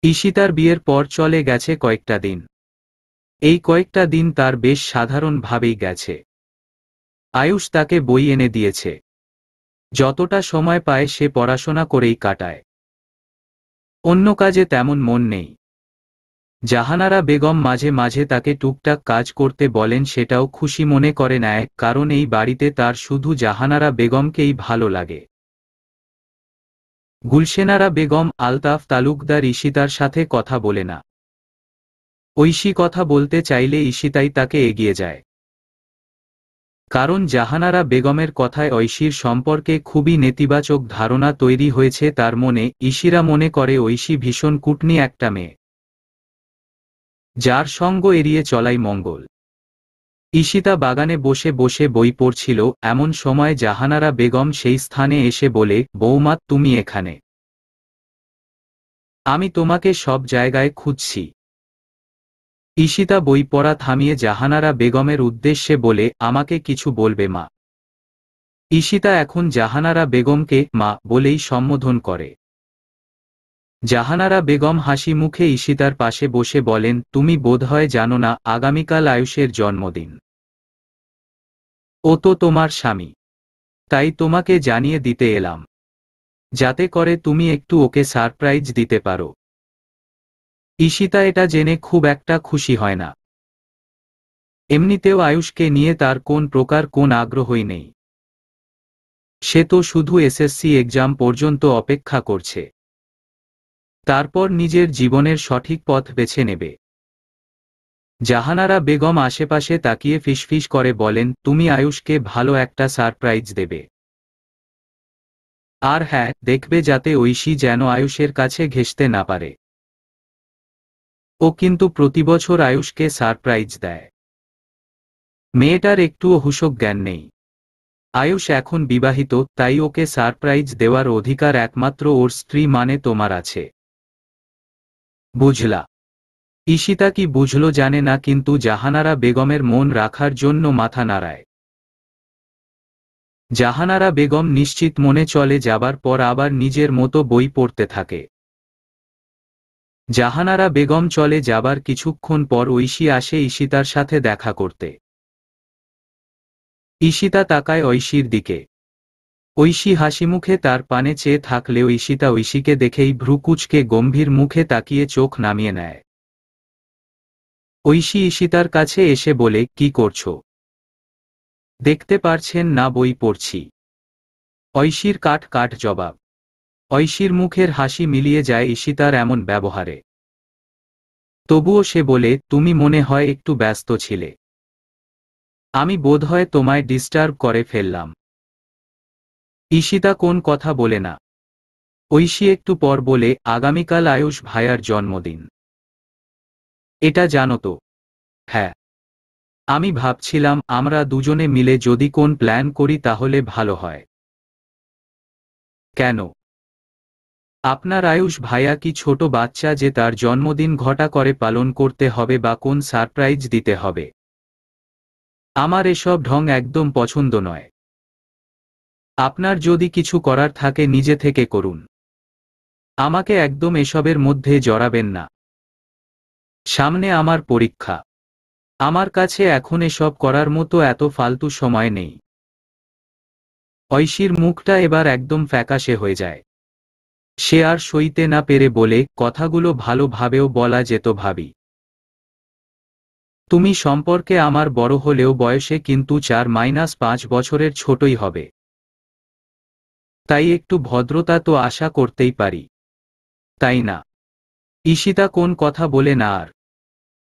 ঈশিতার বিয়ের পর চলে গেছে কয়েকটা দিন। এই কয়েকটা দিন তার বেশ সাধারণভাবেই গেছে। আয়ুষ তাকে বই এনে দিয়েছে। যতটা সময় পায় সে পড়াশোনা করেই কাটায়। অন্য কাজে তেমন মন নেই। জাহানারা বেগম মাঝে মাঝে তাকে টুকটাক কাজ করতে বলেন, সেটাও খুশি মনে করে নেয়, কারণ এই বাড়িতে তার শুধু জাহানারা বেগমকেই ভালো লাগে। গুলশেনারা বেগম, আলতাফ তালুকদার ঈশিতার সাথে কথা বলে না। ঐশী কথা বলতে চাইলে ঈশিতাই তাকে এগিয়ে যায়। কারণ জাহানারা বেগমের কথায় ঐশীর সম্পর্কে খুবই নেতিবাচক ধারণা তৈরি হয়েছে তার মনে। ঈশিরা মনে করে ঐশী ভীষণ কুটনি একটা মেয়ে, যার সঙ্গ এড়িয়ে চলাই মঙ্গল। ঈশিতা বাগানে বসে বসে বই পড়ছিল, এমন সময় জাহানারা বেগম সেই স্থানে এসে বলে, বৌমা তুমি এখানে? আমি তোমাকে সব জায়গায় খুঁজছি। ঈশিতা বই পড়া থামিয়ে জাহানারা বেগমের উদ্দেশ্যে বলে, আমাকে কিছু বলবে মা? ঈশিতা এখন জাহানারা বেগমকে মা বলেই সম্বোধন করে। জাহানারা বেগম হাসি মুখে ঈশিতার পাশে বসে বলেন, তুমি বোধহয় জানো না, আগামীকাল আয়ুষের জন্মদিন। ও তো তোমার স্বামী, তাই তোমাকে জানিয়ে দিতে এলাম, যাতে করে তুমি একটু ওকে সারপ্রাইজ দিতে পারো। ঈশিতা এটা জেনে খুব একটা খুশি হয় না। এমনিতেও আয়ুষকে নিয়ে তার কোন প্রকার কোন আগ্রহই নেই। সে তো শুধু এসএসসি এক্সাম পর্যন্ত অপেক্ষা করছে, তারপর নিজের জীবনের সঠিক পথ বেছে নেবে। জাহানারা বেগম আশেপাশে তাকিয়ে ফিসফিস করে বলেন, তুমি আয়ুষকে ভালো একটা সারপ্রাইজ দেবে। আর হ্যাঁ, দেখবে যাতে ঐশী যেন আয়ুষের কাছে ঘেঁষতে না পারে। ও কিন্তু প্রতিবছর আয়ুষকে সারপ্রাইজ দেয়। মেয়েটার একটুও হুঁশক জ্ঞান নেই। আয়ুষ এখন বিবাহিত, তাই ওকে সারপ্রাইজ দেওয়ার অধিকার একমাত্র ওর স্ত্রী মানে তোমার আছে। বুঝলা? ঈশিতা কি বুঝল জানে না, কিন্তু জাহানারা বেগমের মন রাখার জন্য মাথা নাড়ায়। জাহানারা বেগম নিশ্চিত মনে চলে যাবার পর আবার নিজের মতো বই পড়তে থাকে। জাহানারা বেগম চলে যাবার কিছুক্ষণ পর ঐশী আসে ঈশিতার সাথে দেখা করতে। ঈশিতা তাকায় ঐশীর দিকে। ঐশী হাসিমুখে তার পানে চেয়ে থাকলেও ঈশিতা ঐশীকে দেখেই ভ্রুকুঁচকে গম্ভীর মুখে তাকিয়ে চোখ নামিয়ে নেয়। ঐশী ঈশিতার কাছে এসে বলে, কি করছো? দেখতে পারছেন না বই পড়ছি। ঐশীর কাট কাট জবাব। ঐশীর মুখের হাসি মিলিয়ে যায় ঈশিতার এমন ব্যবহারে। তবুও সে বলে, তুমি মনে হয় একটু ব্যস্ত ছিলে। আমি বোধহয় তোমায় ডিস্টার্ব করে ফেললাম। ঈশিতা কোন কথা বলে না। ঐশী একটু পর বলে, আগামীকাল আয়ুষ ভাইয়ার জন্মদিন। এটা জানো তো? হ্যাঁ। আমি ভাবছিলাম আমরা দুজনে মিলে যদি কোন প্ল্যান করি তাহলে ভালো হয়। কেন? আপনার আয়ুষ ভাইয়া কি ছোট বাচ্চা যে তার জন্মদিন ঘটা করে পালন করতে হবে বা কোন সারপ্রাইজ দিতে হবে? আমার এসব ঢং একদম পছন্দ নয়। আপনার যদি কিছু করার থাকে নিজে থেকে করুন। আমাকে একদম এসবের মধ্যে জড়াবেন না। সামনে আমার পরীক্ষা। আমার কাছে এখন এসব করার মতো এত ফালতু সময় নেই। ঐশীর মুখটা এবার একদম ফ্যাকাশে হয়ে যায়। সে আর সইতে না পেরে বলে, কথাগুলো ভালোভাবেও বলা যেত ভাবি। তুমি সম্পর্কে আমার বড় হলেও বয়সে কিন্তু 4-5 বছরের ছোটই হবে। তাই একটু ভদ্রতা তো আশা করতেই পারি, তাই না? ঈশিতা কোন কথা বলে না, আর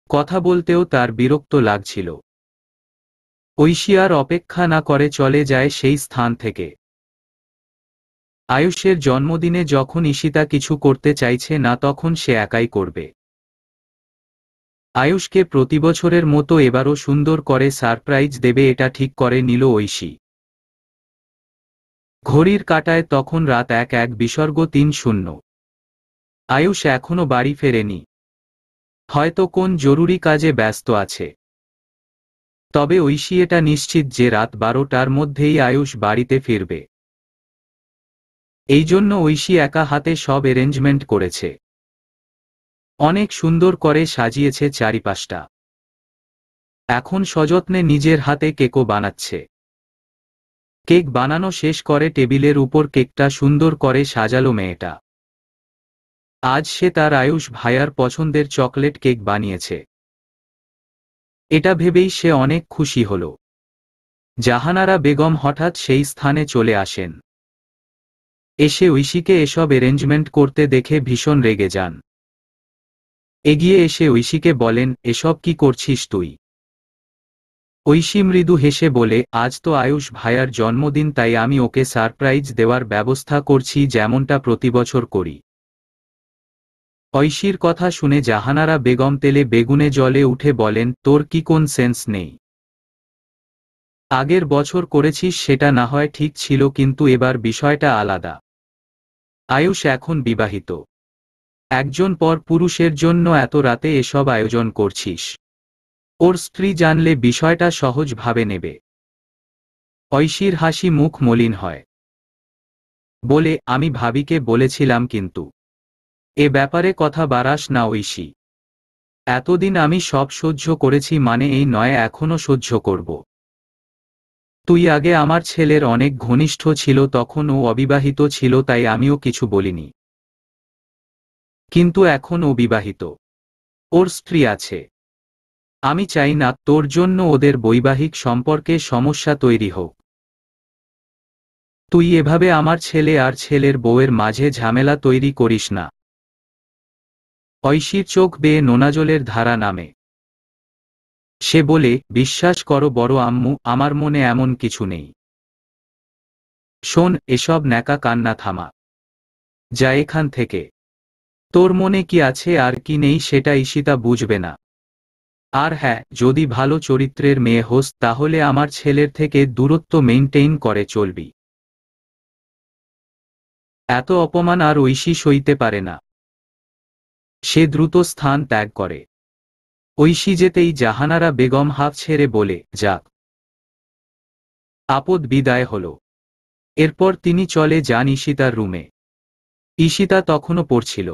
কথা বলতেও তার বিরক্ত লাগছিল। ঐশী আর অপেক্ষা না করে চলে যায় সেই স্থান থেকে। আয়ুষের জন্মদিনে যখন ঈশিতা কিছু করতে চাইছে না তখন সে একাই করবে। আয়ুষকে প্রতিবছরের মতো এবারও সুন্দর করে সারপ্রাইজ দেবে এটা ঠিক করে নিল ঐশী। ঘড়ির কাঁটায় তখন রাত 1:03। আয়ুষ এখনো বাড়ি ফেরেনি। হয়তো কোন জরুরি কাজে ব্যস্ত আছে। তবে ঐশী এটা নিশ্চিত যে রাত 12টার মধ্যেই আয়ুষ বাড়িতে ফিরবে। এই জন্য ঐশী একা হাতে সব অ্যারেঞ্জমেন্ট করেছে। অনেক সুন্দর করে সাজিয়েছে চারিপাশটা। এখন সযত্নে নিজের হাতে কেকও বানাচ্ছে। কেক বানানো শেষ করে টেবিলের উপর কেকটা সুন্দর করে সাজালো মেয়েটা। আজ সে তার আয়ুষ ভাইয়ার পছন্দের চকলেট কেক বানিয়েছে। এটা ভেবেই সে অনেক খুশি হল। জাহানারা বেগম হঠাৎ সেই স্থানে চলে আসেন। এসে ঐশীকে এসব অ্যারেঞ্জমেন্ট করতে দেখে ভীষণ রেগে যান। এগিয়ে এসে ঐশীকে বলেন, এসব কি করছিস তুই? ঐশী মৃদু হেসে বলে, আজ তো আয়ুষ ভাইয়ার জন্মদিন, তাই আমি ওকে সারপ্রাইজ দেওয়ার ব্যবস্থা করছি, যেমনটা প্রতিবছর করি। ঐশীর কথা শুনে জাহানারা বেগম তেলে বেগুনে জ্বলে উঠে বলেন, তোর কি কোন সেন্স নেই? আগের বছর করেছিস সেটা না হয় ঠিক ছিল, কিন্তু এবার বিষয়টা আলাদা। আয়ুষ এখন বিবাহিত। একজন পর পুরুষের জন্য এত রাতে এসব আয়োজন করছিস। ওর স্ত্রী জানলে বিষয়টা সহজভাবে নেবে। ঐশীর হাসি মুখ মলিন হয়। বলে, আমি ভাবিকে বলেছিলাম, কিন্তু এ ব্যাপারে কথা বাড়াস না ঐশী। এতদিন আমি সব সহ্য করেছি, মানে এই নয় এখনো সহ্য করব। তুই আগে আমার ছেলের অনেক ঘনিষ্ঠ ছিল, তখন ও অবিবাহিত ছিল, তাই আমিও কিছু বলিনি। কিন্তু এখন ও বিবাহিত, ওর স্ত্রী আছে। আমি চাই না তোর জন্য ওদের বৈবাহিক সম্পর্কে সমস্যা তৈরি হোক। তুই এভাবে আমার ছেলে আর ছেলের বউয়ের মাঝে ঝামেলা তৈরি করিস না। ঐশীর চোখ বেয়ে নোনাজলের ধারা নামে। সে বলে, বিশ্বাস করো বড় আম্মু, আমার মনে এমন কিছু নেই। শোন, এসব ন্যাকা কান্না থামা। যা এখান থেকে। তোর মনে কি আছে আর কি নেই সেটা ঈশিতা বুঝবে না। আর হ্যাঁ, যদি ভালো চরিত্রের মেয়ে হোস তাহলে আমার ছেলের থেকে দূরত্ব মেইনটেইন করে চলবি। এত অপমান আর ঐশী সইতে পারে না। সে দ্রুত স্থান ত্যাগ করে। ঐশী যেতেই জাহানারা বেগম হাঁফ ছেড়ে বলে, যাক, আপদ বিদায় হল। এরপর তিনি চলে যান ঈশিতার রুমে। ঈশিতা তখনও পড়ছিল।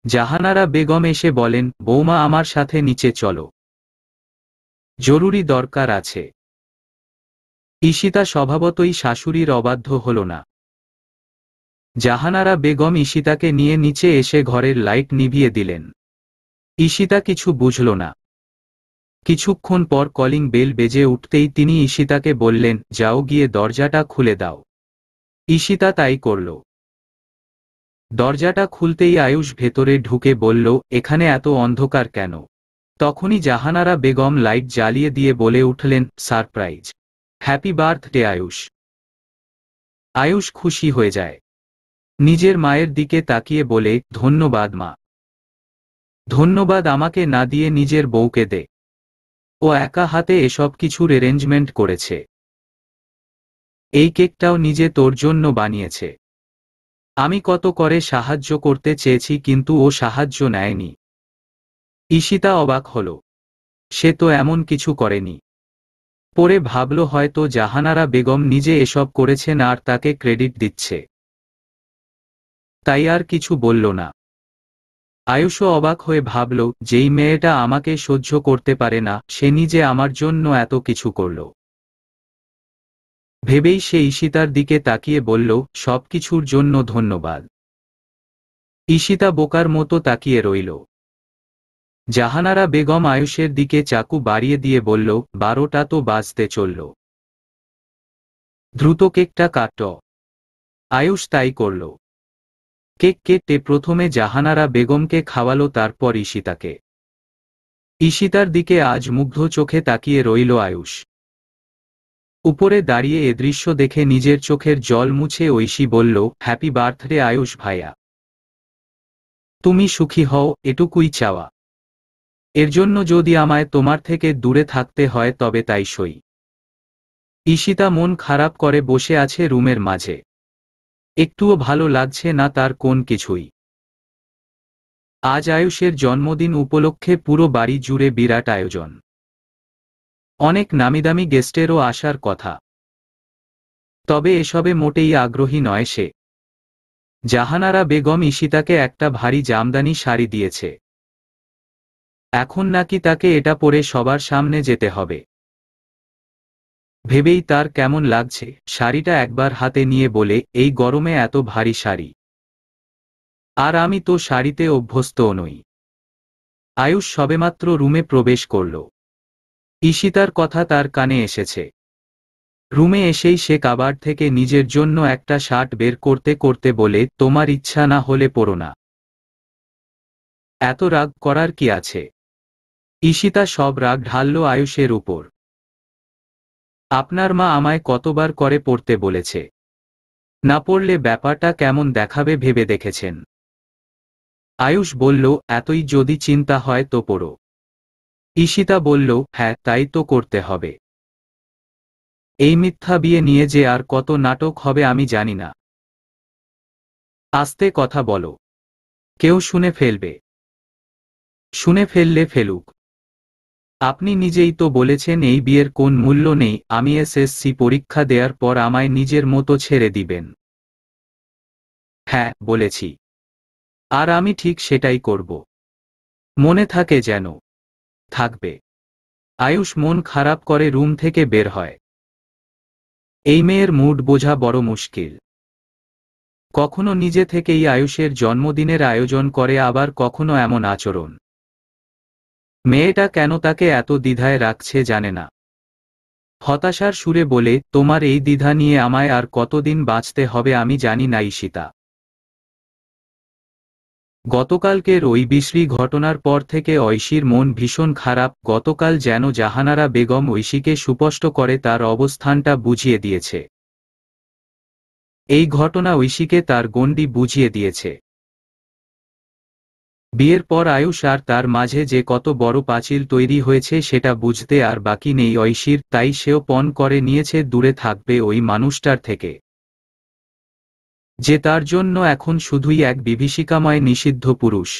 জাহানারা বেগম এসে বলেন, বৌমা আমার সাথে নিচে চলো, জরুরি দরকার আছে। ঈশিতা স্বভাবতই শাশুড়ির অবাধ্য হল না। জাহানারা বেগম ঈশিতাকে নিয়ে নিচে এসে ঘরের লাইট নিভিয়ে দিলেন। ঈশিতা কিছু বুঝল না। কিছুক্ষণ পর কলিং বেল বেজে উঠতেই তিনি ঈশিতাকে বললেন, যাও গিয়ে দরজাটা খুলে দাও। ঈশিতা তাই করল। দরজাটা খুলতেই আয়ুষ ভেতরে ঢুকে বলল, এখানে এত অন্ধকার কেন? তখনই জাহানারা বেগম লাইট জ্বালিয়ে দিয়ে বলে উঠলেন, surprise. Happy birthday Ayush. Ayush খুশি হয়ে যায়। নিজের মায়ের দিকে তাকিয়ে বলে, ধন্যবাদ মা। ধন্যবাদ আমাকে না দিয়ে নিজের বউকে দে। ও একা হাতে এসব কিছুর অ্যারেঞ্জমেন্ট করেছে। এই কেকটাও নিজে তোর জন্য বানিয়েছে। আমি কত করে সাহায্য করতে চেয়েছি, কিন্তু ও সাহায্য নেয়নি। ঈশিতা অবাক হল। সে তো এমন কিছু করেনি। পরে ভাবল হয়তো জাহানারা বেগম নিজে এসব করেছেন আর তাকে ক্রেডিট দিচ্ছে। তাই আর কিছু বলল না। আয়ুষও অবাক হয়ে ভাবল, যেই মেয়েটা আমাকে সহ্য করতে পারে না সে নিজে আমার জন্য এত কিছু করল। ভেবেই সে ঈশিতার দিকে তাকিয়ে বলল, সবকিছুর জন্য ধন্যবাদ। ঈশিতা বোকার মতো তাকিয়ে রইল। জাহানারা বেগম আয়ুষের দিকে চাকু বাড়িয়ে দিয়ে বলল, 12টা তো বাজতে চলল। দ্রুত কেকটা কাট। আয়ুষ তাই করল। কেক কেটে প্রথমে জাহানারা বেগমকে খাওয়ালো, তারপর ঈশিতাকে। ঈশিতার দিকে আজ মুগ্ধ চোখে তাকিয়ে রইল আয়ুষ। উপরে দাঁড়িয়ে এ দৃশ্য দেখে নিজের চোখের জল মুছে ঐশী বলল, হ্যাপি বার্থডে আয়ুষ ভাইয়া। তুমি সুখী হও, এটুকুই চাওয়া। এর জন্য যদি আমায় তোমার থেকে দূরে থাকতে হয় তবে তাই সই। ঈশিতা মন খারাপ করে বসে আছে রুমের মাঝে। একটুও ভালো লাগছে না তার কোন কিছুই। আজ আয়ুষের জন্মদিন উপলক্ষে পুরো বাড়ি জুড়ে বিরাট আয়োজন। অনেক নামিদামি গেস্টেরও আসার কথা। তবে এসবে মোটেই আগ্রহী নয় সে। জাহানারা বেগম ঈশিতাকে একটা ভারী জামদানি শাড়ি দিয়েছে। এখন নাকি তাকে এটা পরে সবার সামনে যেতে হবে। ভেবেই তার কেমন লাগছে, শাড়িটা একবার হাতে নিয়ে বলে, এই গরমে এত ভারী শাড়ি, আর আমি তো শাড়িতে অভ্যস্তও নই। আয়ুষ সবেমাত্র রুমে প্রবেশ করল। ঈশিতার কথা তার কানে এসেছে। রুমে এসেই সে কাবার্ড থেকে নিজের জন্য একটা শার্ট বের করতে করতে বলে, তোমার ইচ্ছা না হলে পরো না। এত রাগ করার কি আছে? ঈশিতা সব রাগ ঢালল আয়ুষের উপর। আপনার মা আমায় কতবার করে পড়তে বলেছে, না পড়লে ব্যাপারটা কেমন দেখাবে ভেবে দেখেছেন? আয়ুষ বলল, এতই যদি চিন্তা হয় তো পড়ো। ঈশিতা বলল, হ্যাঁ তাই তো করতে হবে। এই মিথ্যা বিয়ে নিয়ে যে আর কত নাটক হবে আমি জানি না। আস্তে কথা বলো, কেউ শুনে ফেলবে। শুনে ফেললে ফেলুক। আপনি নিজেই তো বলেছেন এই বিয়ের কোন মূল্য নেই, আমি এসএসসি পরীক্ষা দেওয়ার পর আমায় নিজের মতো ছেড়ে দিবেন। হ্যাঁ বলেছি, আর আমি ঠিক সেটাই করব। মনে থাকে যেন। থাকবে। আয়ুষ মন খারাপ করে রুম থেকে বের হয়। এই মেয়ের মুড বোঝা বড় মুশকিল। কখনো নিজে থেকেই আয়ুষের জন্মদিনের আয়োজন করে, আবার কখনো এমন আচরণ। মেয়েটা কেন তাকে এত দ্বিধায় রাখছে জানে না। হতাশার সুরে বলে, তোমার এই দ্বিধা নিয়ে আমায় আর কতদিন বাঁচতে হবে আমি জানি না ঈশিতা। গতকালকের ওই বিশ্রী ঘটনার পর থেকে ঐশীর মন ভীষণ খারাপ। গতকাল যেন জাহানারা বেগম ঐশীকে সুস্পষ্ট করে তার অবস্থানটা বুঝিয়ে দিয়েছে। এই ঘটনা ঐশীকে তার গণ্ডি বুঝিয়ে দিয়েছে। বিয়ের পর আয়ুষ আর তার মাঝে যে কত বড় পাঁচিল তৈরি হয়েছে সেটা বুঝতে আর বাকি নেই ঐশীর, তাই সেও পণ করে নিয়েছে দূরে থাকবে ওই মানুষটার থেকে, যে তার জন্য এখন শুধুই এক বিভীষিকাময় নিষিদ্ধ পুরুষ।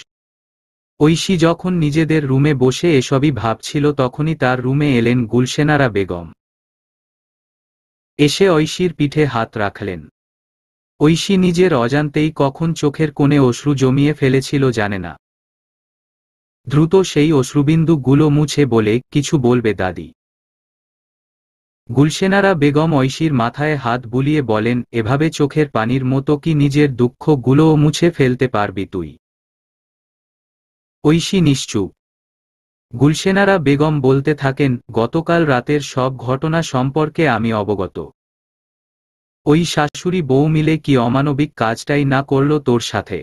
ঐশী যখন নিজেদের রুমে বসে এসবই ভাবছিল তখনই তার রুমে এলেন গুলশেনারা বেগম। এসে ঐশীর পিঠে হাত রাখলেন। ঐশী নিজের অজান্তেই কখন চোখের কোণে অশ্রু জমিয়ে ফেলেছিল জানে না। দ্রুত সেই অশ্রুবিন্দুগুলো মুছে বলে, কিছু বলবে দাদি? গুলশেনারা বেগম ঐশীর মাথায় হাত বুলিয়ে বলেন, এভাবে চোখের পানির মতো কি নিজের দুঃখগুলোও মুছে ফেলতে পারবি তুই? ঐশী নিশ্চুপ। গুলশেনারা বেগম বলতে থাকেন, গতকাল রাতের সব ঘটনা সম্পর্কে আমি অবগত। ওই শাশুড়ি বউ মিলে কি অমানবিক কাজটাই না করল তোর সাথে?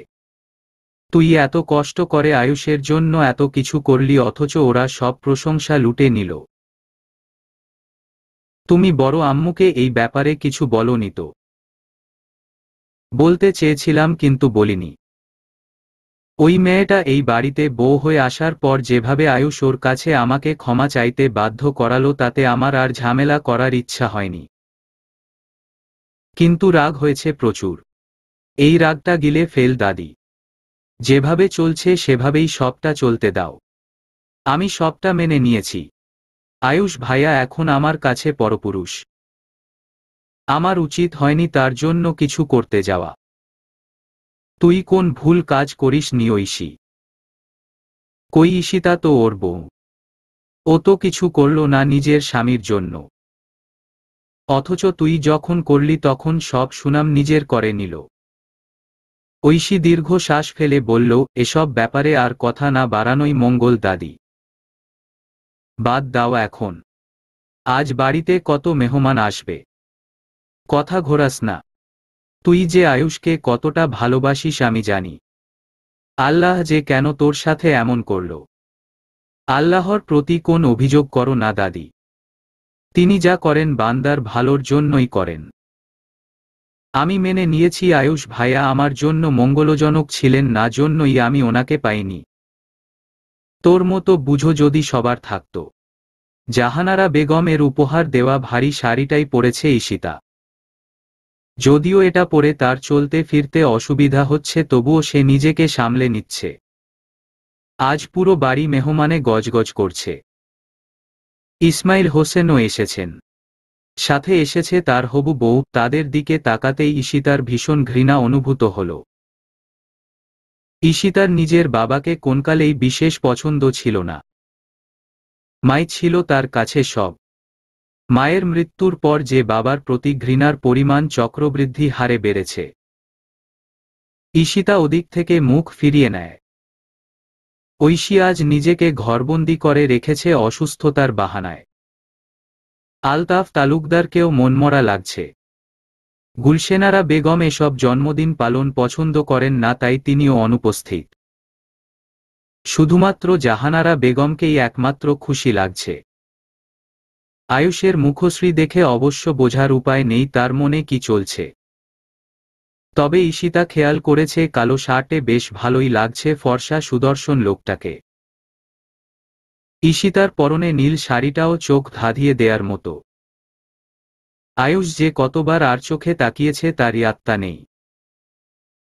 তুই এত কষ্ট করে আয়ুষের জন্য এত কিছু করলি, অথচ ওরা সব প্রশংসা লুটে নিল। তুমি বড় আম্মুকে এই ব্যাপারে কিছু বলোনি তো? বলতে চেয়েছিলাম কিন্তু বলিনি। ওই মেয়েটা এই বাড়িতে বউ হয়ে আসার পর যেভাবে আয়ুষ ওর কাছে আমাকে ক্ষমা চাইতে বাধ্য করালো, তাতে আমার আর ঝামেলা করার ইচ্ছা হয়নি। কিন্তু রাগ হয়েছে প্রচুর। এই রাগটা গিলে ফেল দাদি। যেভাবে চলছে সেভাবেই সবটা চলতে দাও। আমি সবটা মেনে নিয়েছি। আয়ুষ ভাইয়া এখন আমার কাছে পরপুরুষ। আমার উচিত হয়নি তার জন্য কিছু করতে যাওয়া। তুই কোন ভুল কাজ করিস নি ঐশী? কই ঈশিতা তো ওর বউ। ও তো কিছু করল না নিজের স্বামীর জন্য। অথচ তুই যখন করলি তখন সব সুনাম নিজের করে নিল। ঐশী দীর্ঘ শ্বাস ফেলে বলল, এসব ব্যাপারে আর কথা না বাড়ানোই মঙ্গল দাদি। বাদ দাও এখন। আজ বাড়িতে কত মেহমান আসবে। কথা ঘোরাস না। তুই যে আয়ুষকে কতটা ভালোবাসিস আমি জানি। আল্লাহ যে কেন তোর সাথে এমন করল। আল্লাহর প্রতি কোন অভিযোগ করো না দাদি। তিনি যা করেন বান্দার ভালোর জন্যই করেন। আমি মেনে নিয়েছি আয়ুষ ভাইয়া আমার জন্য মঙ্গলজনক ছিলেন না, জন্যই আমি ওনাকে পাইনি। তোর মতো বুঝো যদি সবার থাকত। জাহানারা বেগম এর উপহার দেওয়া ভারী শাড়িটাই পরেছে ঈশিতা। যদিও এটা পরে তার চলতে ফিরতে অসুবিধা হচ্ছে, তবুও সে নিজেকে সামলে নিচ্ছে। আজ পুরো বাড়ি মেহমানে গজগজ করছে। ইসমাইল হোসেনও এসেছেন। সাথে এসেছে তার হবু বউ। তাদের দিকে তাকাতেই ঈশিতার ভীষণ ঘৃণা অনুভূত হল। ঈশিতার নিজের বাবাকে কোনকালেই বিশেষ পছন্দ ছিল না। মাই ছিল তার কাছে সব। মায়ের মৃত্যুর পর যে বাবার প্রতি ঘৃণার পরিমাণ চক্রবৃদ্ধি হারে বেড়েছে। ঈশিতা ওদিক থেকে মুখ ফিরিয়ে নেয়। ঐশী আজ নিজেকে ঘরবন্দি করে রেখেছে অসুস্থতার বাহানায়। আলতাফ তালুকদারকেও মনমরা লাগছে। গুলশেনারা বেগম এসব জন্মদিন পালন পছন্দ করেন না, তাই তিনিও অনুপস্থিত। শুধুমাত্র জাহানারা বেগমকেই একমাত্র খুশি লাগছে। আয়ুষের মুখশ্রী দেখে অবশ্য বোঝার উপায় নেই তার মনে কি চলছে। তবে ঈশিতা খেয়াল করেছে কালো শার্টে বেশ ভালোই লাগছে ফর্সা সুদর্শন লোকটাকে। ঈশিতার পরনে নীল শাড়িটাও চোখ ধাঁধিয়ে দেয়ার মতো। আয়ুষ যে কতবার আর চোখে তাকিয়েছে তারই আত্মা নেই।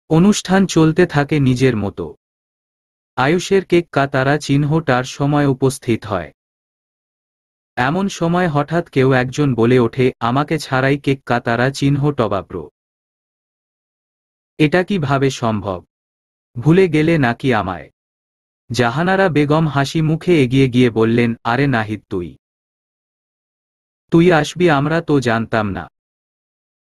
অনুষ্ঠান চলতে থাকে নিজের মতো। আয়ুষের কেক কাটার চিহ্নটার সময় উপস্থিত হয়। এমন সময় হঠাৎ কেউ একজন বলে ওঠে, আমাকে ছাড়াই কেক কাটার চিহ্ন টবাব্র। এটা কিভাবে সম্ভব? ভুলে গেলে নাকি আমায়? জাহানারা বেগম হাসি মুখে এগিয়ে গিয়ে বললেন, আরে নাহিদ, তুই আসবি আমরা তো জানতাম না।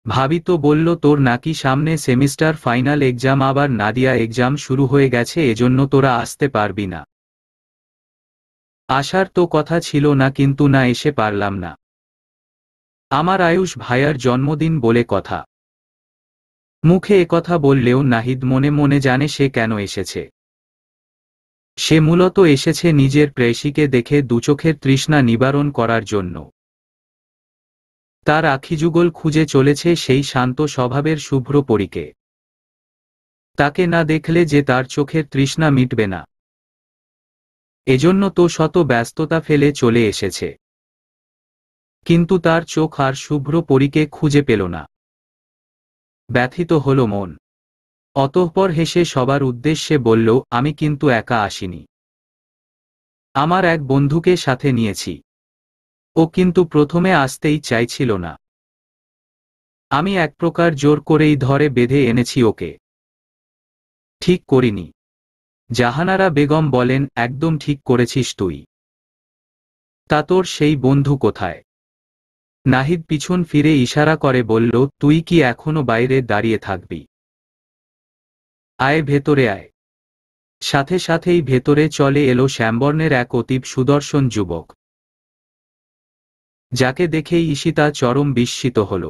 ভাবি তো বলল তোর নাকি সামনে সেমিস্টার ফাইনাল এক্সাম, আবার নাদিয়া এক্সাম শুরু হয়ে গেছে, এজন্য তোরা আসতে পারবি না। আসার তো কথা ছিল না, কিন্তু না এসে পারলাম না। আমার আয়ুষ ভাইয়ার জন্মদিন বলে কথা। মুখে একথা বললেও নাহিদ মনে মনে জানে সে কেন এসেছে। সে মূলত এসেছে নিজের প্রেয়সীকে দেখে দুচোখের তৃষ্ণা নিবারণ করার জন্য। তার আখিযুগল খুঁজে চলেছে সেই শান্ত স্বভাবের শুভ্র পরীকে। তাকে না দেখলে যে তার চোখের তৃষ্ণা মিটবে না। এজন্য তো শত ব্যস্ততা ফেলে চলে এসেছে। কিন্তু তার চোখ আর শুভ্র পরীকে খুঁজে পেল না। ব্যথিত হল মন। অতঃপর হেসে সবার উদ্দেশ্যে বলল, আমি কিন্তু একা আসিনি। আমার এক বন্ধুকে সাথে নিয়েছি। ও কিন্তু প্রথমে আসতেই চাইছিল না। আমি এক প্রকার জোর করেই ধরে বেঁধে এনেছি ওকে। ঠিক করিনি। জাহানারা বেগম বলেন, একদম ঠিক করেছিস তুই। তা তোর সেই বন্ধু কোথায়? নাহিদ পিছন ফিরে ইশারা করে বলল, তুই কি এখনো বাইরে দাঁড়িয়ে থাকবি? আয়, ভেতরে আয়। সাথে সাথেই ভেতরে চলে এলো শ্যামবর্ণের এক অতীব সুদর্শন যুবক, যাকে দেখেই ঈশিতা চরম বিস্মিত হল।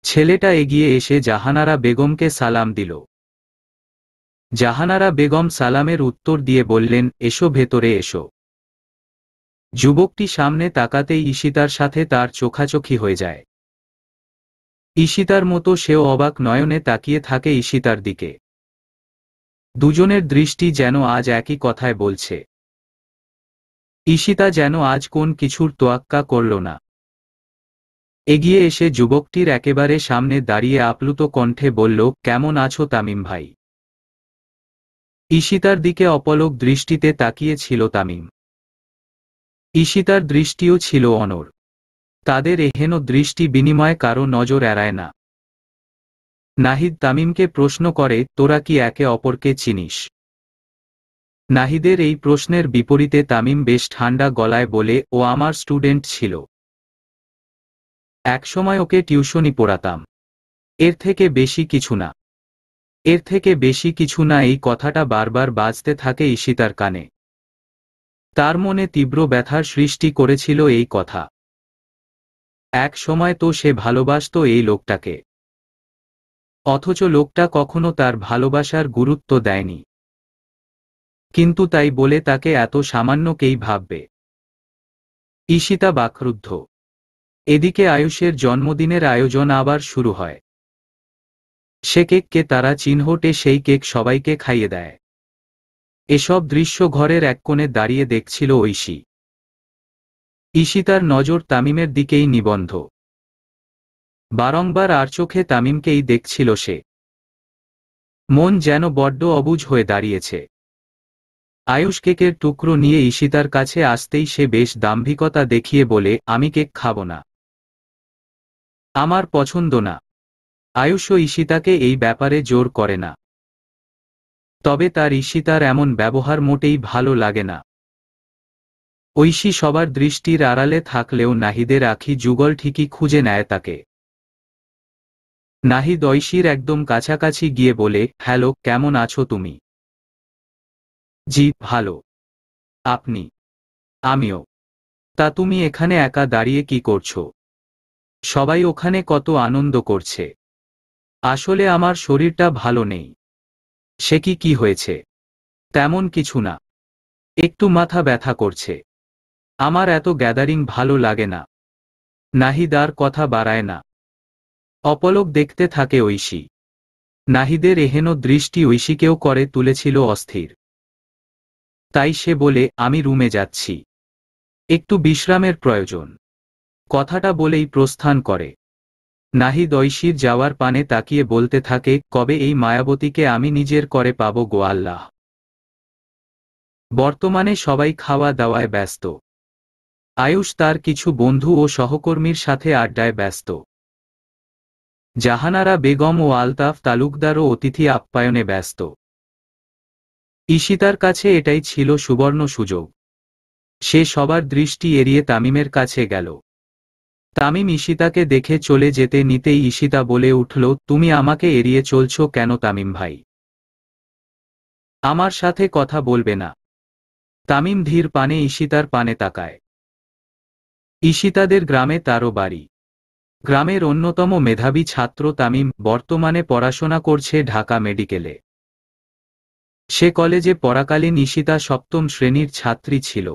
ছেলেটা এগিয়ে এসে জাহানারা বেগমকে সালাম দিল। জাহানারা বেগম সালামের উত্তর দিয়ে বললেন, এসো, ভেতরে এসো। যুবকটি সামনে তাকাতেই ঈশিতার সাথে তার চোখাচোখি হয়ে যায়। ঈশিতার মতো সেও অবাক নয়নে তাকিয়ে থাকে ঈশিতার দিকে। দুজনের দৃষ্টি যেন আজ একই কথায় বলছে। ঈশিতা যেন আজ কোন কিছুর তোয়াক্কা করল না। এগিয়ে এসে যুবকটির একেবারে সামনে দাঁড়িয়ে আপ্লুত কণ্ঠে বলল, কেমন আছো তামিম ভাই? ঈশিতার দিকে অপলক দৃষ্টিতে তাকিয়ে ছিল তামিম। ঈশিতার দৃষ্টিও ছিল অনড়। তাদের এহেন দৃষ্টি বিনিময় কারো নজর এড়ায় না। নাহিদ তামিমকে প্রশ্ন করে, তোরা কি একে অপরকে চিনিস? নাহিদের এই প্রশ্নের বিপরীতে তামিম বেশ ঠান্ডা গলায় বলে, ও আমার স্টুডেন্ট ছিল। একসময় ওকে টিউশনি পড়াতাম। এর থেকে বেশি কিছু না। এর থেকে বেশি কিছু না, এই কথাটা বারবার বাজতে থাকে ঈশিতার কানে। তার মনে তীব্র ব্যথার সৃষ্টি করেছিল এই কথা। এক সময় তো সে ভালোবাসত এই লোকটাকে। অথচ লোকটা কখনো তার ভালোবাসার গুরুত্ব দেয়নি। কিন্তু তাই বলে তাকে এত সামান্যকেই ভাববে? ঈশিতা বাকরুদ্ধ। এদিকে আয়ুষের জন্মদিনের আয়োজন আবার শুরু হয়। সে কেককে তারা চিহ্নটে সেই কেক সবাইকে খাইয়ে দেয়। এসব দৃশ্য ঘরের এক কোণে দাঁড়িয়ে দেখছিল ঐশী। ঈশিতার নজর তামিমের দিকেই নিবদ্ধ। বারংবার আর চোখে তামিমকেই দেখছিল সে। মন যেন বড্ড অবুঝ হয়ে দাঁড়িয়েছে। আয়ুষ কেকের টুকরো নিয়ে ঈশিতার কাছে আসতেই সে বেশ দাম্ভিকতা দেখিয়ে বলে, আমি কেক খাব না। আমার পছন্দ না। আয়ুষও ঈশিতাকে এই ব্যাপারে জোর করে না। তবে তার ঈশিতার এমন ব্যবহার মোটেই ভালো লাগে না। ঐশী সবার দৃষ্টির আড়ালে থাকলেও নাহিদের আঁখি যুগল ঠিকই খুঁজে নেয় তাকে। নাহিদ ঐশীর একদম কাছাকাছি গিয়ে বলে, হ্যালো, কেমন আছো তুমি? জি, ভালো। আপনি? আমিও। তা তুমি এখানে একা দাঁড়িয়ে কি করছো? সবাই ওখানে কত আনন্দ করছে। আসলে আমার শরীরটা ভালো নেই। সে কি হয়েছে? তেমন কিছু না। একটু মাথা ব্যথা করছে। আমার এত গ্যাদারিং ভালো লাগে না। নাহিদ আর কথা বাড়ায় না। অপলক দেখতে থাকে ঐশী। নাহিদের এহেন দৃষ্টি ঐশীকেও করে তুলেছিল অস্থির। তাই সে বলে, আমি রুমে যাচ্ছি। একটু বিশ্রামের প্রয়োজন। কথাটা বলেই প্রস্থান করে। নাহিদ ঐশীর যাওয়ার পানে তাকিয়ে বলতে থাকে, কবে এই মায়াবতীকে আমি নিজের করে পাব গো আল্লাহ। বর্তমানে সবাই খাওয়া দাওয়ায় ব্যস্ত। আয়ুষ তার কিছু বন্ধু ও সহকর্মীর সাথে আড্ডায় ব্যস্ত। জাহানারা বেগম ও আলতাফ তালুকদারও অতিথি আপ্যায়নে ব্যস্ত। ঈশিতার কাছে এটাই ছিল সুবর্ণ সুযোগ। সে সবার দৃষ্টি এড়িয়ে তামিমের কাছে গেল। তামিম ঈশিতাকে দেখে চলে যেতে নিতেই ঈশিতা বলে উঠল, তুমি আমাকে এড়িয়ে চলছ কেন তামিম ভাই? আমার সাথে কথা বলবে না? তামিম ধীর পানে ঈশিতার পানে তাকায়। ঈশিতাদের গ্রামে তারও বাড়ি। গ্রামের অন্যতম মেধাবী ছাত্র তামিম বর্তমানে পড়াশোনা করছে ঢাকা মেডিকেলে। সে কলেজে পড়াকালীন ঈশিতা সপ্তম শ্রেণীর ছাত্রী ছিল।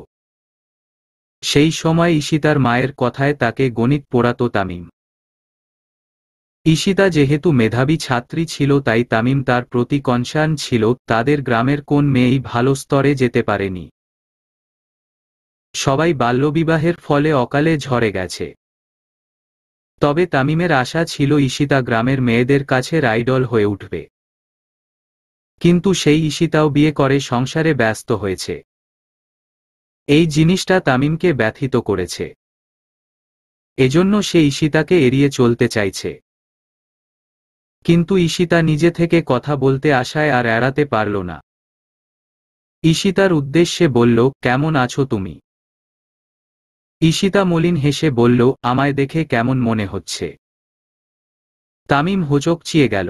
সেই সময় ঈশিতার মায়ের কথায় তাকে গণিত পড়াতো তামিম। ঈশিতা যেহেতু মেধাবী ছাত্রী ছিল তাই তামিম তার প্রতি কনসার্ন ছিল তাদের গ্রামের কোন মেয়েই ভালো স্তরে যেতে পারেনি। সবাই বাল্যবিবাহের ফলে অকালে ঝরে গেছে। তবে তামিমের আশা ছিল ঈশিতা গ্রামের মেয়েদের কাছে আইডল হয়ে উঠবে। কিন্তু সেই ঈশিতাও বিয়ে করে সংসারে ব্যস্ত হয়েছে। এই জিনিসটা তামিমকে ব্যথিত করেছে। এজন্য সে ঈশিতাকে এড়িয়ে চলতে চাইছে। কিন্তু ঈশিতা নিজে থেকে কথা বলতে আসায় আর এড়াতে পারল না। ঈশিতার উদ্দেশ্যে বলল, কেমন আছো তুমি? ঈশিতা মলিন হেসে বলল, আমায় দেখে কেমন মনে হচ্ছে? তামিম হোঁচকচিয়ে গেল।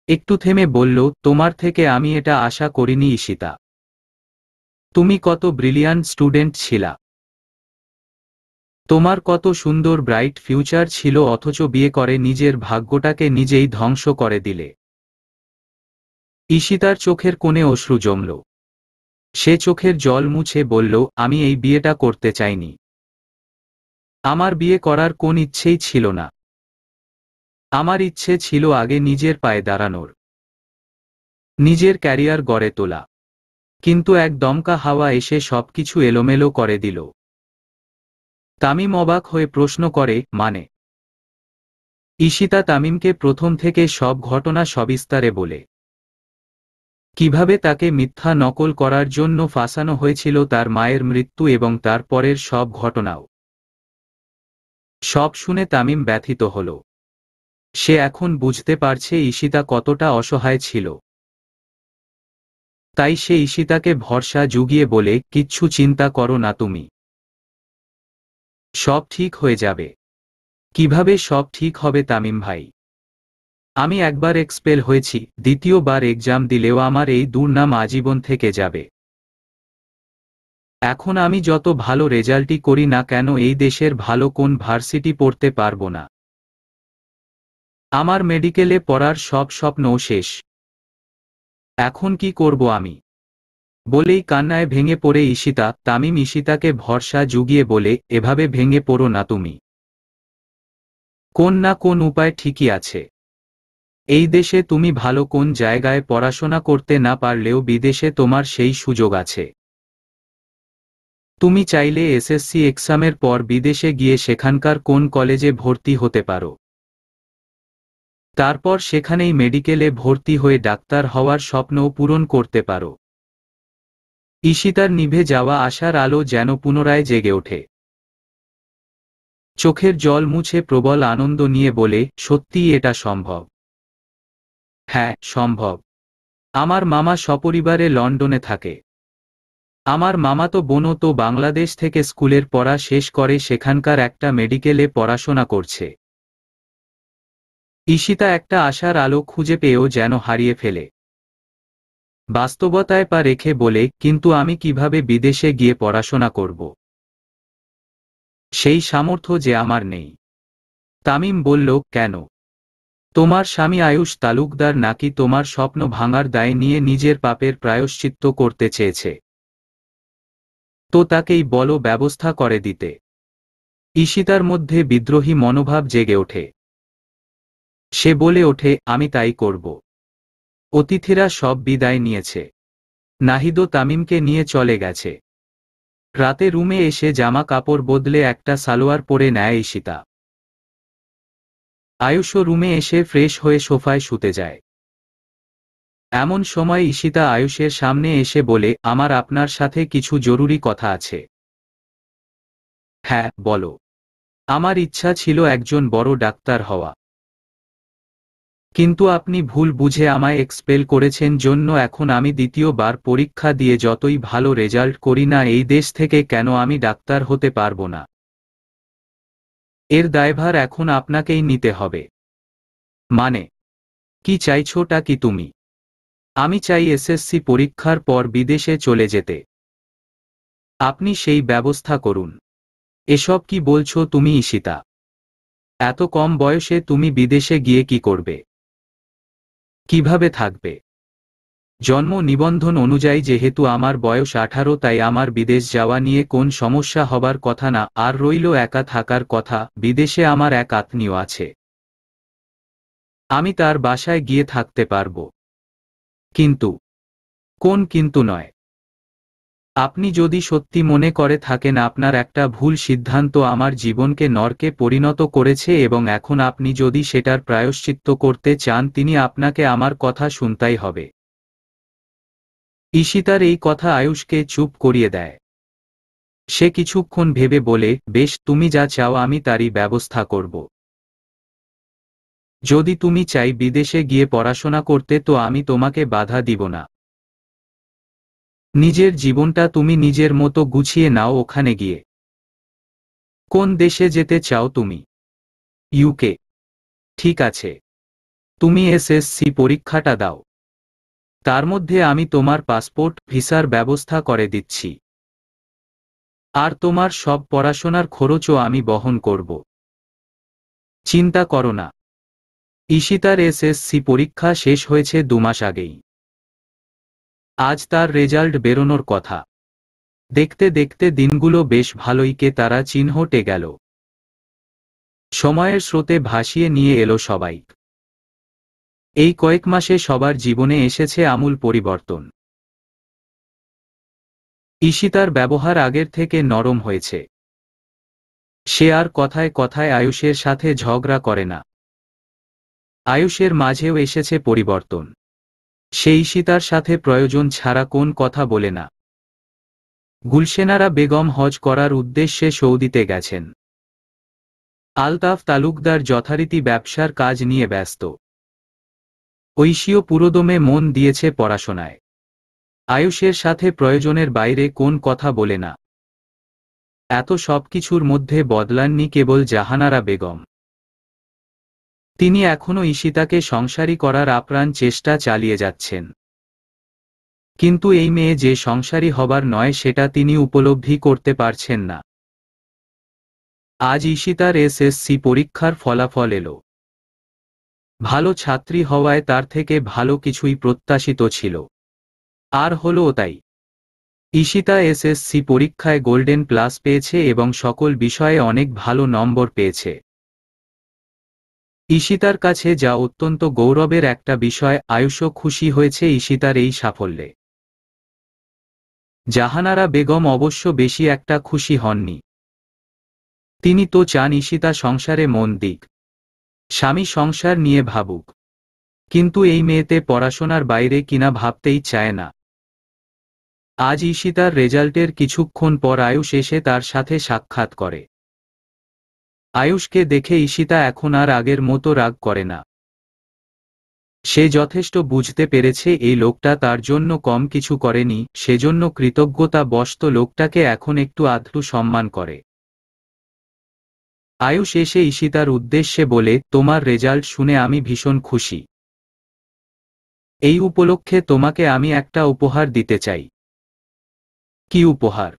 একটু থেমে বলল, তোমার থেকে আমি এটা আশা করিনি ঈশিতা। তুমি কত ব্রিলিয়ান্ট স্টুডেন্ট ছিলা। তোমার কত সুন্দর ব্রাইট ফিউচার ছিল, অথচ বিয়ে করে নিজের ভাগ্যটাকে নিজেই ধ্বংস করে দিলে। ঈশিতার চোখের কোণে অশ্রু জমল। সে চোখের জল মুছে বলল, আমি এই বিয়েটা করতে চাইনি। আমার বিয়ে করার কোন ইচ্ছেই ছিল না। আমার ইচ্ছে ছিল আগে নিজের পায়ে দাঁড়ানোর, নিজের ক্যারিয়ার গড়ে তোলা। কিন্তু এক দমকা হাওয়া এসে সবকিছু এলোমেলো করে দিল। তামিম অবাক হয়ে প্রশ্ন করে, মানে? ঈশিতা তামিমকে প্রথম থেকে সব ঘটনা সবিস্তারে বলে। কিভাবে তাকে মিথ্যা নকল করার জন্য ফাঁসানো হয়েছিল, তার মায়ের মৃত্যু এবং তার পরের সব ঘটনাও। সব শুনে তামিম ব্যথিত হল। সে এখন বুঝতে পারছে ঈশিতা কতটা অসহায় ছিল। তাই সে ঈশিতাকে ভরসা জুগিয়ে বলে, কিচ্ছু চিন্তা করো না তুমি। সব ঠিক হয়ে যাবে। কিভাবে সব ঠিক হবে তামিম ভাই? আমি একবার এক্সপেল হয়েছি, দ্বিতীয়বার এক্সাম দিলেও আমার এই দুর্নাম আজীবন থেকে যাবে। এখন আমি যত ভালো রেজাল্টই করি না কেন এই দেশের ভালো কোন ভার্সিটি পড়তে পারবো না। আমার মেডিকেলে পড়ার সব স্বপ্নও শেষ। এখন কি করব আমি? বলেই কান্নায় ভেঙে পড়ে ঈশিতা। তামিম ঈশিতাকে ভরসা জুগিয়ে বলে, এভাবে ভেঙে পড়ো না তুমি। কোন না কোন উপায় ঠিকই আছে। এই দেশে তুমি ভালো কোন জায়গায় পড়াশোনা করতে না পারলেও বিদেশে তোমার সেই সুযোগ আছে। তুমি চাইলে এসএসসি এক্সামের পর বিদেশে গিয়ে সেখানকার কোন কলেজে ভর্তি হতে পারো। তারপর সেখানেই মেডিকেলে ভর্তি হয়ে ডাক্তার হওয়ার স্বপ্নও পূরণ করতে পারো। ঈশিতার নিভে যাওয়া আশার আলো যেন পুনরায় জেগে ওঠে। চোখের জল মুছে প্রবল আনন্দ নিয়ে বলে, সত্যিই এটা সম্ভব? হ্যাঁ, সম্ভব। আমার মামা সপরিবারে লন্ডনে থাকে। আমার মামাতো বোনও তো বাংলাদেশ থেকে স্কুলের পড়া শেষ করে সেখানকার একটা মেডিকেলে পড়াশোনা করছে। ঈশিতা একটা আশার আলো খুঁজে পেয়েও যেন হারিয়ে ফেলে। বাস্তবতায় পা রেখে বলে, কিন্তু আমি কিভাবে বিদেশে গিয়ে পড়াশোনা করব? সেই সামর্থ্য যে আমার নেই। তামিম বলল, কেন? তোমার স্বামী আয়ুষ তালুকদার নাকি তোমার স্বপ্ন ভাঙার দায় নিয়ে নিজের পাপের প্রায়শ্চিত্ত করতে চেয়েছে। তো তাকেই বলো ব্যবস্থা করে দিতে। ঈশিতার মধ্যে বিদ্রোহী মনোভাব জেগে ওঠে। সে বলে ওঠে, আমি তাই করব। অতিথিরা সব বিদায় নিয়েছে। নাহিদও তামিমকে নিয়ে চলে গেছে। রাতে রুমে এসে জামা কাপড় বদলে একটা সালোয়ার পরে নেয় ঈশিতা। আয়ুষও রুমে এসে ফ্রেশ হয়ে সোফায় শুতে যায়। এমন সময় ঈশিতা আয়ুষের সামনে এসে বলে, আমার আপনার সাথে কিছু জরুরি কথা আছে। হ্যাঁ, বলো। আমার ইচ্ছা ছিল একজন বড় ডাক্তার হওয়া। কিন্তু আপনি ভুল বুঝে আমায় এক্সপেল করেছেন জন্য এখন আমি দ্বিতীয়বার পরীক্ষা দিয়ে যতই ভালো রেজাল্ট করি না এই দেশ থেকে কেন আমি ডাক্তার হতে পারবো না। এর দায়ভার এখন আপনাকেই নিতে হবে। মানে? কি চাইছোটা কি তুমি? আমি চাই এসএসসি পরীক্ষার পর বিদেশে চলে যেতে। আপনি সেই ব্যবস্থা করুন। এসব কি বলছো তুমি ঈশিতা? এত কম বয়সে তুমি বিদেশে গিয়ে কি করবে? কিভাবে থাকবে? জন্ম নিবন্ধন অনুযায়ী যেহেতু আমার বয়স 18 তাই আমার বিদেশ যাওয়া নিয়ে কোন সমস্যা হবার কথা না। আর রইল একা থাকার কথা, বিদেশে আমার এক আত্মীয় আছে। আমি তার বাসায় গিয়ে থাকতে পারব। কিন্তু? কোন কিন্তু নয়? আপনি যদি সত্যি মনে করে থাকেন আপনার একটা ভুল সিদ্ধান্ত আমার জীবনকে নরকে পরিণত করেছে এবং এখন আপনি যদি সেটার প্রায়শ্চিত্ত করতে চান তিনি আপনাকে আমার কথা শুনতেই হবে। ঈশিতার এই কথা আয়ুষকে চুপ করিয়ে দেয়। সে কিছুক্ষণ ভেবে বলে, বেশ, তুমি যা চাও আমি তারই ব্যবস্থা করব। যদি তুমি চাই বিদেশে গিয়ে পড়াশোনা করতে তো আমি তোমাকে বাধা দিব না। নিজের জীবনটা তুমি নিজের মতো গুছিয়ে নাও ওখানে গিয়ে। কোন দেশে যেতে চাও তুমি? ইউকে। ঠিক আছে। তুমি এসএসসি পরীক্ষাটা দাও। তার মধ্যে আমি তোমার পাসপোর্ট, ভিসার ব্যবস্থা করে দিচ্ছি। আর তোমার সব পড়াশোনার খরচও আমি বহন করব। চিন্তা করো না। ঈশিতার এসএসসি পরীক্ষা শেষ হয়েছে 2 মাস আগেই। আজ তার রেজাল্ট বেরোনোর কথা। দেখতে দেখতে দিনগুলো বেশ ভালোই কে তারা চিহ্নটে গেল। সময়ের স্রোতে ভাসিয়ে নিয়ে এলো সবাই। এই কয়েক মাসে সবার জীবনে এসেছে আমূল পরিবর্তন। ঈশিতার ব্যবহার আগের থেকে নরম হয়েছে। সে আর কথায় কথায় আয়ুষের সাথে ঝগড়া করে না। আয়ুষের মাঝেও এসেছে পরিবর্তন। সে ঈশিতার সাথে প্রয়োজন ছাড়া কোন কথা বলে না। গুলশেনারা বেগম হজ করার উদ্দেশ্যে সৌদিতে গেছেন। আলতাফ তালুকদার যথারীতি ব্যবসার কাজ নিয়ে ব্যস্ত। ঐশীও পুরোদমে মন দিয়েছে পড়াশোনায়। আয়ুষের সাথে প্রয়োজনের বাইরে কোন কথা বলে না। এত সবকিছুর মধ্যে বদলাননি কেবল জাহানারা বেগম। তিনি এখনও ঈশিতাকে সংসারী করার আপ্রাণ চেষ্টা চালিয়ে যাচ্ছেন। কিন্তু এই মেয়ে যে সংসারী হবার নয় সেটা তিনি উপলব্ধি করতে পারছেন না। আজ ঈশিতার এসএসসি পরীক্ষার ফলাফল এলো। ভালো ছাত্রী হওয়ায় তার থেকে ভালো কিছুই প্রত্যাশিত ছিল। আর হলোও তাই। ঈশিতা এসএসসি পরীক্ষায় গোল্ডেন প্লাস পেয়েছে এবং সকল বিষয়ে অনেক ভালো নম্বর পেয়েছে। ঈশিতার কাছে যা অত্যন্ত গৌরবের একটা বিষয়, আয়ুষও খুশি হয়েছে ঈশিতার এই সাফল্যে। জাহানারা বেগম অবশ্য বেশি একটা খুশি হননি। তিনি তো চান ঈশিতা সংসারে মন দিক, স্বামী সংসার নিয়ে ভাবুক। কিন্তু এই মেয়েতে পড়াশোনার বাইরে কিনা ভাবতেই চায় না। আজ ঈশিতার রেজাল্টের কিছুক্ষণ পর আয়ুষ এসে তার সাথে সাক্ষাৎ করে। আয়ুষকে দেখে ঈশিতা এখন আর আগের মতো রাগ করে না। সে যথেষ্ট বুঝতে পেরেছে এই লোকটা তার জন্য কম কিছু করেনি, সেজন্য কৃতজ্ঞতা বশত লোকটাকে এখন একটু আধটু সম্মান করে। আয়ুষ এসে ঈশিতার উদ্দেশ্যে বলে, তোমার রেজাল্ট শুনে আমি ভীষণ খুশি। এই উপলক্ষে তোমাকে আমি একটা উপহার দিতে চাই। কি উপহার?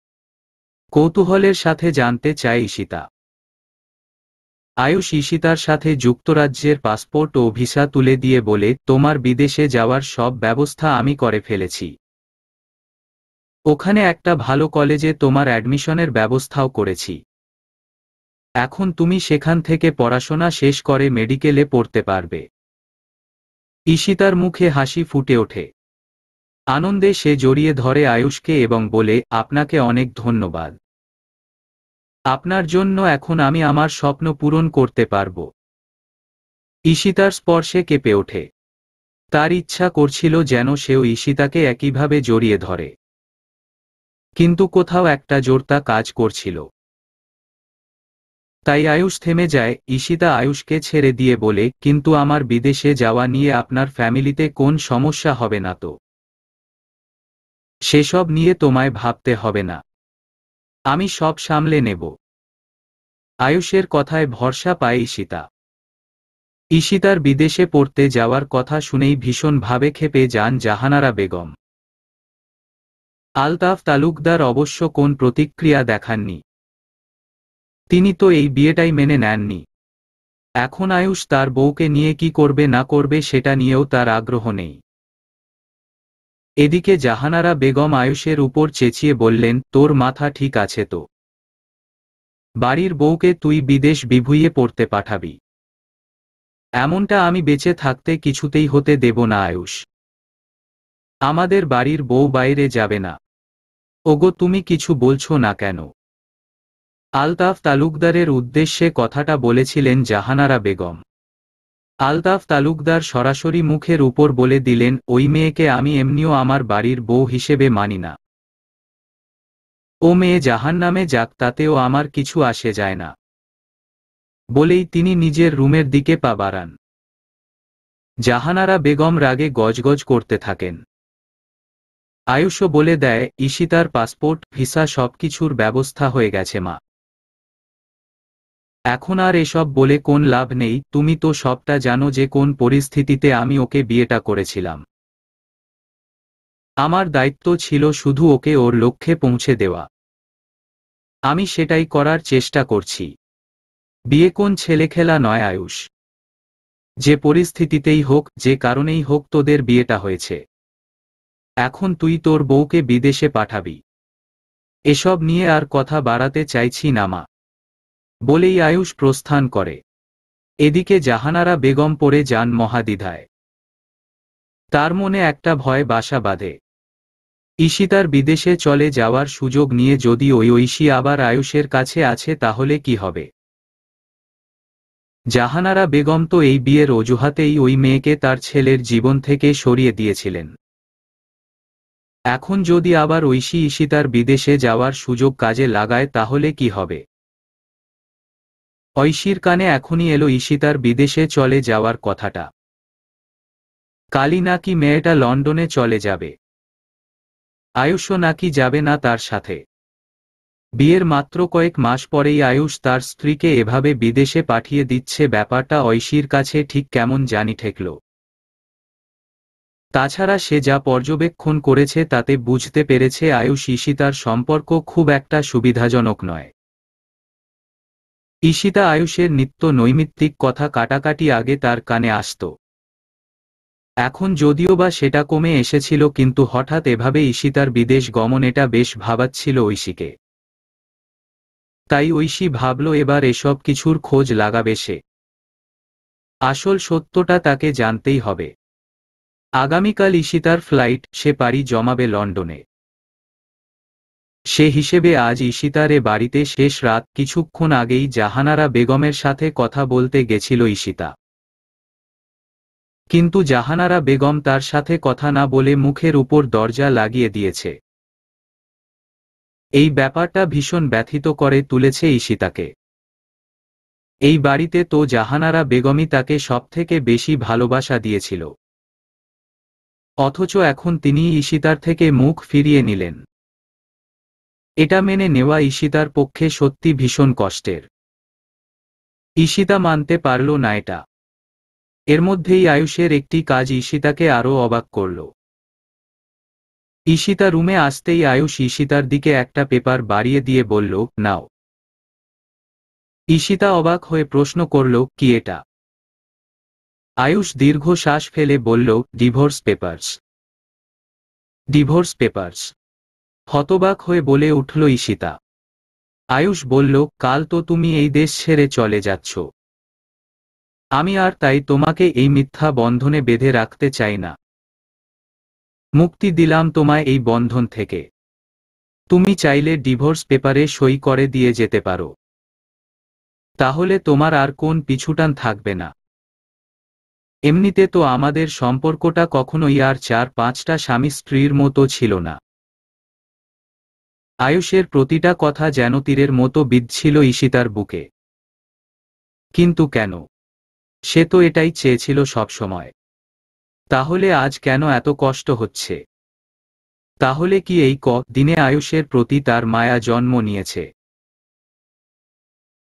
কৌতূহলের সাথে জানতে চায় ঈশিতা। আয়ুষ ঈশিতার সাথে যুক্তরাজ্যের পাসপোর্ট ও ভিসা তুলে দিয়ে বলে, তোমার বিদেশে যাওয়ার সব ব্যবস্থা আমি করে ফেলেছি। ওখানে একটা ভালো কলেজে তোমার অ্যাডমিশনের ব্যবস্থাও করেছি। এখন তুমি সেখান থেকে পড়াশোনা শেষ করে মেডিকেলে পড়তে পারবে। ঈশিতার মুখে হাসি ফুটে ওঠে। আনন্দে সে জড়িয়ে ধরে আয়ুষকে এবং বলে, আপনাকে অনেক ধন্যবাদ। আপনার জন্য এখন আমি আমার স্বপ্ন পূরণ করতে পারব। ঈশিতার স্পর্শে কেঁপে ওঠে। তার ইচ্ছা করছিল যেন সেও ঈশিতাকে একইভাবে জড়িয়ে ধরে, কিন্তু কোথাও একটা জোরতা কাজ করছিল। তাই আয়ুষ থেমে যায়। ঈশিতা আয়ুষকে ছেড়ে দিয়ে বলে, কিন্তু আমার বিদেশে যাওয়া নিয়ে আপনার ফ্যামিলিতে কোন সমস্যা হবে না তো? সেসব নিয়ে তোমায় ভাবতে হবে না, আমি সব সামলে নেব। আয়ুষের কথায় ভরসা পায় ঈশিতা। ঈশিতার বিদেশে পড়তে যাওয়ার কথা শুনেই ভীষণভাবে ক্ষেপে যান জাহানারা বেগম। আলতাফ তালুকদার অবশ্য কোন প্রতিক্রিয়া দেখাননি। তিনি তো এই বিয়েটাই মেনে নেননি। এখন আয়ুষ তার বউকে নিয়ে কি করবে না করবে সেটা নিয়েও তার আগ্রহ নেই। এদিকে জাহানারা বেগম আয়ুষের উপর চেঁচিয়ে বললেন, তোর মাথা ঠিক আছে তো? বাড়ির বউকে তুই বিদেশ বিভুঁইয়ে পড়তে পাঠাবি? এমনটা আমি বেঁচে থাকতে কিছুতেই হতে দেব না আয়ুষ। আমাদের বাড়ির বউ বাইরে যাবে না। ওগো, তুমি কিছু বলছো না কেন? আলতাফ তালুকদারের উদ্দেশ্যে কথাটা বলেছিলেন জাহানারা বেগম। আলতাফ তালুকদার সরাসরি মুখের উপর বলে দিলেন, ওই মেয়েকে আমি এমনিও আমার বাড়ির বউ হিসেবে মানি না। ও মেয়ে জাহান্নামে যাক, তাতেও আমার কিছু আসে যায় না। বলেই তিনি নিজের রুমের দিকে পা বাড়ান। জাহানারা বেগম রাগে গজগজ করতে থাকেন। আয়ুষও বলে দেয়, ঈশিতার পাসপোর্ট ভিসা সবকিছুর ব্যবস্থা হয়ে গেছে মা। এখন আর এসব বলে কোন লাভ নেই, তুমি তো সবটা জানো যে কোন পরিস্থিতিতে আমি ওকে বিয়েটা করেছিলাম। আমার দায়িত্ব ছিল শুধু ওকে ওর লক্ষ্যে পৌঁছে দেওয়া। আমি সেটাই করার চেষ্টা করছি। বিয়ে কোন ছেলেখেলা নয় আয়ুষ। যে পরিস্থিতিতেই হোক, যে কারণেই হোক, তোদের বিয়েটা হয়েছে। এখন তুই তোর বউকে বিদেশে পাঠাবি। এসব নিয়ে আর কথা বাড়াতে চাইছি না মা। বলেই আয়ুষ প্রস্থান করে। এদিকে জাহানারা বেগম পড়ে যান মহাদ্বিধায়। তার মনে একটা ভয় বাসা বাঁধে। ঈশিতার বিদেশে চলে যাওয়ার সুযোগ নিয়ে যদি ওই ঐশী আবার আয়ুষের কাছে আছে তাহলে কি হবে? জাহানারা বেগম তো এই বিয়ের অজুহাতেই ওই মেয়েকে তার ছেলের জীবন থেকে সরিয়ে দিয়েছিলেন। এখন যদি আবার ঐশী ঈশিতার বিদেশে যাওয়ার সুযোগ কাজে লাগায় তাহলে কি হবে? ঐশীর কানে এখনই এলো ঈশিতার বিদেশে চলে যাওয়ার কথাটা। কালই নাকি মেয়েটা লন্ডনে চলে যাবে। আয়ুষও নাকি যাবে না তার সাথে। বিয়ের মাত্র কয়েক মাস পরেই আয়ুষ তার স্ত্রীকে এভাবে বিদেশে পাঠিয়ে দিচ্ছে, ব্যাপারটা ঐশীর কাছে ঠিক কেমন জানি ঠেকল। তাছাড়া সে যা পর্যবেক্ষণ করেছে তাতে বুঝতে পেরেছে আয়ুষ ঈশিতার সম্পর্ক খুব একটা সুবিধাজনক নয়। ঈশিতা আয়ুষের নিত্য নৈমিত্তিক কথা কাটাকাটি আগে তার কানে আসত। এখন যদিও বা সেটা কমে এসেছিল, কিন্তু হঠাৎ এভাবে ঈশিতার বিদেশ গমন, এটা বেশ ভাবাচ্ছিল ঐশীকে। তাই ঐশী ভাবল এবার এসব কিছুর খোঁজ লাগাবে সে। আসল সত্যটা তাকে জানতেই হবে। আগামীকাল ঈশিতার ফ্লাইট, সে পাড়ি জমাবে লন্ডনে। সে হিসেবে আজ ঈশিতার বাড়িতে শেষ রাত। কিছুক্ষণ আগেই জাহানারা বেগমের সাথে কথা বলতে গেছিল ঈশিতা, কিন্তু জাহানারা বেগম তার সাথে কথা না বলে মুখের উপর দরজা লাগিয়ে দিয়েছে। এই ব্যাপারটা ভীষণ ব্যথিত করে তুলেছে ঈশিতাকে। এই বাড়িতে তো জাহানারা বেগমই তাকে সবথেকে বেশি ভালোবাসা দিয়েছিল, অথচ এখন তিনি ঈশিতার থেকে মুখ ফিরিয়ে নিলেন। এটা মেনে নেওয়া ঈশিতার পক্ষে সত্যি ভীষণ কষ্টের। ঈশিতা মানতে পারল না এটা। এর মধ্যেই আয়ুষের একটি কাজ ঈশিতাকে আরও অবাক করল। ঈশিতা রুমে আসতেই আয়ুষ ঈশিতার দিকে একটা পেপার বাড়িয়ে দিয়ে বলল, নাও। ঈশিতা অবাক হয়ে প্রশ্ন করল, কি এটা? আয়ুষ দীর্ঘ শ্বাস ফেলে বলল, ডিভোর্স পেপারস। Divorce papers? হতবাক হয়ে বলে উঠল ঈশিতা। আয়ুষ বলল, কাল তো তুমি এই দেশ ছেড়ে চলে যাচ্ছ। আমি আর তাই তোমাকে এই মিথ্যা বন্ধনে বেঁধে রাখতে চাই না। মুক্তি দিলাম তোমায় এই বন্ধন থেকে। তুমি চাইলে ডিভোর্স পেপারে সই করে দিয়ে যেতে পারো। তাহলে তোমার আর কোন পিছুটান থাকবে না। এমনিতে তো আমাদের সম্পর্কটা কখনোই আর 4-5টা স্বামী স্ত্রীর মতো ছিল না। আয়ুষের প্রতিটা কথা যেন তীরের মতো বিঁধছিল ঈশিতার বুকে। কিন্তু কেন? সে তো এটাই চেয়েছিল সবসময়। তাহলে আজ কেন এত কষ্ট হচ্ছে? তাহলে কি এই দিনে আয়ুষের প্রতি তার মায়া জন্ম নিয়েছে?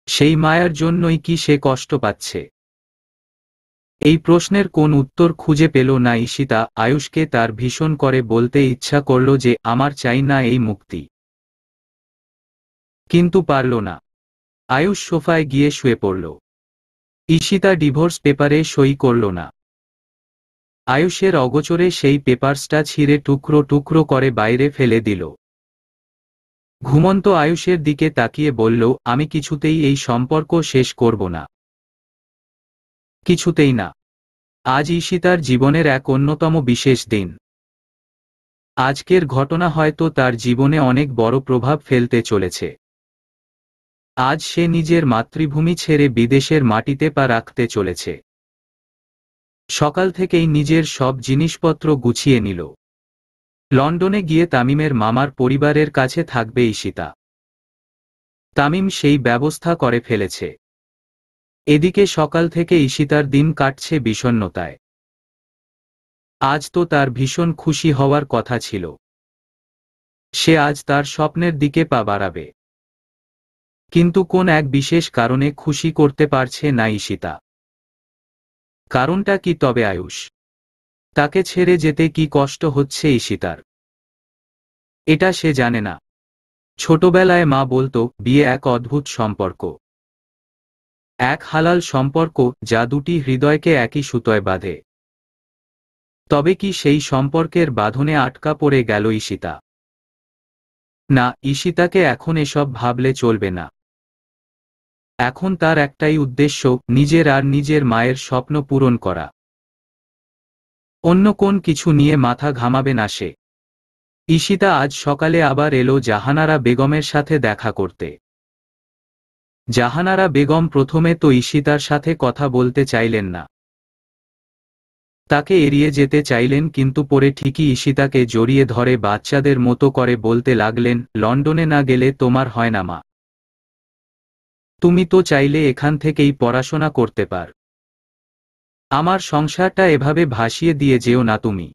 সেই মায়ার জন্যই কি সে কষ্ট পাচ্ছে? এই প্রশ্নের কোন উত্তর খুঁজে পেল না ঈশিতা। আয়ুষকে তার ভীষণ করে বলতে ইচ্ছা করল যে আমার চাই না এই মুক্তি, কিন্তু পারল না। আয়ুষ সোফায় গিয়ে শুয়ে পড়ল। ঈশিতা ডিভোর্স পেপারে সই করল না। আয়ুষের অগোচরে সেই পেপারসটা ছিঁড়ে টুকরো টুকরো করে বাইরে ফেলে দিল। ঘুমন্ত আয়ুষের দিকে তাকিয়ে বলল, আমি কিছুতেই এই সম্পর্ক শেষ করব না। কিছুতেই না। আজ ঈশিতার জীবনের এক অন্যতম বিশেষ দিন। আজকের ঘটনা হয়তো তার জীবনে অনেক বড় প্রভাব ফেলতে চলেছে। আজ সে নিজের মাতৃভূমি ছেড়ে বিদেশের মাটিতে পা রাখতে চলেছে। সকাল থেকেই নিজের সব জিনিসপত্র গুছিয়ে নিল। লন্ডনে গিয়ে তামিমের মামার পরিবারের কাছে থাকবে ঈশিতা। তামিম সেই ব্যবস্থা করে ফেলেছে। এদিকে সকাল থেকে ঈশিতার দিন কাটছে বিষণ্ণতায়। আজ তো তার ভীষণ খুশি হওয়ার কথা ছিল। সে আজ তার স্বপ্নের দিকে পা বাড়াবে। কিন্তু কোন এক বিশেষ কারণে খুশি করতে পারছে না ঈশিতা। কারণটা কি তবে? আয়ুষ। তাকে ছেড়ে যেতে কি কষ্ট হচ্ছে ঈশিতার? এটা সে জানে না। ছোটবেলায় মা বলতো, বিয়ে এক অদ্ভুত সম্পর্ক। এক হালাল সম্পর্ক যা দুটি হৃদয়কে একই সুতোয় বাঁধে। তবে কি সেই সম্পর্কের বাঁধনে আটকা পড়ে গেল ঈশিতা? না, ঈশিতাকে এখন এসব ভাবলে চলবে না। এখন তার একটাই উদ্দেশ্য, নিজের আর নিজের মায়ের স্বপ্ন পূরণ করা। অন্য কোন কিছু নিয়ে মাথা ঘামাবে না সে। ঈশিতা আজ সকালে আবার এলো জাহানারা বেগমের সাথে দেখা করতে। জাহানারা বেগম প্রথমে তো ঈশিতার সাথে কথা বলতে চাইলেন না। তাকে এড়িয়ে যেতে চাইলেন, কিন্তু পরে ঠিকই ঈশিতাকে জড়িয়ে ধরে বাচ্চাদের মতো করে বলতে লাগলেন, লন্ডনে না গেলে তোমার হয় না মা। তুমি তো চাইলে এখান থেকেই পড়াশোনা করতে পার। আমার সংসারটা এভাবে ভাসিয়ে দিয়ে যেও না তুমি।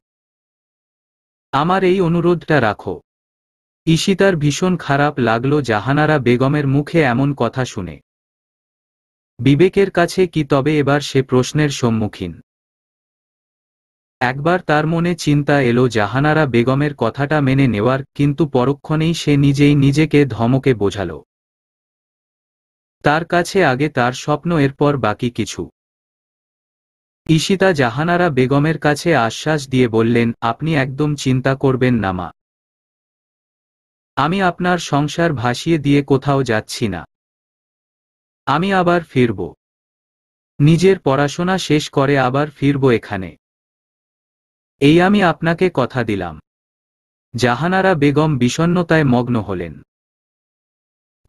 আমার এই অনুরোধটা রাখো। ঈশিতার ভীষণ খারাপ লাগলো জাহানারা বেগমের মুখে এমন কথা শুনে। বিবেকের কাছে কি তবে এবার সে প্রশ্নের সম্মুখীন? একবার তার মনে চিন্তা এলো জাহানারা বেগমের কথাটা মেনে নেওয়ার, কিন্তু পরক্ষণেই সে নিজেই নিজেকে ধমকে বোঝাল। তার কাছে আগে তার স্বপ্ন, এরপর বাকি কিছু। ঈশিতা জাহানারা বেগমের কাছে আশ্বাস দিয়ে বললেন, আপনি একদম চিন্তা করবেন না মা। আমি আপনার সংসার ভাসিয়ে দিয়ে কোথাও যাচ্ছি না। আমি আবার ফিরব। নিজের পড়াশোনা শেষ করে আবার ফিরব এখানে। এই আমি আপনাকে কথা দিলাম। জাহানারা বেগম বিষণ্ণতায় মগ্ন হলেন।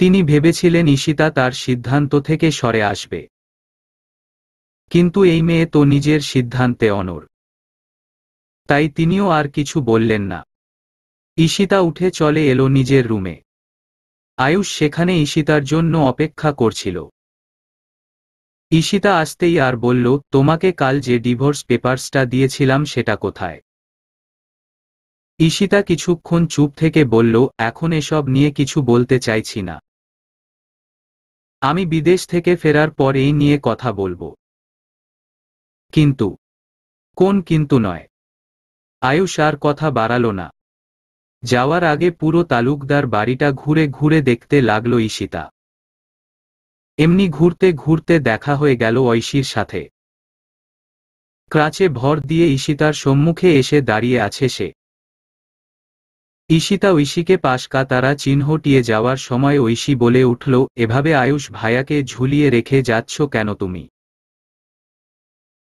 তিনি ভেবেছিলেন ঈশিতা তার সিদ্ধান্ত থেকে সরে আসবে। কিন্তু এই মেয়ে তো নিজের সিদ্ধান্তে অনড়। তাই তিনিও আর কিছু বললেন না। ঈশিতা উঠে চলে এলো নিজের রুমে। আয়ুষ সেখানে ঈশিতার জন্য অপেক্ষা করছিল। ঈশিতা আসতেই আর বলল, তোমাকে কাল যে ডিভোর্স পেপারসটা দিয়েছিলাম সেটা কোথায়? ঈশিতা কিছুক্ষণ চুপ থেকে বলল, এখন এসব নিয়ে কিছু বলতে চাইছি না। আমি বিদেশ থেকে ফেরার পর এই নিয়ে কথা বলবো। কিন্তু? কোন কিন্তু নয়? আয়ুষ আর কথা বাড়াল না। যাওয়ার আগে পুরো তালুকদার বাড়িটা ঘুরে ঘুরে দেখতে লাগলো ঈশিতা। এমনি ঘুরতে ঘুরতে দেখা হয়ে গেল ঐশীর সাথে। ক্রাচে ভর দিয়ে ঈশিতার সম্মুখে এসে দাঁড়িয়ে আছে সে। ঈশিতা ঐশীকে পাশ কাতারা চিহ্নটিয়ে যাওয়ার সময় ঐশী বলে উঠল, এভাবে আয়ুষ ভাইয়াকে ঝুলিয়ে রেখে যাচ্ছ কেন তুমি?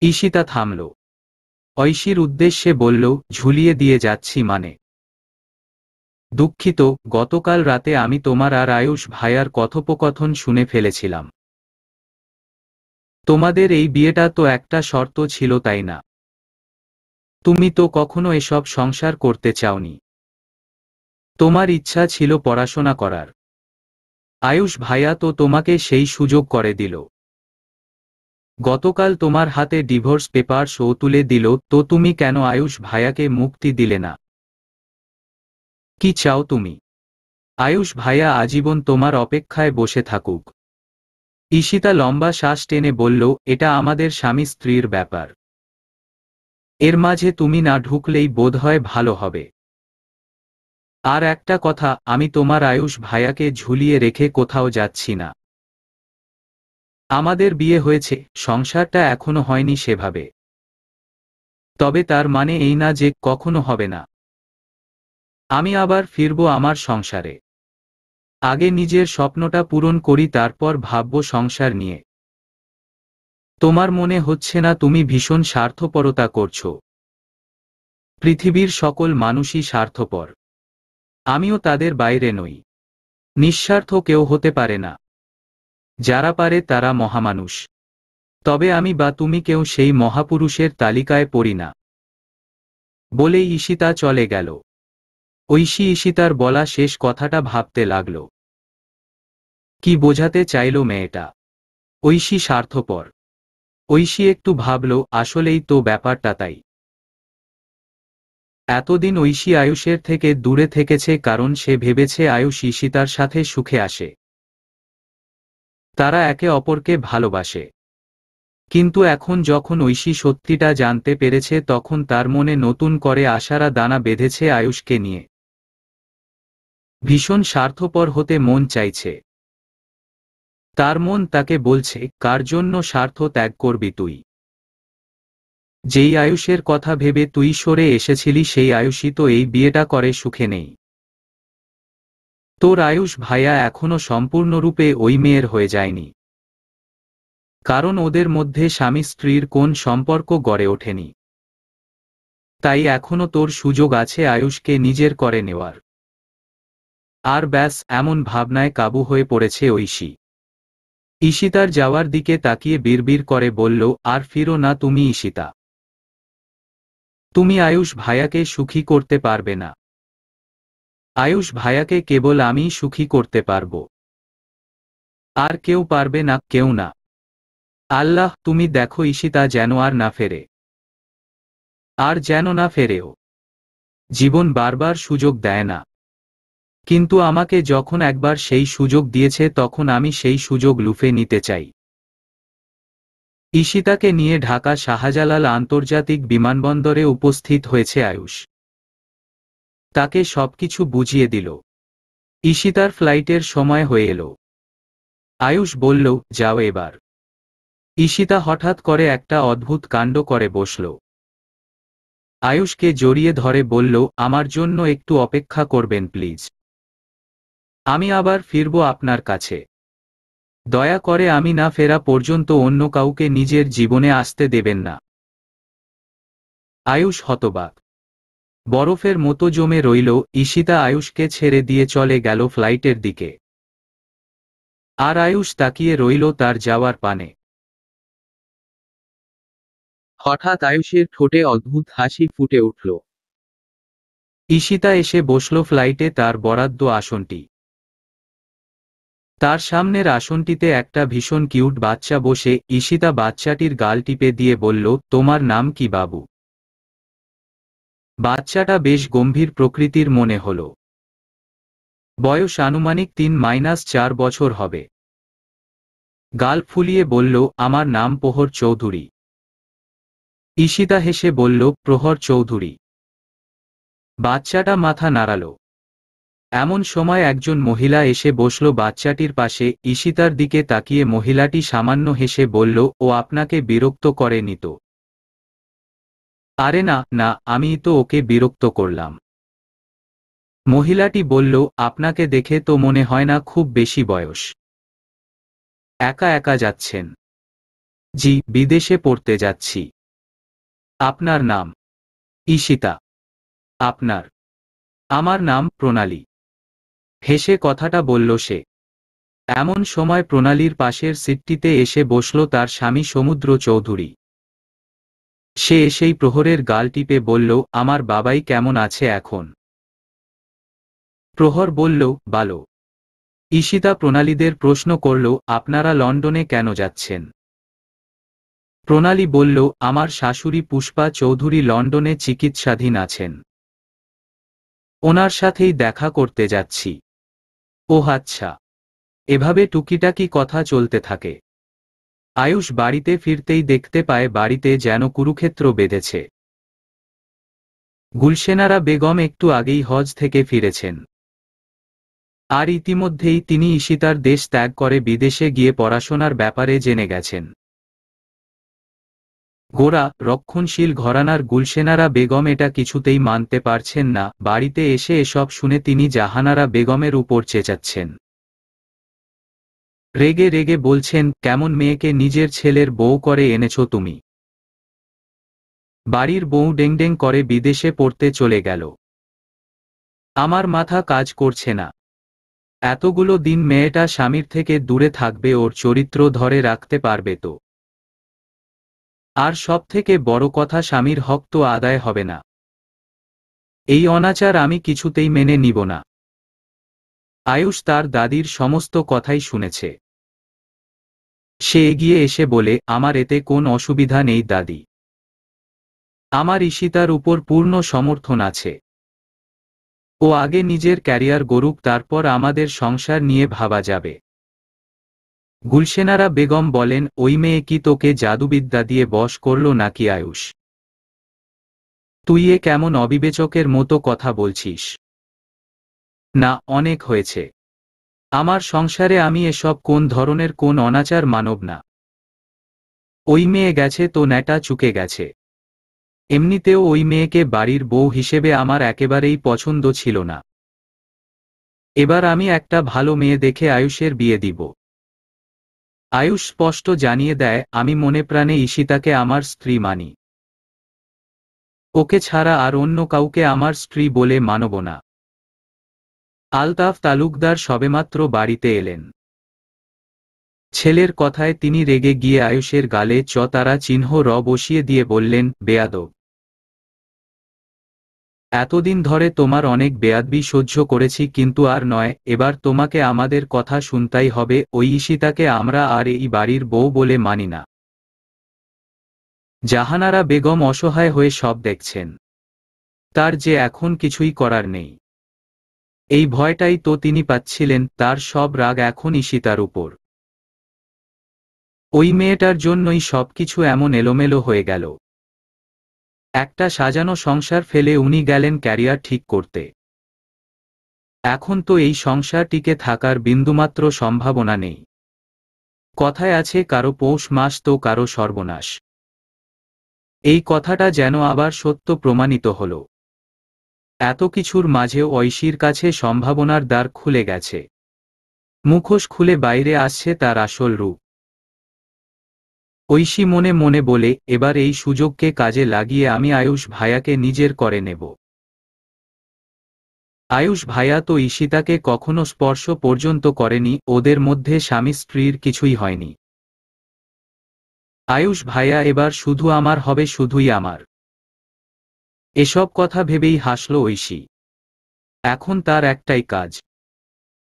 ঈশিতা থামল। ঐশীর উদ্দেশ্যে বলল, ঝুলিয়ে দিয়ে যাচ্ছি মানে? দুঃখিত, গতকাল রাতে আমি তোমার আর আয়ুষ ভাইয়ার কথোপকথন শুনে ফেলেছিলাম। তোমাদের এই বিয়েটা তো একটা শর্ত ছিল তাই না? তুমি তো কখনো এসব সংসার করতে চাওনি। তোমার ইচ্ছা ছিল পড়াশোনা করার। আয়ুষ ভাইয়া তো তোমাকে সেই সুযোগ করে দিল। গতকাল তোমার হাতে ডিভোর্স পেপারস ও তুলে দিল, তো তুমি কেন আয়ুষ ভাইয়াকে মুক্তি দিলে না? কি চাও তুমি? আয়ুষ ভাইয়া আজীবন তোমার অপেক্ষায় বসে থাকুক? ঈশিতা লম্বা শ্বাস টেনে বলল, এটা আমাদের স্বামী স্ত্রীর ব্যাপার। এর মাঝে তুমি না ঢুকলেই বোধহয় ভালো হবে। আর একটা কথা, আমি তোমার আয়ুষ ভাইয়াকে ঝুলিয়ে রেখে কোথাও যাচ্ছি না। আমাদের বিয়ে হয়েছে, সংসারটা এখনো হয়নি সেভাবে। তবে তার মানে এই না যে কখনো হবে না। আমি আবার ফিরব আমার সংসারে। আগে নিজের স্বপ্নটা পূরণ করি, তারপর ভাবব সংসার নিয়ে। তোমার মনে হচ্ছে না তুমি ভীষণ স্বার্থপরতা করছো? পৃথিবীর সকল মানুষই স্বার্থপর। আমিও তাদের বাইরে নই। নিঃস্বার্থ কেউ হতে পারে না। যারা পারে তারা মহামানুষ। তবে আমি বা তুমি কেউ সেই মহাপুরুষের তালিকায় পড়ি না। বলেই ঈশিতা চলে গেল। ঐশী ঈশিতার বলা শেষ কথাটা ভাবতে লাগল। কি বোঝাতে চাইল মেয়েটা? ঐশী স্বার্থপর। ঐশী একটু ভাবল, আসলেই তো ব্যাপারটা তাই। এতদিন ঐশী আয়ুষের থেকে দূরে থেকেছে কারণ সে ভেবেছে আয়ুষ ঈশিতার সাথে সুখে আসে। তারা একে অপরকে ভালোবাসে। কিন্তু এখন যখন ঐশী সত্যিটা জানতে পেরেছে তখন তার মনে নতুন করে আশারা দানা বেঁধেছে আয়ুষকে নিয়ে। ভীষণ স্বার্থপর হতে মন চাইছে। তার মন তাকে বলছে, কার জন্য স্বার্থ ত্যাগ করবি তুই? যেই আয়ুষের কথা ভেবে তুই সরে এসেছিলি সেই আয়ুষই তো এই বিয়েটা করে সুখে নেই। তোর আয়ুষ ভাইয়া এখনো সম্পূর্ণরূপে ওই মেয়ের হয়ে যায়নি। কারণ ওদের মধ্যে স্বামী স্ত্রীর কোন সম্পর্ক গড়ে ওঠেনি। তাই এখনো তোর সুযোগ আছে আয়ুষকে নিজের করে নেওয়ার। আর ব্যাস, এমন ভাবনায় কাবু হয়ে পড়েছে ঐশী। ঈশিতার যাওয়ার দিকে তাকিয়ে বিড়বিড় করে বলল, আর ফিরো না তুমি ঈশিতা। তুমি আয়ুষ ভাইয়াকে সুখী করতে পারবে না। আয়ুষ ভাইয়াকে কেবল আমিই সুখী করতে পারব। আর কেউ পারবে না, কেউ না। আল্লাহ, তুমি দেখো ঈশিতা যেন আর না ফেরে। আর যেন না ফেরেও। জীবন বারবার সুযোগ দেয় না। কিন্তু আমাকে যখন একবার সেই সুযোগ দিয়েছে তখন আমি সেই সুযোগ লুফে নিতে চাই। ঈশিতাকে নিয়ে ঢাকা শাহজালাল আন্তর্জাতিক বিমানবন্দরে উপস্থিত হয়েছে আয়ুষ। তাকে সবকিছু বুঝিয়ে দিল। ঈশিতার ফ্লাইটের সময় হয়ে এলো। আয়ুষ বলল, যাও এবার। ঈশিতা হঠাৎ করে একটা অদ্ভুত কাণ্ড করে বসল। আয়ুষকে জড়িয়ে ধরে বলল, আমার জন্য একটু অপেক্ষা করবেন প্লিজ। আমি আবার ফিরব আপনার কাছে। দয়া করে আমি না ফেরা পর্যন্ত অন্য কাউকে নিজের জীবনে আসতে দেবেন না। আয়ুষ হতবাক। বরফের মতো জমে রইল। ঈশিতা আয়ুষকে ছেড়ে দিয়ে চলে গেল ফ্লাইটের দিকে। আর আয়ুষ তাকিয়ে রইল তার যাওয়ার পানে। হঠাৎ আয়ুষের ঠোঁটে অদ্ভুত হাসি ফুটে উঠল। ঈশিতা এসে বসল ফ্লাইটে তার বরাদ্দ আসনটি। তার সামনের আসনটিতে একটা ভীষণ কিউট বাচ্চা বসে। ঈশিতা বাচ্চাটির গাল টিপে দিয়ে বলল, তোমার নাম কি বাবু? বাচ্চাটা বেশ গম্ভীর প্রকৃতির মনে হল। বয়স আনুমানিক 3-4 বছর হবে। গাল ফুলিয়ে বলল, আমার নাম প্রহর চৌধুরী। ঈশিতা হেসে বলল, প্রহর চৌধুরী। বাচ্চাটা মাথা নাড়াল। এমন সময় একজন মহিলা এসে বসল বাচ্চাটির পাশে। ঈশিতার দিকে তাকিয়ে মহিলাটি সামান্য হেসে বলল, ও আপনাকে বিরক্ত করেনি তো? আরে না না, আমি তো ওকে বিরক্ত করলাম। মহিলাটি বলল, আপনাকে দেখে তো মনে হয় না খুব বেশি বয়স। একা একা যাচ্ছেন? জি, বিদেশে পড়তে যাচ্ছি। আপনার নাম? ঈশিতা। আপনার? আমার নাম প্রণালী। হেসে কথাটা বলল সে। এমন সময় প্রণালীর পাশের সিটটিতে এসে বসল তার স্বামী সমুদ্র চৌধুরী। সে এসেই প্রহরের গাল টিপে বলল, আমার বাবাই কেমন আছে এখন? প্রহর বলল, ভালো। ঈশিতা প্রণালীদের প্রশ্ন করল, আপনারা লন্ডনে কেন যাচ্ছেন? প্রণালী বলল, আমার শাশুড়ি পুষ্পা চৌধুরী লন্ডনে চিকিৎসাধীন আছেন। ওনার সাথেই দেখা করতে যাচ্ছি। ওহ আচ্ছা। এভাবে টুকিটাকি কথা চলতে থাকে। আয়ুষ বাড়িতে ফিরতেই দেখতে পায় বাড়িতে যেন কুরুক্ষেত্র বেঁধেছে। গুলশেনারা বেগম একটু আগেই হজ থেকে ফিরেছেন। আর ইতিমধ্যেই তিনি ঈশিতার দেশ ত্যাগ করে বিদেশে গিয়ে পড়াশোনার ব্যাপারে জেনে গেছেন। গোরা রক্ষণশীল ঘরানার গুলশেনারা বেগম এটা কিছুতেই মানতে পারছেন না। বাড়িতে এসে এসব শুনে তিনি জাহানারা বেগমের উপর চেঁচাচ্ছেন। রেগে রেগে বলছেন, কেমন মেয়েকে নিজের ছেলের বউ করে এনেছ তুমি? বাড়ির বউ ডেংডেং করে বিদেশে পড়তে চলে গেল। আমার মাথা কাজ করছে না। এতগুলো দিন মেয়েটা স্বামীর থেকে দূরে থাকবে, ওর চরিত্র ধরে রাখতে পারবে তো? আর সবথেকে বড় কথা, স্বামীর হক তো আদায় হবে না। এই অনাচার আমি কিছুতেই মেনে নিব না। আয়ুষ তার দাদির সমস্ত কথাই শুনেছে। সে এগিয়ে এসে বলে, আমার এতে কোন অসুবিধা নেই দাদি। আমার ঈশিতার উপর পূর্ণ সমর্থন আছে। ও আগে নিজের ক্যারিয়ার গড়ুক, তারপর আমাদের সংসার নিয়ে ভাবা যাবে। গুলশেনারা বেগম বলেন, ওই মেয়ে কি তোকে জাদুবিদ্যা দিয়ে বশ করল নাকি আয়ুষ? তুই এ কেমন অবিবেচকের মতো কথা বলছিস? না, অনেক হয়েছে। আমার সংসারে আমি এসব কোন ধরনের কোন অনাচার মানব না। ওই মেয়ে গেছে তো ন্যাটা চুকে গেছে। এমনিতেও ওই মেয়েকে বাড়ির বউ হিসেবে আমার একেবারেই পছন্দ ছিল না। এবার আমি একটা ভালো মেয়ে দেখে আয়ুষের বিয়ে দিব। আয়ুষ স্পষ্ট জানিয়ে দেয়, আমি মনে প্রাণে ঈশিতাকে আমার স্ত্রী মানি। ওকে ছাড়া আর অন্য কাউকে আমার স্ত্রী বলে মানব না। আলতাফ তালুকদার সবেমাত্র বাড়িতে এলেন। ছেলের কথায় তিনি রেগে গিয়ে আয়ুষের গালে চতারা চিহ্ন বসিয়ে দিয়ে বললেন, বেয়াদব। এতদিন ধরে তোমার অনেক বেয়াদবি সহ্য করেছি, কিন্তু আর নয়, এবার তোমাকে আমাদের কথা শুনতেই হবে। ওই ঈশিতাকে আমরা আর এই বাড়ির বউ বলে মানি না। জাহানারা বেগম অসহায় হয়ে সব দেখছেন। তার যে এখন কিছুই করার নেই। এই ভয়টাই তো তিনি পাচ্ছিলেন। তার সব রাগ এখন ঈশিতার উপর। ওই মেয়েটার জন্যই সবকিছু এমন এলোমেলো হয়ে গেল। একটা সাজানো সংসার ফেলে উনি গেলেন ক্যারিয়ার ঠিক করতে। এখন তো এই সংসার টিকে থাকার বিন্দুমাত্র সম্ভাবনা নেই। কথায় আছে, কারো পৌষ মাস তো কারো সর্বনাশ। এই কথাটা যেন আবার সত্য প্রমাণিত হল। এত কিছুর মাঝেও ঐশীর কাছে সম্ভাবনার দ্বার খুলে গেছে। মুখোশ খুলে বাইরে আসছে তার আসল রূপ। ঐশী মনে মনে বলে, এবার এই সুযোগকে কাজে লাগিয়ে আমি আয়ুষ ভাইয়াকে নিজের করে নেব। আয়ুষ ভাইয়া তো ঈশিতাকে কখনো স্পর্শ পর্যন্ত করেনি, ওদের মধ্যে স্বামী স্ত্রীর কিছুই হয়নি। আয়ুষ ভাইয়া এবার শুধু আমার হবে, শুধুই আমার। এসব কথা ভেবেই হাসল ঐশী। এখন তার একটাই কাজ।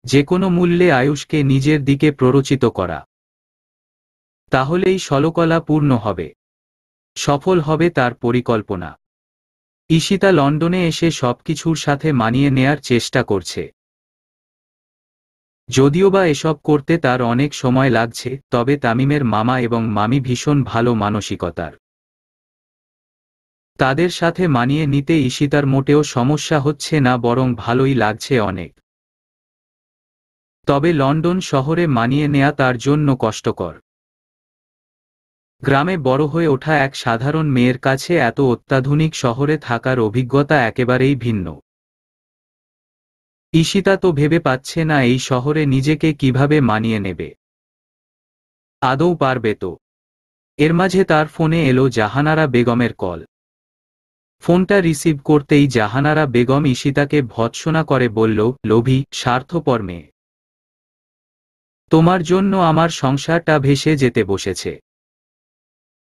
যে কোনো মূল্যে আয়ুষকে নিজের দিকে প্ররোচিত করা। তাহলেই ষোলকলা পূর্ণ হবে, সফল হবে তার পরিকল্পনা। ঈশিতা লন্ডনে এসে সবকিছুর সাথে মানিয়ে নেয়ার চেষ্টা করছে। যদিওবা এসব করতে তার অনেক সময় লাগছে, তবে তামিমের মামা এবং মামি ভীষণ ভালো মানসিকতার। তাদের সাথে মানিয়ে নিতে ঈশিতার মোটেও সমস্যা হচ্ছে না, বরং ভালোই লাগছে অনেক। তবে লন্ডন শহরে মানিয়ে নেয়া তার জন্য কষ্টকর। গ্রামে বড় হয়ে ওঠা এক সাধারণ মেয়ের কাছে এত অত্যাধুনিক শহরে থাকার অভিজ্ঞতা একেবারেই ভিন্ন। ঈশিতা তো ভেবে পাচ্ছে না এই শহরে নিজেকে কিভাবে মানিয়ে নেবে। আদৌ পারবে তো? এর মাঝে তার ফোনে এলো জাহানারা বেগমের কল। ফোনটা রিসিভ করতেই জাহানারা বেগম ঈশিতাকে ভৎসনা করে বলল, লোভী, স্বার্থপর মেয়ে। তোমার জন্য আমার সংসারটা ভেসে যেতে বসেছে।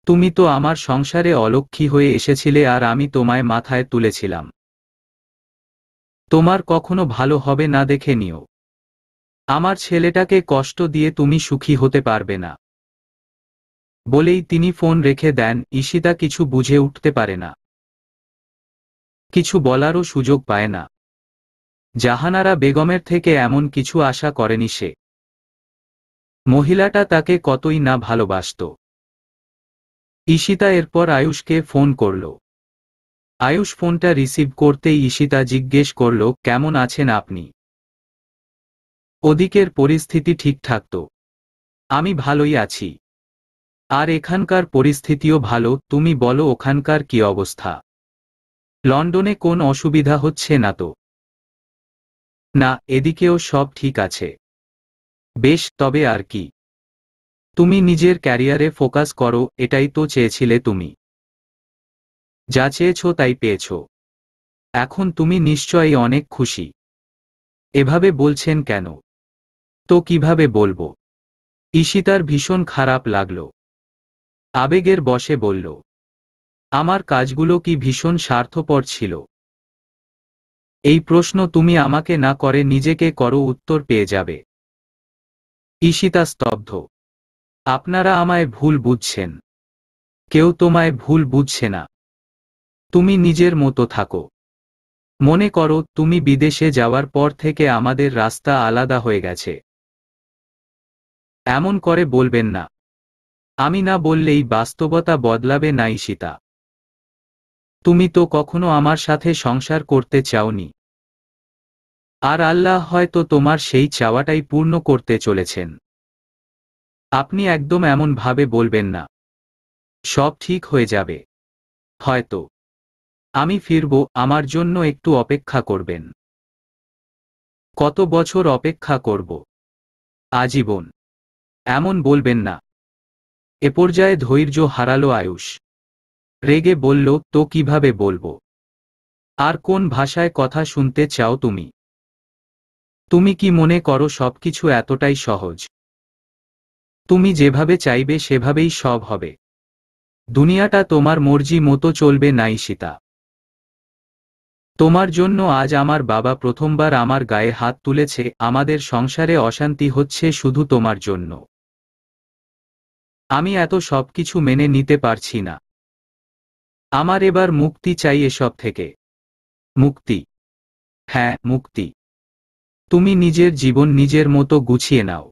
তুমি তো আমার সংসারে অলক্ষ্মী হয়ে এসেছিলে আর আমি তোমায় মাথায় তুলেছিলাম। তোমার কখনো ভালো হবে না দেখে নিও। আমার ছেলেটাকে কষ্ট দিয়ে তুমি সুখী হতে পারবে না। বলেই তিনি ফোন রেখে দেন। ঈশিতা কিছু বুঝে উঠতে পারে না, কিছু বলারও সুযোগ পায় না। জাহানারা বেগমের থেকে এমন কিছু আশা করেনি সে। মহিলাটা তাকে কতই না ভালোবাসত। ঈশিতা এরপর আয়ুষকে ফোন করল। আয়ুষ ফোনটা রিসিভ করতেই ঈশিতা জিজ্ঞেস করল, কেমন আছেন আপনি? ওদিকের পরিস্থিতি ঠিকঠাক তো? আমি ভালোই আছি। আর এখানকার পরিস্থিতিও ভালো। তুমি বলো ওখানকার কি অবস্থা? লন্ডনে কোন অসুবিধা হচ্ছে না তো? না, এদিকেও সব ঠিক আছে। বেশ, তবে আর কি? তুমি নিজের ক্যারিয়ারে ফোকাস করো, এটাই তো চেয়েছিলে তুমি। যা চেয়েছো তাই পেয়েছো। এখন তুমি নিশ্চয়ই অনেক খুশি। এভাবে বলছেন কেন? তো কিভাবে বলবো? ঈশিতার ভীষণ খারাপ লাগল। আবেগের বশে বলল, আমার কাজগুলো কি ভীষণ স্বার্থপর ছিল? এই প্রশ্ন তুমি আমাকে না করে নিজেকে করো, উত্তর পেয়ে যাবে। ঈশিতা স্তব্ধ। আপনারা আমায় ভুল বুঝছেন। কেউ তোমায় ভুল বুঝছে না। তুমি নিজের মতো থাকো। মনে করো তুমি বিদেশে যাওয়ার পর থেকে আমাদের রাস্তা আলাদা হয়ে গেছে। এমন করে বলবেন না। আমি না বললেই বাস্তবতা বদলাবে না ঈশিতা। তুমি তো কখনো আমার সাথে সংসার করতে চাওনি। আর আল্লাহ হয়তো তোমার সেই চাওয়াটাই পূর্ণ করতে চলেছেন। আপনি একদম এমন ভাবে বলবেন না। সব ঠিক হয়ে যাবে। হয়তো। আমি ফিরব, আমার জন্য একটু অপেক্ষা করবেন। কত বছর অপেক্ষা করব? আজীবন। এমন বলবেন না। এ পর্যায়ে ধৈর্য হারালো আয়ুষ। রেগে বলল, তো কিভাবে বলবো? আর কোন ভাষায় কথা শুনতে চাও তুমি? তুমি কি মনে করো সবকিছু এতটাই সহজ? তুমি যেভাবে চাইবে সেভাবেই সব হবে। দুনিয়াটা তোমার মর্জি মতো চলবে না ঈশিতা। তোমার জন্য আজ আমার বাবা প্রথমবার আমার গায়ে হাত তুলেছে। আমাদের সংসারে অশান্তি হচ্ছে শুধু তোমার জন্য। আমি এত সবকিছু মেনে নিতে পারছি না। আমার এবার মুক্তি চাই এসব থেকে। মুক্তি? হ্যাঁ, মুক্তি। তুমি নিজের জীবন নিজের মতো গুছিয়ে নাও।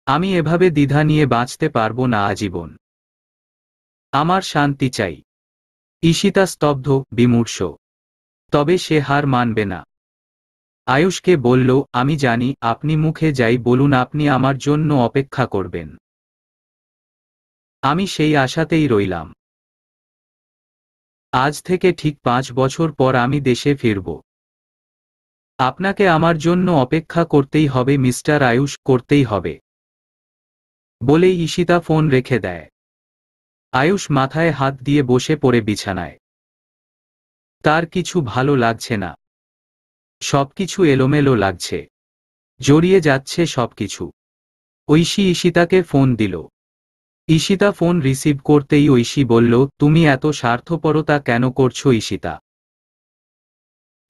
আমি এভাবে দ্বিধা নিয়ে বাঁচতে পারবো না আজীবন। আমার শান্তি চাই। ঈশিতা স্তব্ধ, বিমূর্ষ। তবে সে হার মানবে না। আয়ুষকে বলল, আমি জানি আপনি মুখে যাই বলুন আপনি আমার জন্য অপেক্ষা করবেন। আমি সেই আশাতেই রইলাম। আজ থেকে ঠিক 5 বছর পর আমি দেশে ফিরব। আপনাকে আমার জন্য অপেক্ষা করতেই হবে মিস্টার আয়ুষ, করতেই হবে। বলেই ঈশিতা ফোন রেখে দেয়। আয়ুষ মাথায় হাত দিয়ে বসে পড়ে বিছানায়। তার কিছু ভালো লাগছে না। সবকিছু এলোমেলো লাগছে। জড়িয়ে যাচ্ছে সবকিছু। ঐশী ঈশিতাকে ফোন দিল। ঈশিতা ফোন রিসিভ করতেই ঐশী বলল, তুমি এত স্বার্থপরতা কেন করছো ঈশিতা?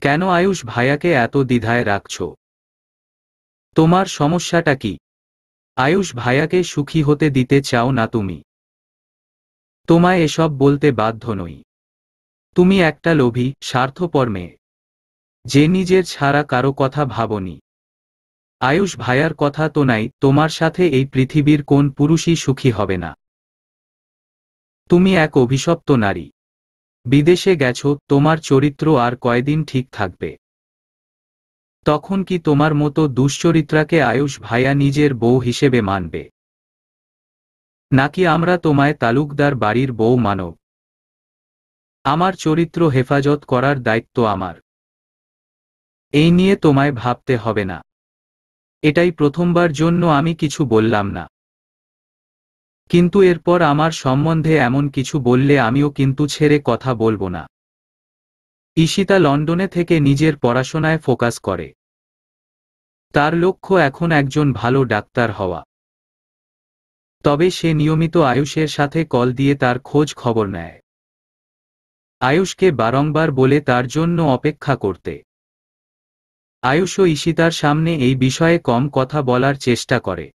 কেন আয়ুষ ভাইয়াকে এত দ্বিধায় রাখছো? তোমার সমস্যাটা কি? আয়ুষ ভাইয়াকে সুখী হতে দিতে চাও না তুমি? তোমায় এসব বলতে বাধ্য নই। তুমি একটা লোভী, স্বার্থপর মেয়ে, যে নিজের ছাড়া কারো কথা ভাবনি। আয়ুষ ভাইয়ার কথা তো নাই, তোমার সাথে এই পৃথিবীর কোন পুরুষই সুখী হবে না। তুমি এক অভিশপ্ত নারী। বিদেশে গেছো, তোমার চরিত্র আর কয়দিন ঠিক থাকবে? তখন কি তোমার মতো দুশ্চরিত্রাকে আয়ুষ ভাইয়া নিজের বউ হিসেবে মানবে? নাকি আমরা তোমায় তালুকদার বাড়ির বউ মানব? আমার চরিত্র হেফাজত করার দায়িত্ব আমার। এই নিয়ে তোমায় ভাবতে হবে না। এটাই প্রথমবার জন্য আমি কিছু বললাম না। কিন্তু এরপর আমার সম্বন্ধে এমন কিছু বললে আমিও কিন্তু ছেড়ে কথা বলবো না। ঈশিতা লন্ডনে থেকে নিজের পড়াশোনায় ফোকাস করে। তার লক্ষ্য এখন একজন ভালো ডাক্তার হওয়া। তবে সে নিয়মিত আয়ুষের সাথে কল দিয়ে তার খোঁজ খবর নেয়। আয়ুষকে বারংবার বলে তার জন্য অপেক্ষা করতে। আয়ুষও ঈশিতার সামনে এই বিষয়ে কম কথা বলার চেষ্টা করে।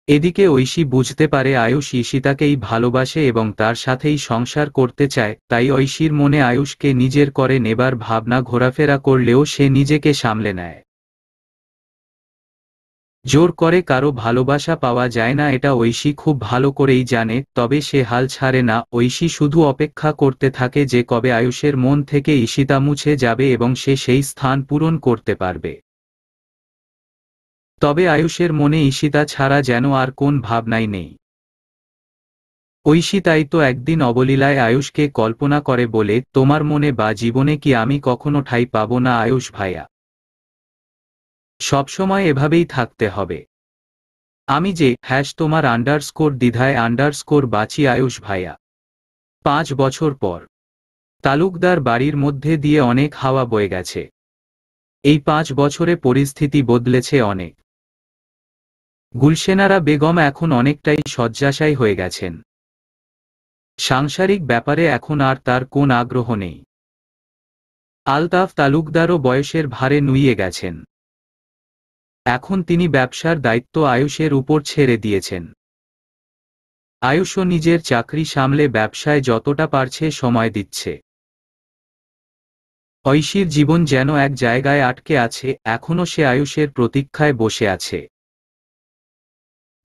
এদিকে ঐশী বুঝতে পারে আয়ুষ ঈশিতাকেই ভালোবাসে এবং তার সাথেই সংসার করতে চায়, তাই ঐশীর মনে আয়ুষকে নিজের করে নেবার ভাবনা ঘোরাফেরা করলেও সে নিজেকে সামলে নেয়। জোর করে কারো ভালোবাসা পাওয়া যায় না, এটা ঐশী খুব ভালো করেই জানে, তবে সে হাল ছাড়ে না। ঐশী শুধু অপেক্ষা করতে থাকে যে কবে আয়ুষের মন থেকে ঈশিতা মুছে যাবে এবং সে সেই স্থান পূরণ করতে পারবে। তবে আয়ুষের মনে ঈশিতা ছাড়া যেন আর কোন ভাবনাই নেই। ঐশী তাই তো একদিন অবলীলায় আয়ুষকে কল্পনা করে বলে, তোমার মনে বা জীবনে কি আমি কখনো ঠাঁই পাবো না আয়ুষ ভাইয়া? সবসময় এভাবেই থাকতে হবে। আমি যে তোমার দ্বিধায় বাঁচি আয়ুষ ভাইয়া। 5 বছর পর তালুকদার বাড়ির মধ্যে দিয়ে অনেক হাওয়া বয়ে গেছে। এই 5 বছরে পরিস্থিতি বদলেছে অনেক। গুলশেনারা বেগম এখন অনেকটাই শয্যাশায়ী হয়ে গেছেন। সাংসারিক ব্যাপারে এখন আর তার কোন আগ্রহ নেই। আলতাফ তালুকদারও বয়সের ভারে নুইয়ে গেছেন। এখন তিনি ব্যবসার দায়িত্ব আয়ুষের উপর ছেড়ে দিয়েছেন। আয়ুষও নিজের চাকরি সামলে ব্যবসায় যতটা পারছে সময় দিচ্ছে। ঐশীর জীবন যেন এক জায়গায় আটকে আছে, এখনও সে আয়ুষের প্রতীক্ষায় বসে আছে।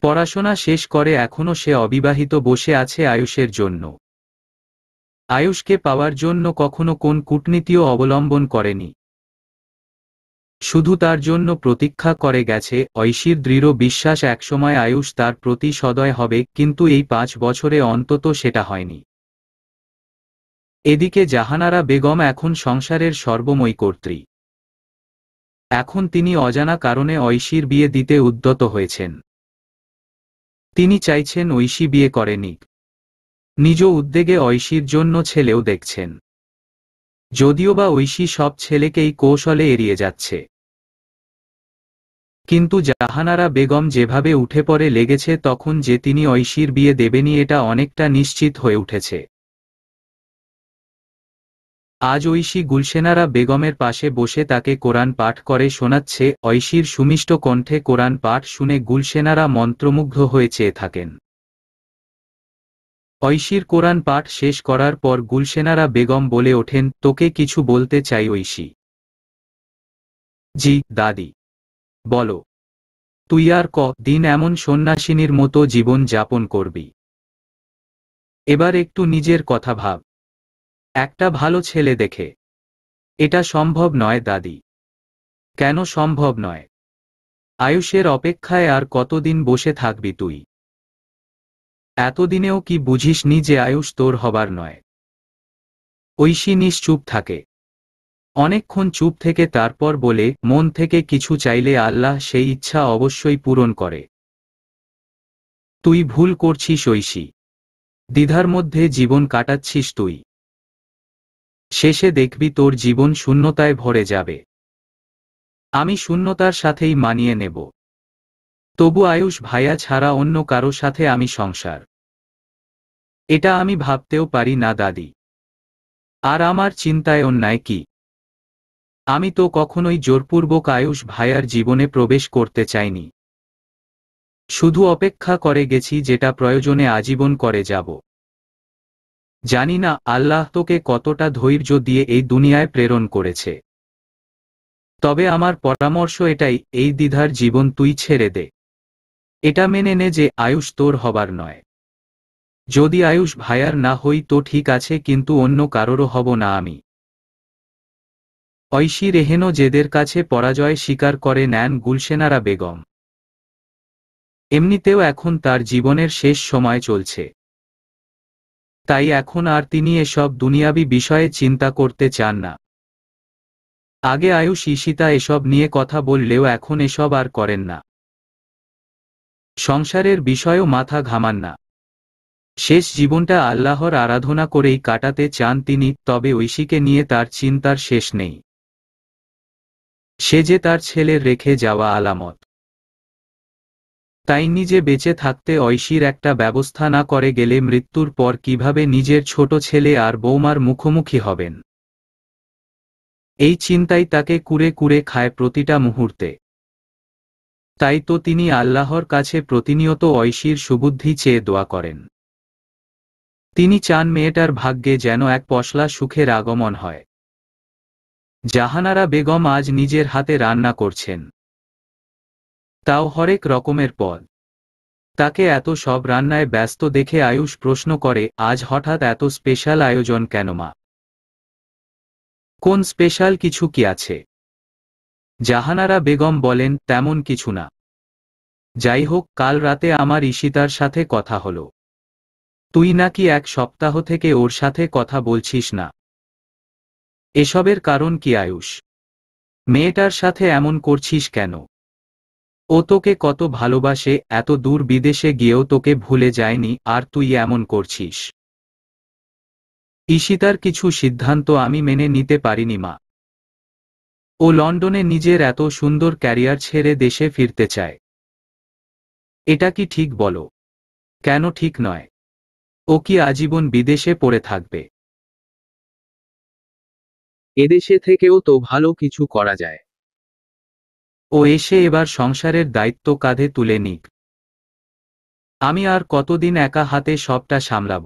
পড়াশোনা শেষ করে এখনও সে অবিবাহিত বসে আছে আয়ুষের জন্য। আয়ুষকে পাওয়ার জন্য কখনো কোন কূটনীতিও অবলম্বন করেনি। শুধু তার জন্য প্রতীক্ষা করে গেছে। ঐশীর দৃঢ় বিশ্বাস একসময় আয়ুষ তার প্রতি সদয় হবে, কিন্তু এই 5 বছরে অন্তত সেটা হয়নি। এদিকে জাহানারা বেগম এখন সংসারের সর্বময়ী কর্ত্রী। এখন তিনি অজানা কারণে ঐশীর বিয়ে দিতে উদ্যত হয়েছেন। তিনি চাইছেন ঐশী বিয়ে করে নিক। নিজ উদ্যোগে ঐশীর জন্য ছেলেও দেখছেন। যদিওবা ঐশী সব ছেলেকেই কৌশলে এড়িয়ে যাচ্ছে। কিন্তু জাহানারা বেগম যেভাবে উঠে পড়ে লেগেছে তখন যে তিনি ঐশীর বিয়ে দেবেনই, এটা অনেকটা নিশ্চিত হয়ে উঠেছে। আজ ঐশী গুলশেনারা বেগমের পাশে বসে তাকে কোরআন পাঠ করে শোনাচ্ছে। ঐশীর সুমিষ্ট কণ্ঠে কোরআন পাঠ শুনে গুলশেনারা মন্ত্রমুগ্ধ হয়ে চেয়ে থাকেন। ঐশীর কোরআন পাঠ শেষ করার পর গুলশেনারা বেগম বলে ওঠেন, তোকে কিছু বলতে চাই ঐশী। জি দাদি, বলো। তুই আর দিন এমন সন্ন্যাসিনীর মতো জীবন যাপন করবি? এবার একটু নিজের কথা ভাব। একটা ভালো ছেলে দেখে। এটা সম্ভব নয় দাদি। কেন সম্ভব নয়? আয়ুষের অপেক্ষায় আর কতদিন বসে থাকবি তুই? এতদিনেও কি বুঝিসনি যে আয়ুষ তোর হবার নয়? ঐশী নিশ্চুপ থাকে। অনেকক্ষণ চুপ থেকে তারপর বলে, মন থেকে কিছু চাইলে আল্লাহ সেই ইচ্ছা অবশ্যই পূরণ করে। তুই ভুল করছিস ঐশী। দ্বিধার মধ্যে জীবন কাটাচ্ছিস তুই। শেষে দেখবি তোর জীবন শূন্যতায় ভরে যাবে। আমি শূন্যতার সাথেই মানিয়ে নেব। তবু আয়ুষ ভাইয়া ছাড়া অন্য কারো সাথে আমি সংসার, এটা আমি ভাবতেও পারি না দাদি। আর আমার চিন্তায় অন্যায় কি? আমি তো কখনোই জোরপূর্বক আয়ুষ ভাইয়ার জীবনে প্রবেশ করতে চাইনি। শুধু অপেক্ষা করে গেছি যেটা প্রয়োজনে আজীবন করে যাব। জানি না আল্লাহ তোকে কতটা ধৈর্য দিয়ে এই দুনিয়ায় প্রেরণ করেছে। তবে আমার পরামর্শ এটাই, এই দ্বিধার জীবন তুই ছেড়ে দে। এটা মেনে নে যে আয়ুষ তোর হবার নয়। যদি আয়ুষ ভাইয়ার না হই তো ঠিক আছে, কিন্তু অন্য কারোরও হব না আমি। ঐশী রেহেনও জেদের কাছে পরাজয় স্বীকার করে নেন গুলশেনারা বেগম। এমনিতেও এখন তার জীবনের শেষ সময় চলছে, তাই এখন আর তিনি এসব দুনিয়াবি বিষয়ে চিন্তা করতে চান না। আগে আয়ুষ ঈশিতা এসব নিয়ে কথা বললেও এখন এসব আর করেন না। সংসারের বিষয়েও মাথা ঘামান না। শেষ জীবনটা আল্লাহর আরাধনা করেই কাটাতে চান তিনি। তবে ঐশীকে নিয়ে তার চিন্তার শেষ নেই। সে যে তার ছেলের রেখে যাওয়া আলামত, তাই নিজে বেঁচে থাকতে ঐশীর একটা ব্যবস্থা না করে গেলে মৃত্যুর পর কিভাবে নিজের ছোট ছেলে আর বৌমার মুখোমুখি হবেন, এই চিন্তাই তাকে কুরে কুরে খায় প্রতিটা মুহূর্তে। তাই তো তিনি আল্লাহর কাছে প্রতিনিয়ত ঐশীর সুবুদ্ধি চেয়ে দোয়া করেন। তিনি চান মেয়েটার ভাগ্যে যেন এক পশলা সুখের আগমন হয়। জাহানারা বেগম আজ নিজের হাতে রান্না করছেন, তাও হরেক রকমের পদ। তাকে এত সব রান্নায় ব্যস্ত দেখে আয়ুষ প্রশ্ন করে, আজ হঠাৎ এত স্পেশাল আয়োজন কেন মা? কোন স্পেশাল কিছু কি আছে? জাহানারা বেগম বলেন, তেমন কিছু না। যাই হোক, কাল রাতে আমার ঈশিতার সাথে কথা হলো। তুই নাকি এক সপ্তাহ থেকে ওর সাথে কথা বলছিস না। এসবের কারণ কি আয়ুষ? মেয়েটার সাথে এমন করছিস কেন? ও তোকে কত ভালোবাসে, এত দূর বিদেশে গিয়েও তোকে ভুলে যায়নি, আর তুই এমন করছিস। ঈশিতার কিছু সিদ্ধান্ত আমি মেনে নিতে পারিনি মা। ও লন্ডনে নিজের এত সুন্দর ক্যারিয়ার ছেড়ে দেশে ফিরতে চায়। এটা কি ঠিক বলো? কেন ঠিক নয়? ও কি আজীবন বিদেশে পড়ে থাকবে? এদেশে থেকেও তো ভালো কিছু করা যায়। ও এসে এবার সংসারের দায়িত্ব কাঁধে তুলে নিক। আমি আর কতদিন একা হাতে সবটা সামলাব?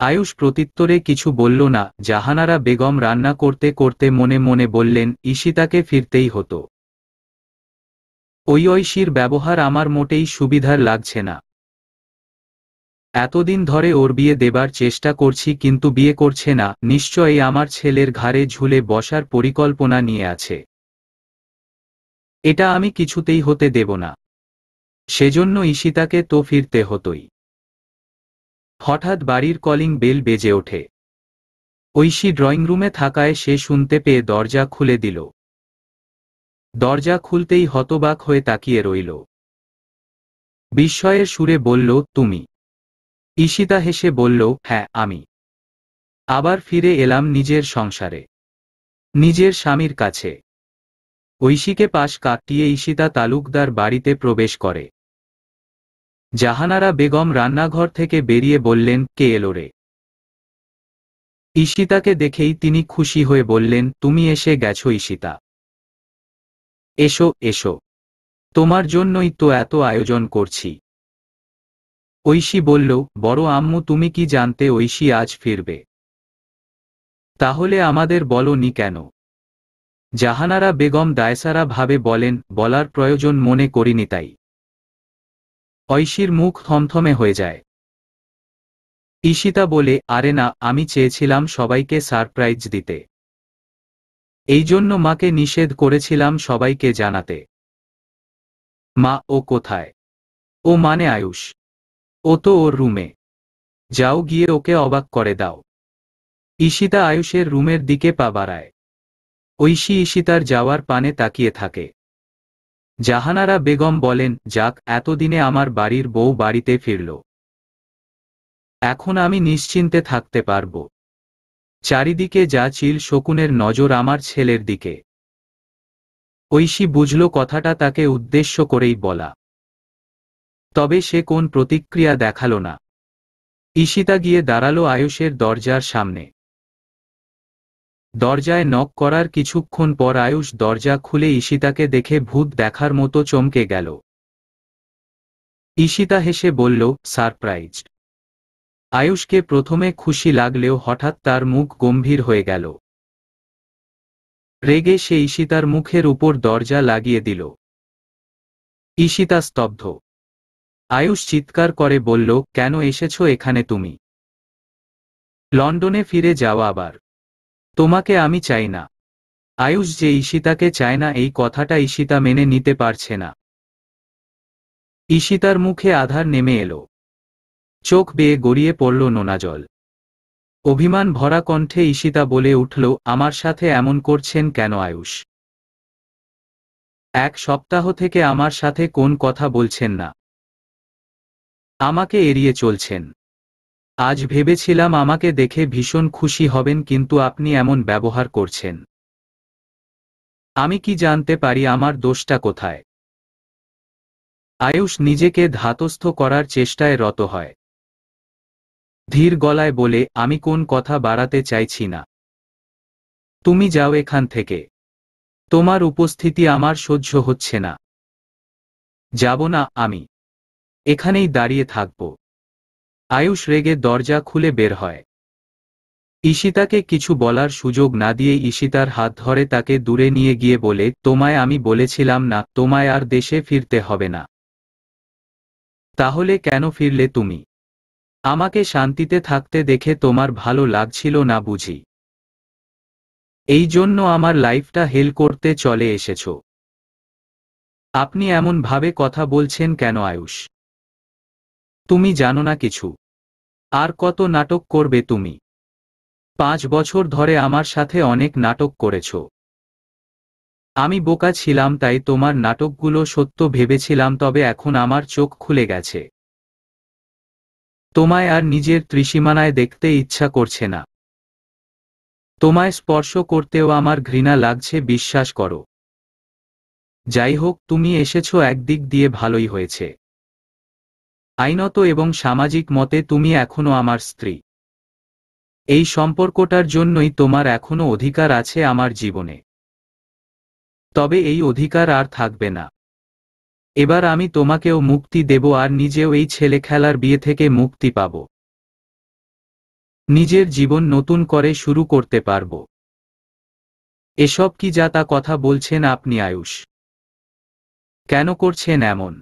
আয়ুষ প্রত্যুত্তরে কিছু বলল না। জাহানারা বেগম রান্না করতে করতে মনে মনে বললেন, ঈশিতাকে ফিরতেই হতো। ওই ঐশীর ব্যবহার আমার মোটেই সুবিধার লাগছে না। এতদিন ধরে ওর বিয়ে দেবার চেষ্টা করছি, কিন্তু বিয়ে করছে না। নিশ্চয়ই আমার ছেলের ঘাড়ে ঝুলে বসার পরিকল্পনা নিয়ে আছে। এটা আমি কিছুতেই হতে দেব না। সেজন্য ঈশিতাকে তো ফিরতে হতোই। হঠাৎ বাড়ির কলিং বেল বেজে ওঠে। ঐশী ড্রয়িং রুমে থাকায় সে শুনতে পেয়ে দরজা খুলে দিল। দরজা খুলতেই হতবাক হয়ে তাকিয়ে রইল। বিস্ময়ের সুরে বলল, তুমি? ঈশিতা হেসে বলল, হ্যাঁ আমি। আবার ফিরে এলাম নিজের সংসারে, নিজের স্বামীর কাছে। ঐশীকে পাশ কাটিয়ে ঈশিতা তালুকদার বাড়িতে প্রবেশ করে। জাহানারা বেগম রান্নাঘর থেকে বেরিয়ে বললেন, কে এলো রে? ঈশিতাকে দেখেই তিনি খুশি হয়ে বললেন, তুমি এসে গেছো ঈশিতা। এসো এসো, তোমার জন্যই তো এত আয়োজন করছি। ঐশী বলল, বড় আম্মু তুমি কি জানতে ঐশী আজ ফিরবে? তাহলে আমাদের বলো নি কেন? জাহানারা বেগম দায়সারা ভাবে বলেন, বলার প্রয়োজন মনে করিনি তাই। ঐশীর মুখ থমথমে হয়ে যায়। ঈশিতা বলে, আরে না, আমি চেয়েছিলাম সবাইকে সারপ্রাইজ দিতে। এই জন্য মাকে নিষেধ করেছিলাম সবাইকে জানাতে। মা? ও কোথায়? ও মানে আয়ুষ? ও তো ওর রুমে। যাও গিয়ে ওকে অবাক করে দাও। ঈশিতা আয়ুষের রুমের দিকে পা বাড়ায়। ঐশী ঈশিতার যাওয়ার পানে তাকিয়ে থাকে। জাহানারা বেগম বলেন, যাক, এতদিনে আমার বাড়ির বউ বাড়িতে ফিরল। এখন আমি নিশ্চিন্তে থাকতে পারব। চারিদিকে যা চিল শকুনের নজর আমার ছেলের দিকে। ঐশী বুঝল কথাটা তাকে উদ্দেশ্য করেই বলা। তবে সে কোন প্রতিক্রিয়া দেখাল না। ঈশিতা গিয়ে দাঁড়ালো আয়ুষের দরজার সামনে। দরজায় নক করার কিছুক্ষণ পর আয়ুষ দরজা খুলে ঈশিতাকে দেখে ভূত দেখার মতো চমকে গেল। ঈশিতা হেসে বলল, সারপ্রাইজড। আয়ুষকে প্রথমে খুশি লাগলেও হঠাৎ তার মুখ গম্ভীর হয়ে গেল। রেগে সে ঈশিতার মুখের উপর দরজা লাগিয়ে দিল। ঈশিতা স্তব্ধ। আয়ুষ চিৎকার করে বলল, কেন এসেছো এখানে তুমি? লন্ডনে ফিরে যাও আবার। তোমাকে আমি চাই না। আয়ুষ যে ঈশিতাকে চায় না এই কথাটা ঈশিতা মেনে নিতে পারছে না। ঈশিতার মুখে আধার নেমে এলো। চোখ বেয়ে গড়িয়ে পড়ল নোনা জল। অভিমান ভরা কণ্ঠে ঈশিতা বলে উঠল, আমার সাথে এমন করছেন কেন আয়ুষ? এক সপ্তাহ থেকে আমার সাথে কোন কথা বলছেন না। আমাকে এড়িয়ে চলছেন। আজ ভেবেছিলাম আমাকে দেখে ভীষণ খুশি হবেন, কিন্তু আপনি এমন ব্যবহার করছেন। আমি কি জানতে পারি আমার দোষটা কোথায়? আয়ুষ নিজেকে ধাতস্থ করার চেষ্টায় রত হয়। ধীর গলায় বলে, আমি কোন কথা বাড়াতে চাইছি না। তুমি যাও এখান থেকে। তোমার উপস্থিতি আমার সহ্য হচ্ছে না। যাব না আমি। এখানেই দাঁড়িয়ে থাকব। আয়ুষ রেগে দরজা খুলে বের হয়। ঈশিতাকে কিছু বলার সুযোগ না দিয়ে ঈশিতার হাত ধরে তাকে দূরে নিয়ে গিয়ে বলে, তোমায় আমি বলেছিলাম না তোমায় আর দেশে ফিরতে হবে না? তাহলে কেন ফিরলে তুমি? আমাকে শান্তিতে থাকতে দেখে তোমার ভালো লাগছিল না বুঝি? এই জন্য আমার লাইফটা হেল করতে চলে এসেছো? আপনি এমন ভাবে কথা বলছেন কেন আয়ুষ? তুমি জানো না কিছু? আর কত নাটক করবে তুমি? 5 বছর ধরে আমার সাথে অনেক নাটক করেছ। আমি বোকা ছিলাম তাই তোমার নাটকগুলো সত্য ভেবেছিলাম, তবে এখন আমার চোখ খুলে গেছে। তোমায় আর নিজের ত্রিসীমানায় দেখতে ইচ্ছা করছে না। তোমায় স্পর্শ করতেও আমার ঘৃণা লাগছে, বিশ্বাস করো। যাই হোক, তুমি এসেছো একদিক দিয়ে ভালোই হয়েছে। আইনত এবং সামাজিক মতে তুমি এখনো আমার স্ত্রী। এই সম্পর্কটার জন্যই তোমার এখনো অধিকার আছে আমার জীবনে। তবে এই অধিকার আর থাকবে না। এবার আমি তোমাকেও মুক্তি দেব আর নিজেও এই ছেলে খেলার বিয়ে থেকে মুক্তি পাব। নিজের জীবন নতুন করে শুরু করতে পারব। এসব কি যা তা কথা বলছেন আপনি আয়ুষ? কেন করছেন এমন?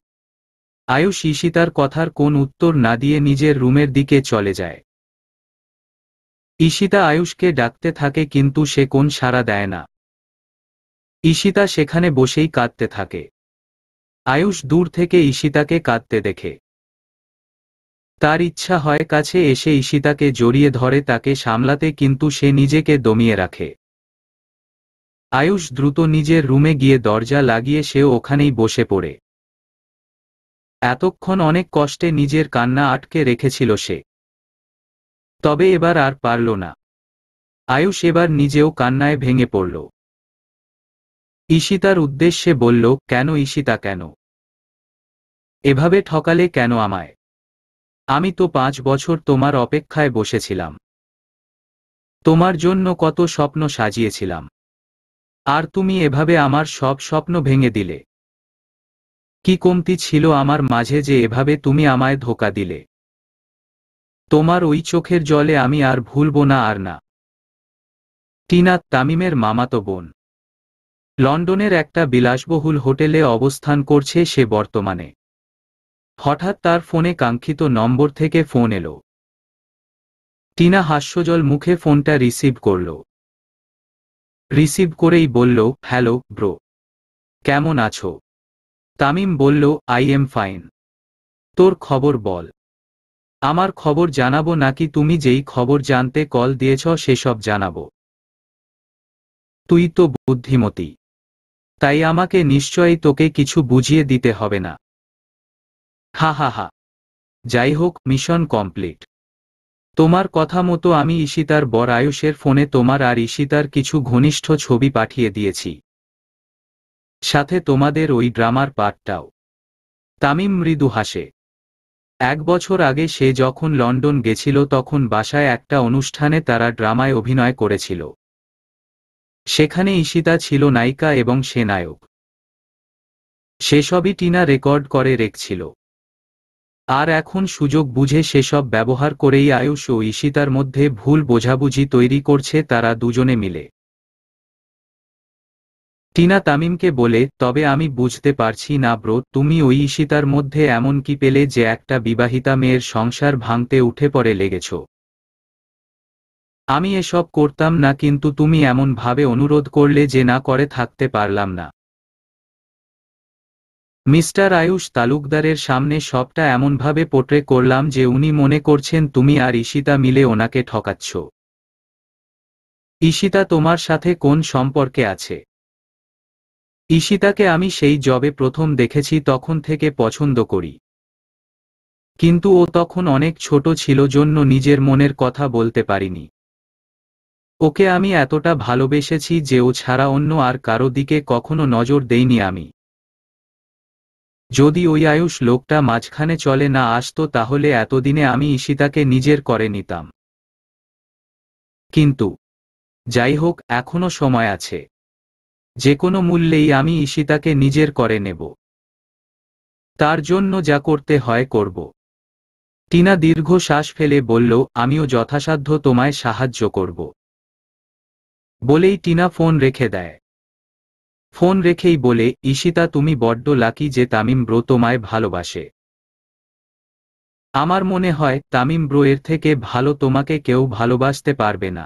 আয়ুষ ঈশিতার কথার কোন উত্তর না দিয়ে নিজের রুমের দিকে চলে যায়। ঈশিতা আয়ুষকে ডাকতে থাকে কিন্তু সে কোন সাড়া দেয় না। ঈশিতা সেখানে বসেই কাঁদতে থাকে। আয়ুষ দূর থেকে ঈশিতাকে কাঁদতে দেখে। তার ইচ্ছা হয় কাছে এসে ঈশিতাকে জড়িয়ে ধরে তাকে সামলাতে, কিন্তু সে নিজেকে দমিয়ে রাখে। আয়ুষ দ্রুত নিজের রুমে গিয়ে দরজা লাগিয়ে সেও ওখানেই বসে পড়ে। এতক্ষণ অনেক কষ্টে নিজের কান্না আটকে রেখেছিল সে। তবে এবার আর পারল না। আয়ুষ এবার নিজেও কান্নায় ভেঙে পড়ল। ঈশিতার উদ্দেশ্যে বলল, কেন ঈশিতা কেন? এভাবে ঠকালে কেন আমায়? আমি তো 5 বছর তোমার অপেক্ষায় বসেছিলাম। তোমার জন্য কত স্বপ্ন সাজিয়েছিলাম। আর তুমি এভাবে আমার সব স্বপ্ন ভেঙে দিলে। কি কমতি ছিল আমার মাঝে যে এভাবে তুমি আমায় ধোঁকা দিলে? তোমার ওই চোখের জলে আমি আর ভুলব না, আর না। টিনা তামিমের মামাতো বোন। লন্ডনের একটা বিলাসবহুল হোটেলে অবস্থান করছে সে বর্তমানে। হঠাৎ তার ফোনে কাঙ্ক্ষিত নম্বর থেকে ফোন এলো। টিনা হাস্যজল মুখে ফোনটা রিসিভ করল। রিসিভ করেই বলল, হ্যালো ব্রো, কেমন আছো? তামিম বলল, আই এম ফাইন। তোর খবর বল। আমার খবর জানাবো নাকি তুমি যেই খবর জানতে কল দিয়েছ সেসব জানাবো? তুই তো বুদ্ধিমতী, তাই আমাকে নিশ্চয়ই তোকে কিছু বুঝিয়ে দিতে হবে না। হা হা হা। যাই হোক, মিশন কমপ্লিট। তোমার কথা মতো আমি ঈশিতার বর আয়ুষের ফোনে তোমার আর ঈশিতার কিছু ঘনিষ্ঠ ছবি পাঠিয়ে দিয়েছি, সাথে তোমাদের ওই ড্রামার পার্টটাও। তামিম মৃদু হাসে। 1 বছর আগে সে যখন লন্ডন গেছিল তখন বাসায় একটা অনুষ্ঠানে তারা ড্রামায় অভিনয় করেছিল। সেখানে ঈশিতা ছিল নায়িকা এবং সে নায়ক। সেসবই টিনা রেকর্ড করে রেখেছিল। আর এখন সুযোগ বুঝে সেসব ব্যবহার করেই আয়ুষ ও ঈশিতার মধ্যে ভুল বোঝাবুঝি তৈরি করছে তারা দুজনে মিলে। টিনা তামিমকে বলে, তবে আমি বুঝতে পারছি না ব্রো, তুমি ওই ঈশিতার মধ্যে এমন কি পেলে যে একটা বিবাহিতা মেয়ের সংসার ভাঙতে উঠে পড়ে লেগেছ? আমি এসব করতাম না, কিন্তু তুমি এমন ভাবে অনুরোধ করলে যে না করে থাকতে পারলাম না। মিস্টার আয়ুষ তালুকদারের সামনে সবটা এমনভাবে পোট্রে করলাম যে উনি মনে করছেন তুমি আর ঈশিতা মিলে ওনাকে ঠকাচ্ছ। ঈশিতা তোমার সাথে কোন সম্পর্কে আছে? ঈশিতাকে আমি সেই জবে প্রথম দেখেছি তখন থেকে পছন্দ করি, কিন্তু ও তখন অনেক ছোট ছিল জন্য নিজের মনের কথা বলতে পারিনি। ওকে আমি এতটা ভালোবেসেছি যে ও ছাড়া অন্য আর কারো দিকে কখনো নজর দেইনি আমি। যদি ওই আয়ুষ লোকটা মাঝখানে চলে না আসতো তাহলে এতদিনে আমি ঈশিতাকে নিজের করে নিতাম। কিন্তু যাই হোক, এখনো সময় আছে। যে কোনো মূল্যেই আমি ঈশিতাকে নিজের করে নেব। তার জন্য যা করতে হয় করব। টিনা দীর্ঘ শ্বাস ফেলে বলল, আমিও যথাসাধ্য তোমায় সাহায্য করব। বলেই টিনা ফোন রেখে দেয়। ফোন রেখেই বলে, ঈশিতা তুমি বড্ড লাকি যে তামিম ব্রো তোমায় ভালোবাসে। আমার মনে হয় তামিম ব্রো এর থেকে ভালো তোমাকে কেউ ভালোবাসতে পারবে না।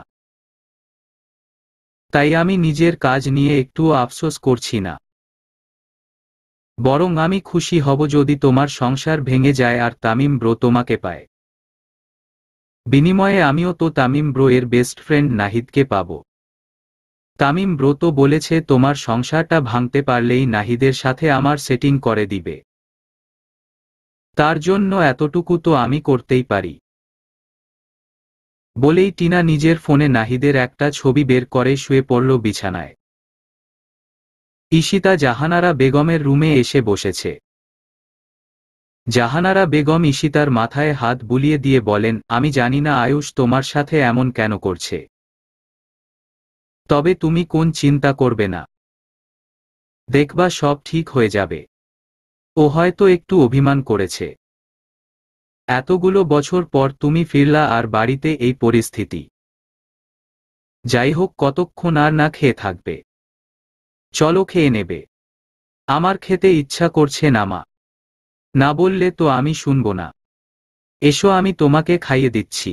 তাই আমি নিজের কাজ নিয়ে একটুও আফসোস করছি না। বরং আমি খুশি হব যদি তোমার সংসার ভেঙে যায় আর তামিম ব্রো তোমাকে পায়। বিনিময়ে আমিও তো তামিম ব্রো এর বেস্ট ফ্রেন্ড নাহিদকে পাব। তামিম ব্রো তো বলেছে তোমার সংসারটা ভাঙতে পারলেই নাহিদের সাথে আমার সেটিং করে দিবে। তার জন্য এতটুকু তো আমি করতেই পারি। বলেই টিনা নিজের ফোনে নাহিদের একটা ছবি বের করে শুয়ে পড়ল বিছানায়। ঈশিতা জাহানারা বেগমের রুমে এসে বসেছে। জাহানারা বেগম ঈশিতার মাথায় হাত বুলিয়ে দিয়ে বলেন, আমি জানি না আয়ুষ তোমার সাথে এমন কেন করছে, তবে তুমি কোন চিন্তা করবে না, দেখবা সব ঠিক হয়ে যাবে। ও হয়তো একটু অভিমান করেছে। এতগুলো বছর পর তুমি ফিরলা আর বাড়িতে এই পরিস্থিতি। যাই হোক, কতক্ষণ আর না খেয়ে থাকবে? চলো খেয়ে নেবে। আমার খেতে ইচ্ছা করছে না মা। না বললে তো আমি শুনব না। এসো আমি তোমাকে খাইয়ে দিচ্ছি।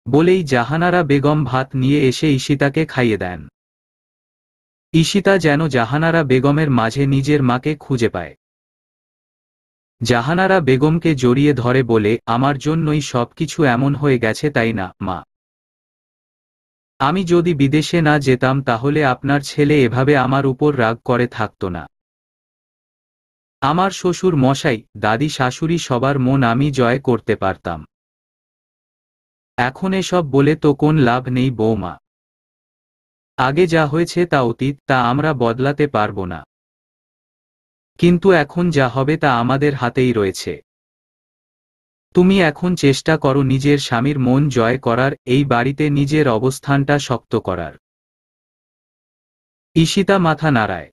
বলেই জাহানারা বেগম ভাত নিয়ে এসে ঈশিতাকে খাইয়ে দেন। ঈশিতা যেন জাহানারা বেগমের মাঝে নিজের মাকে খুঁজে পায়। জাহানারা বেগমকে জড়িয়ে ধরে বলে, আমার জন্যই সবকিছু এমন হয়ে গেছে তাই না মা? আমি যদি বিদেশে না যেতাম তাহলে আপনার ছেলে এভাবে আমার উপর রাগ করে থাকতো না। আমার শ্বশুর মশাই, দাদি, শাশুড়ি সবার মন আমি জয় করতে পারতাম। এখন এসব বলে তো কোন লাভ নেই বৌমা। আগে যা হয়েছে তা অতীত, তা আমরা বদলাতে পারবো না। কিন্তু এখন যা হবে তা আমাদের হাতেই রয়েছে। তুমি এখন চেষ্টা করো নিজের স্বামীর মন জয় করার, এই বাড়িতে নিজের অবস্থানটা শক্ত করার। ঈশিতা মাথা নাড়ায়।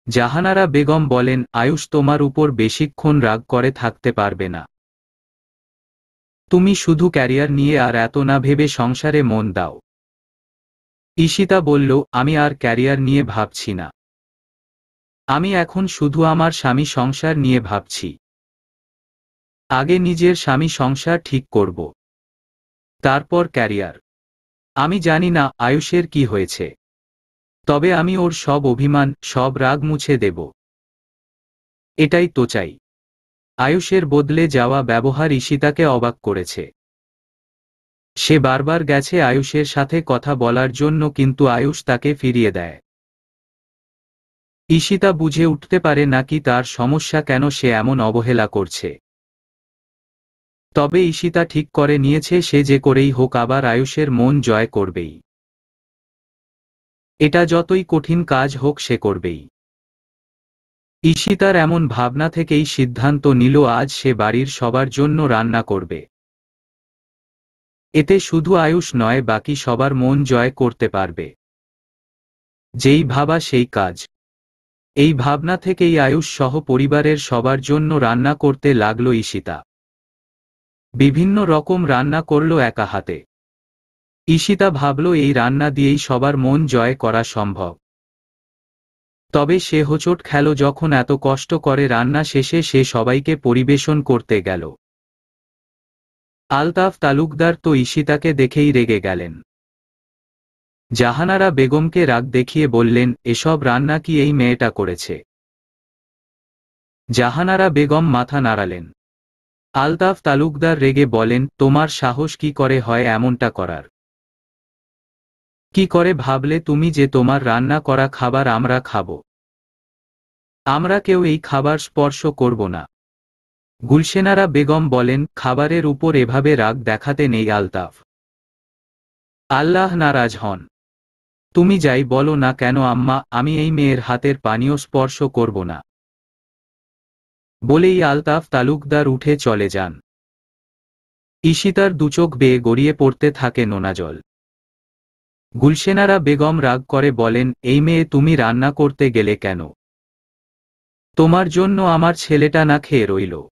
জাহানারা বেগম বলেন, আয়ুষ তোমার উপর বেশিক্ষণ রাগ করে থাকতে পারবে না। তুমি শুধু ক্যারিয়ার নিয়ে আর এত না ভেবে সংসারে মন দাও। ঈশিতা বলল, আমি আর ক্যারিয়ার নিয়ে ভাবছি না। আমি এখন শুধু আমার স্বামী সংসার নিয়ে ভাবছি। আগে নিজের স্বামী সংসার ঠিক করব, তারপর ক্যারিয়ার। আমি জানি না আয়ুষের কি হয়েছে, তবে আমি ওর সব অভিমান, সব রাগ মুছে দেব। এটাই তো চাই। আয়ুষের বদলে যাওয়া ব্যবহার ঈশিতাকে অবাক করেছে। সে বারবার গেছে আয়ুষের সাথে কথা বলার জন্য, কিন্তু আয়ুষ তাকে ফিরিয়ে দেয়। ঈশিতা বুঝে উঠতে পারে নাকি তার সমস্যা, কেন সে এমন অবহেলা করছে। তবে ঈশিতা ঠিক করে নিয়েছে সে যে করেই হোক আবার আয়ুষের মন জয় করবেই। এটা যতই কঠিন কাজ হোক সে করবেই। ঈশিতার এমন ভাবনা থেকেই সিদ্ধান্ত নিল আজ সে বাড়ির সবার জন্য রান্না করবে। এতে শুধু আয়ুষ নয়, বাকি সবার মন জয় করতে পারবে। যেই ভাবা সেই কাজ। এই ভাবনা থেকেই আয়ুষ সহ পরিবারের সবার জন্য রান্না করতে লাগলো ঈশিতা। বিভিন্ন রকম রান্না করলো একা হাতে। ঈশিতা ভাবল এই রান্না দিয়েই সবার মন জয় করা সম্ভব। তবে সে হোঁচট খেল যখন এত কষ্ট করে রান্না শেষে সে সবাইকে পরিবেশন করতে গেল। আলতাফ তালুকদার তো ঈশিতাকে দেখেই রেগে গেলেন। জাহানারা বেগমকে রাগ দেখিয়ে বললেন, এসব রান্না কি এই মেয়েটা করেছে? জাহানারা বেগম মাথা নাড়ালেন। আলতাফ তালুকদার রেগে বলেন, তোমার সাহস কি করে হয় এমনটা করার? কি করে ভাবলে তুমি যে তোমার রান্না করা খাবার আমরা খাব? আমরা কেউ এই খাবার স্পর্শ করব না। গুলশেনারা বেগম বলেন, খাবারের উপর এভাবে রাগ দেখাতে নেই আলতাফ। আল্লাহ নারাজ হন। তুমি যাই বলো না কেন আম্মা, আমি এই মেয়ের হাতের পানীয় স্পর্শ করব না। বলেই আলতাফ তালুকদার উঠে চলে যান। ঈশিতার দুচোখ বেয়ে গড়িয়ে পড়তে থাকে নোনা জল। গুলশেনারা বেগম রাগ করে বলেন, এই মেয়ে তুমি রান্না করতে গেলে কেন? তোমার জন্য আমার ছেলেটা না খেয়ে রইল।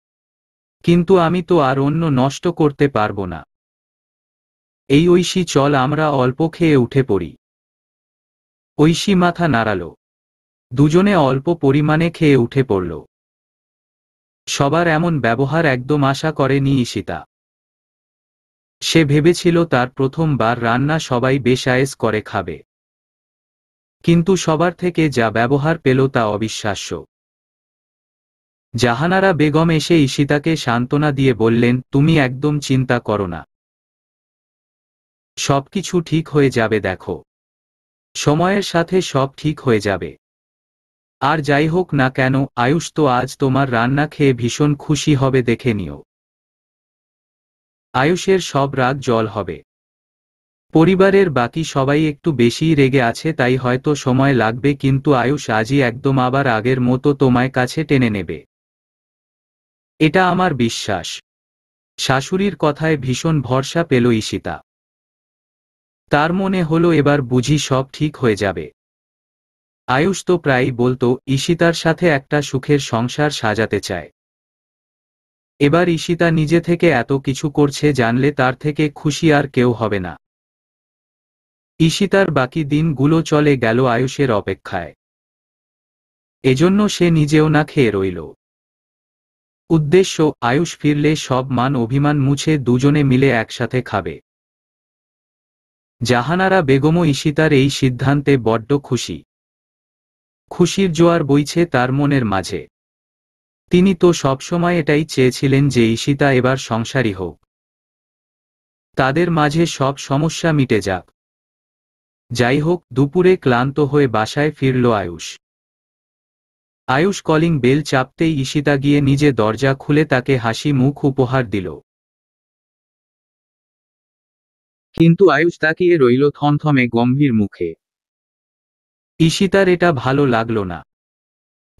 কিন্তু আমি তো আর অন্য নষ্ট করতে পারব না। এই ঐশী চল আমরা অল্প খেয়ে উঠে পড়ি। ঐশী মাথা নাড়াল। দুজনে অল্প পরিমাণে খেয়ে উঠে পড়ল। সবার এমন ব্যবহার একদম আশা করেনি ঈশিতা। সে ভেবেছিল তার প্রথমবার রান্না সবাই বেশ আয়েস করে খাবে। কিন্তু সবার থেকে যা ব্যবহার পেল তা অবিশ্বাস্য। জাহানারা বেগম এসে ঈশিতাকে সান্ত্বনা দিয়ে বললেন, তুমি একদম চিন্তা করো না। সবকিছু ঠিক হয়ে যাবে, দেখো। সময়ের সাথে সব ঠিক হয়ে যাবে। আর যাই হোক না কেন, আয়ুষ তো আজ তোমার রান্না খেয়ে ভীষণ খুশি হবে, দেখে নিও। আয়ুষের সব রাগ জল হবে। পরিবারের বাকি সবাই একটু বেশিই রেগে আছে, তাই হয়তো সময় লাগবে, কিন্তু আয়ুষ আজই একদম আবার আগের মতো তোমায় কাছে টেনে নেবে। এটা আমার বিশ্বাস। শাশুড়ির কথায় ভীষণ ভরসা পেল ঈশিতা। তার মনে হলো এবার বুঝি সব ঠিক হয়ে যাবে। আয়ুষ তো প্রায়ই বলতো ঈশিতার সাথে একটা সুখের সংসার সাজাতে চায়। এবার ঈশিতা নিজে থেকে এত কিছু করছে জানলে তার থেকে খুশি আর কেউ হবে না। ঈশিতার বাকি দিনগুলো চলে গেল আয়ুষের অপেক্ষায়। এজন্য সে নিজেও না খেয়ে রইল। উদ্দেশ্য, আয়ুষ ফিরলে সব মান অভিমান মুছে দুজনে মিলে একসাথে খাবে। জাহানারা বেগমও ঈশিতার এই সিদ্ধান্তে বড্ড খুশি। খুশির জোয়ার বইছে তার মনের মাঝে। তিনি তো সবসময় এটাই চেয়েছিলেন যে ঈশিতা এবার সংসারী হোক। তাদের মাঝে সব সমস্যা মিটে যাক। যাই হোক, দুপুরে ক্লান্ত হয়ে বাসায় ফিরল আয়ুষ। আয়ুষ কলিং বেল চাপতেই ঈশিতা গিয়ে নিজে দরজা খুলে তাকে হাসি মুখ উপহার দিল। কিন্তু আয়ুষ তাকিয়ে রইল থমথমে গম্ভীর মুখে। ঈশিতার এটা ভালো লাগল না।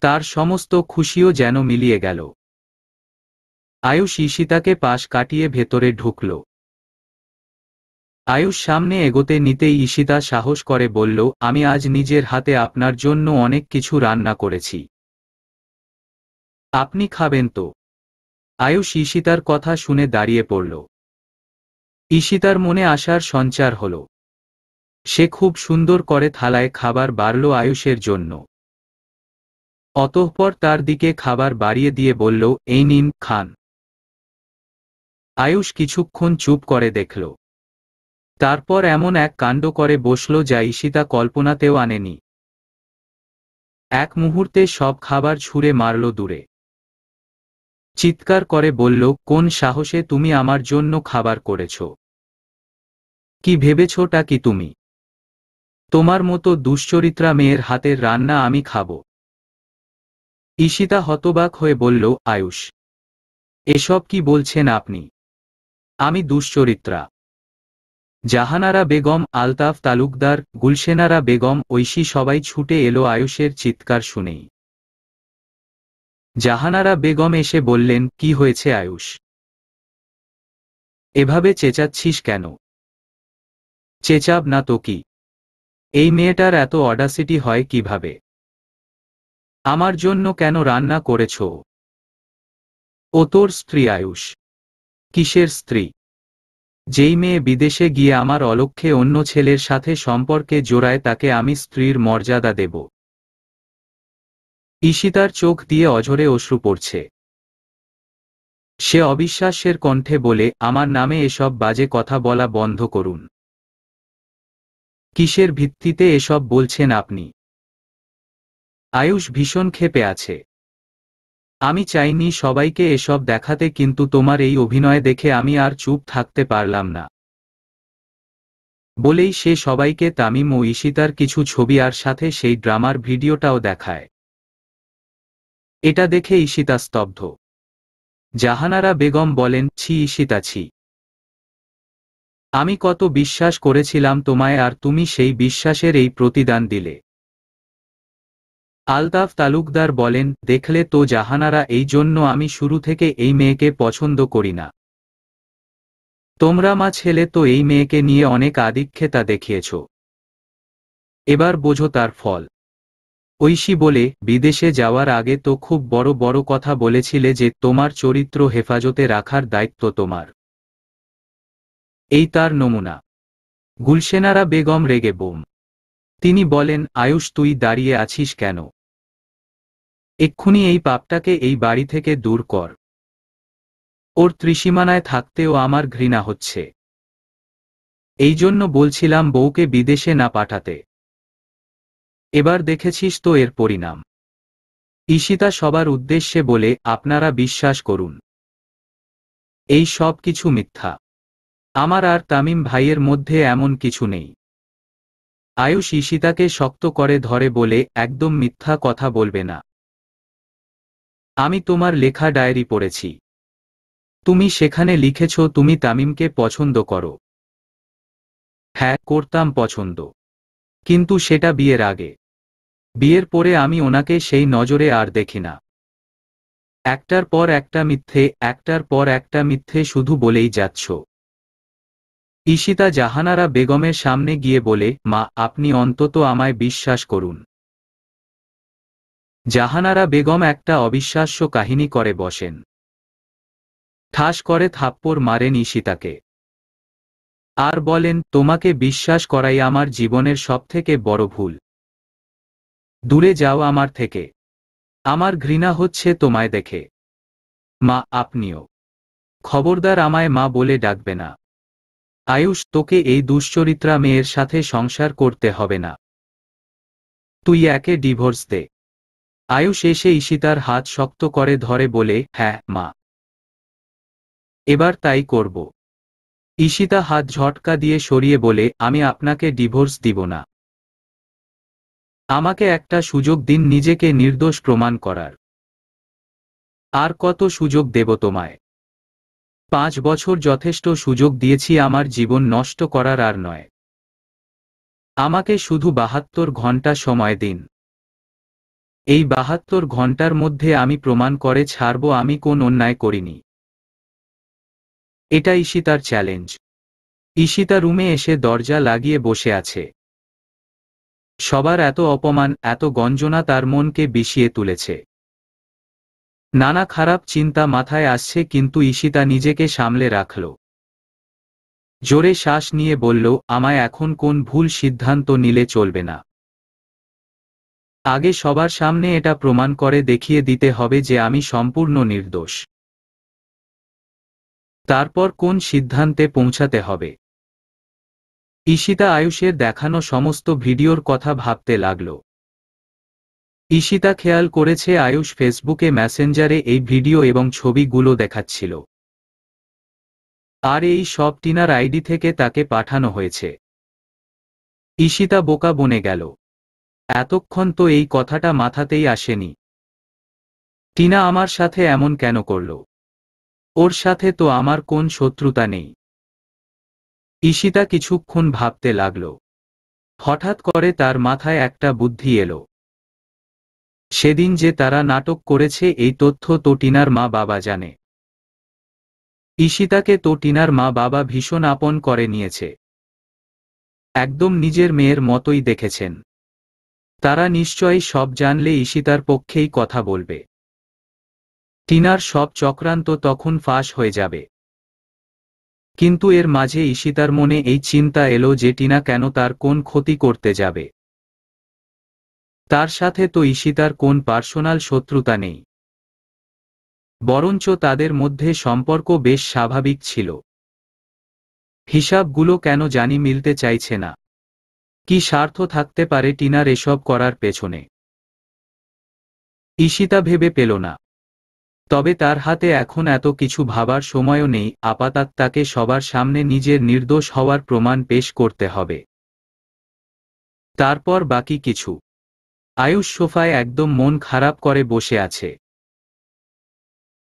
তার সমস্ত খুশিও যেন মিলিয়ে গেল। আয়ুষ ঈশিতাকে পাশ কাটিয়ে ভেতরে ঢুকল। আয়ুষ সামনে এগোতে নিতেই ঈশিতা সাহস করে বলল, আমি আজ নিজের হাতে আপনার জন্য অনেক কিছু রান্না করেছি। আপনি খাবেন তো? আয়ুষ ঈশিতার কথা শুনে দাঁড়িয়ে পড়ল। ঈশিতার মনে আশার সঞ্চার হল। সে খুব সুন্দর করে থালায় খাবার বাড়ল আয়ুষের জন্য। অতঃপর তার দিকে খাবার বাড়িয়ে দিয়ে বলল, এই নিন, খান। আয়ুষ কিছুক্ষণ চুপ করে দেখল। তারপর এমন এক কাণ্ড করে বসল যা ঈশিতা কল্পনাতেও আনেনি। এক মুহূর্তে সব খাবার ছুঁড়ে মারল দূরে। চিৎকার করে বলল, কোন সাহসে তুমি আমার জন্য খাবার করেছ? কি ভেবেছটা কি তুমি? তোমার মতো দুশ্চরিত্রা মেয়ের হাতের রান্না আমি খাব? ঈশিতা হতবাক হয়ে বলল, আয়ুষ, এসব কি বলছেন আপনি? আমি দুশ্চরিত্রা? জাহানারা বেগম, আলতাফ তালুকদার, গুলশেনারা বেগম, ঐশী সবাই ছুটে এলো আয়ুষের চিৎকার শুনেই। জাহানারা বেগম এসে বললেন, কি হয়েছে আয়ুষ? এভাবে চেঁচাচ্ছিস কেন? চেঁচাব না তো কি? এই মেয়েটার এত অডাসিটি হয় কিভাবে? আমার জন্য কেন রান্না করেছ? ও তোর স্ত্রী আয়ুষ। কিসের স্ত্রী? যেই মেয়ে বিদেশে গিয়ে আমার অলক্ষ্যে অন্য ছেলের সাথে সম্পর্কে জোড়ায় তাকে আমি স্ত্রীর মর্যাদা দেব? ঈশিতার চোখ দিয়ে অঝরে অশ্রু পড়ছে। সে অবিশ্বাসের কণ্ঠে বলে, আমার নামে এসব বাজে কথা বলা বন্ধ করুন। কিসের ভিত্তিতে এসব বলছেন আপনি? আয়ুষ ভীষণ ক্ষেপে আছে। আমি চাইনি সবাইকে এসব দেখাতে, কিন্তু তোমার এই অভিনয় দেখে আমি আর চুপ থাকতে পারলাম না। বলেই সে সবাইকে তামিম ও ঈশিতার কিছু ছবি আর সাথে সেই ড্রামার ভিডিওটাও দেখায়। এটা দেখে ঈশিতা স্তব্ধ। জাহানারা বেগম বলেন, ছি ঈশিতা, ছি। আমি কত বিশ্বাস করেছিলাম তোমায়, আর তুমি সেই বিশ্বাসের এই প্রতিদান দিলে। আলতাফ তালুকদার বলেন, দেখলে তো জাহানারা, এই জন্য আমি শুরু থেকে এই মেয়েকে পছন্দ করি না। তোমরা মা ছেলে তো এই মেয়েকে নিয়ে অনেক আদিক্ষেতা দেখিয়েছ। এবার বোঝো তার ফল। ঐশী বলে, বিদেশে যাওয়ার আগে তো খুব বড় বড় কথা বলেছিলে যে তোমার চরিত্র হেফাজতে রাখার দায়িত্ব তোমার। এই তার নমুনা। গুলশেনারা বেগম রেগে বোম। তিনি বলেন, আয়ুষ, তুই দাঁড়িয়ে আছিস কেন? এক্ষুনি এই পাপটাকে এই বাড়ি থেকে দূর কর। ওর ত্রিসীমানায় থাকতেও আমার ঘৃণা হচ্ছে। এই জন্য বলছিলাম বউকে বিদেশে না পাঠাতে। এবার দেখেছিস তো এর পরিণাম। ঈশিতা সবার উদ্দেশ্যে বলে, আপনারা বিশ্বাস করুন, এই সব কিছু মিথ্যা। আমার আর তামিম ভাইয়ের মধ্যে এমন কিছু নেই। আয়ুষ ঈশিতাকে শক্ত করে ধরে বলে, একদম মিথ্যা কথা বলবে না। আমি তোমার লেখা ডায়েরি পড়েছি। তুমি সেখানে লিখেছ তুমি তামিমকে পছন্দ করো। হ্যাঁ, করতাম পছন্দ, কিন্তু সেটা বিয়ের আগে। বিয়ের পরে আমি ওনাকে সেই নজরে আর দেখি না। একটার পর একটা মিথ্যে, একটার পর একটা মিথ্যে শুধু বলেই যাচ্ছ। ঈশিতা জাহানারা বেগমের সামনে গিয়ে বলে, মা, আপনি অন্তত আমায় বিশ্বাস করুন। জাহানারা বেগম একটা অবিশ্বাস্য কাহিনী করে বসেন। ঠাস করে থাপ্পড় মারেন ঈশিতাকে। আর বলেন, তোমাকে বিশ্বাস করাই আমার জীবনের সবথেকে বড় ভুল। দূরে যাও আমার থেকে। আমার ঘৃণা হচ্ছে তোমায় দেখে। মা, আপনিও। খবরদার আমায় মা বলে ডাকবে না। আয়ুষ, তোকে এই দুশ্চরিত্রা মেয়ের সাথে সংসার করতে হবে না। তুই একে ডিভোর্স দে। আয়ুষ এসে ঈশিতার হাত শক্ত করে ধরে বলে, হ্যাঁ মা, এবার তাই করব। ঈশিতা হাত ঝটকা দিয়ে সরিয়ে বলে, আমি আপনাকে ডিভোর্স দিব না। আমাকে একটা সুযোগ দিন নিজেকে নির্দোষ প্রমাণ করার। আর কত সুযোগ দেব তোমায়? 5 বছর যথেষ্ট সুযোগ দিয়েছি আমার জীবন নষ্ট করার, আর নয়। আমাকে শুধু 72 ঘন্টা সময় দিন। এই 72 ঘন্টার মধ্যে আমি প্রমাণ করে ছাড়ব আমি কোন অন্যায় করিনি। এটা ঈশিতার চ্যালেঞ্জ। ঈশিতা রুমে এসে দরজা লাগিয়ে বসে আছে। সবার এত অপমান, এত গঞ্জনা তার মনকে বিষিয়ে তুলেছে। নানা খারাপ চিন্তা মাথায় আসছে, কিন্তু ঈশিতা নিজেকে সামলে রাখল। জোরে শ্বাস নিয়ে বলল, আমায় এখন কোন ভুল সিদ্ধান্ত নিলে চলবে না। আগে সবার সামনে এটা প্রমাণ করে দেখিয়ে দিতে হবে যে আমি সম্পূর্ণ নির্দোষ। তারপর কোন সিদ্ধান্তে পৌঁছাতে হবে। ঈশিতা আয়ুষের দেখানো সমস্ত ভিডিওর কথা ভাবতে লাগল। ঈশিতা খেয়াল করেছে আয়ুষ ফেসবুকে মেসেঞ্জারে এই ভিডিও এবং ছবিগুলো দেখাচ্ছিল। আর এই সব টিনার আইডি থেকে তাকে পাঠানো হয়েছে। ঈশিতা বোকা বনে গেল। এতক্ষণ তো এই কথাটা মাথাতেই আসেনি। টিনা আমার সাথে এমন কেন করল? ওর সাথে তো আমার কোন শত্রুতা নেই। ঈশিতা কিছুক্ষণ ভাবতে লাগল। হঠাৎ করে তার মাথায় একটা বুদ্ধি এলো। সেদিন যে তারা নাটক করেছে এই তথ্য তো টিনার মা বাবা জানে। ঈশিতাকে তো টিনার মা বাবা ভীষণ আপন করে নিয়েছে। একদম নিজের মেয়ের মতোই দেখেছেন। তারা নিশ্চয়ই সব জানলে ঈশিতার পক্ষেই কথা বলবে। টিনার সব চক্রান্ত তখন ফাঁস হয়ে যাবে। কিন্তু এর মাঝে ঈশিতার মনে এই চিন্তা এলো যে টিনা কেন তার কোন ক্ষতি করতে যাবে। তার সাথে তো ঈশিতার কোন পার্সোনাল শত্রুতা নেই, বরঞ্চ তাদের মধ্যে সম্পর্ক বেশ স্বাভাবিক ছিল। হিসাবগুলো কেন জানি মিলতে চাইছে না। কি স্বার্থ থাকতে পারে টিনার এসব করার পেছনে? ঈশিতা ভেবে পেল না। তবে তার হাতে এখন এত কিছু ভাবার সময়ও নেই, আপাতত তাকে সবার সামনে নিজের নির্দোষ হওয়ার প্রমাণ পেশ করতে হবে। তারপর বাকি কিছু। আয়ুষ সোফায় একদম মন খারাপ করে বসে আছে।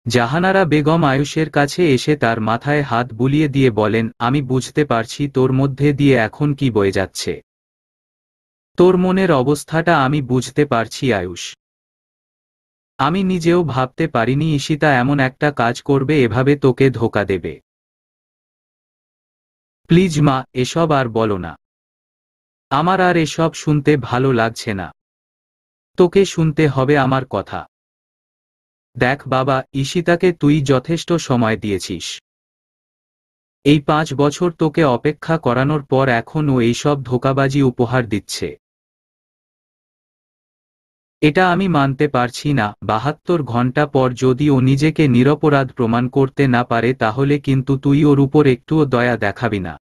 জাহানারা বেগম আয়ুষের কাছে এসে তার মাথায় হাত বুলিয়ে দিয়ে বলেন, আমি বুঝতে পারছি তোর মধ্যে দিয়ে এখন কি বয়ে যাচ্ছে। তোর মনের অবস্থাটা আমি বুঝতে পারছি আয়ুষ। আমি নিজেও ভাবতে পারিনি ঈশিতা এমন একটা কাজ করবে, এভাবে তোকে ধোঁকা দেবে। প্লিজ মা, এসব আর বলো না। আমার আর এসব শুনতে ভালো লাগছে না। তোকে শুনতে হবে আমার কথা। দেখ বাবা, ঈশিতাকে তুই যথেষ্ট সময় দিয়েছিস। এই 5 বছর তোকে অপেক্ষা করানোর পর এখন ও এইসব ধোঁকাবাজি উপহার দিচ্ছে। এটা আমি মানতে পারছি না। 72 ঘন্টা পর যদি ও নিজেকে নিরপরাধ প্রমাণ করতে না পারে তাহলে কিন্তু তুই ওর উপর একটুও দয়া দেখাবি না।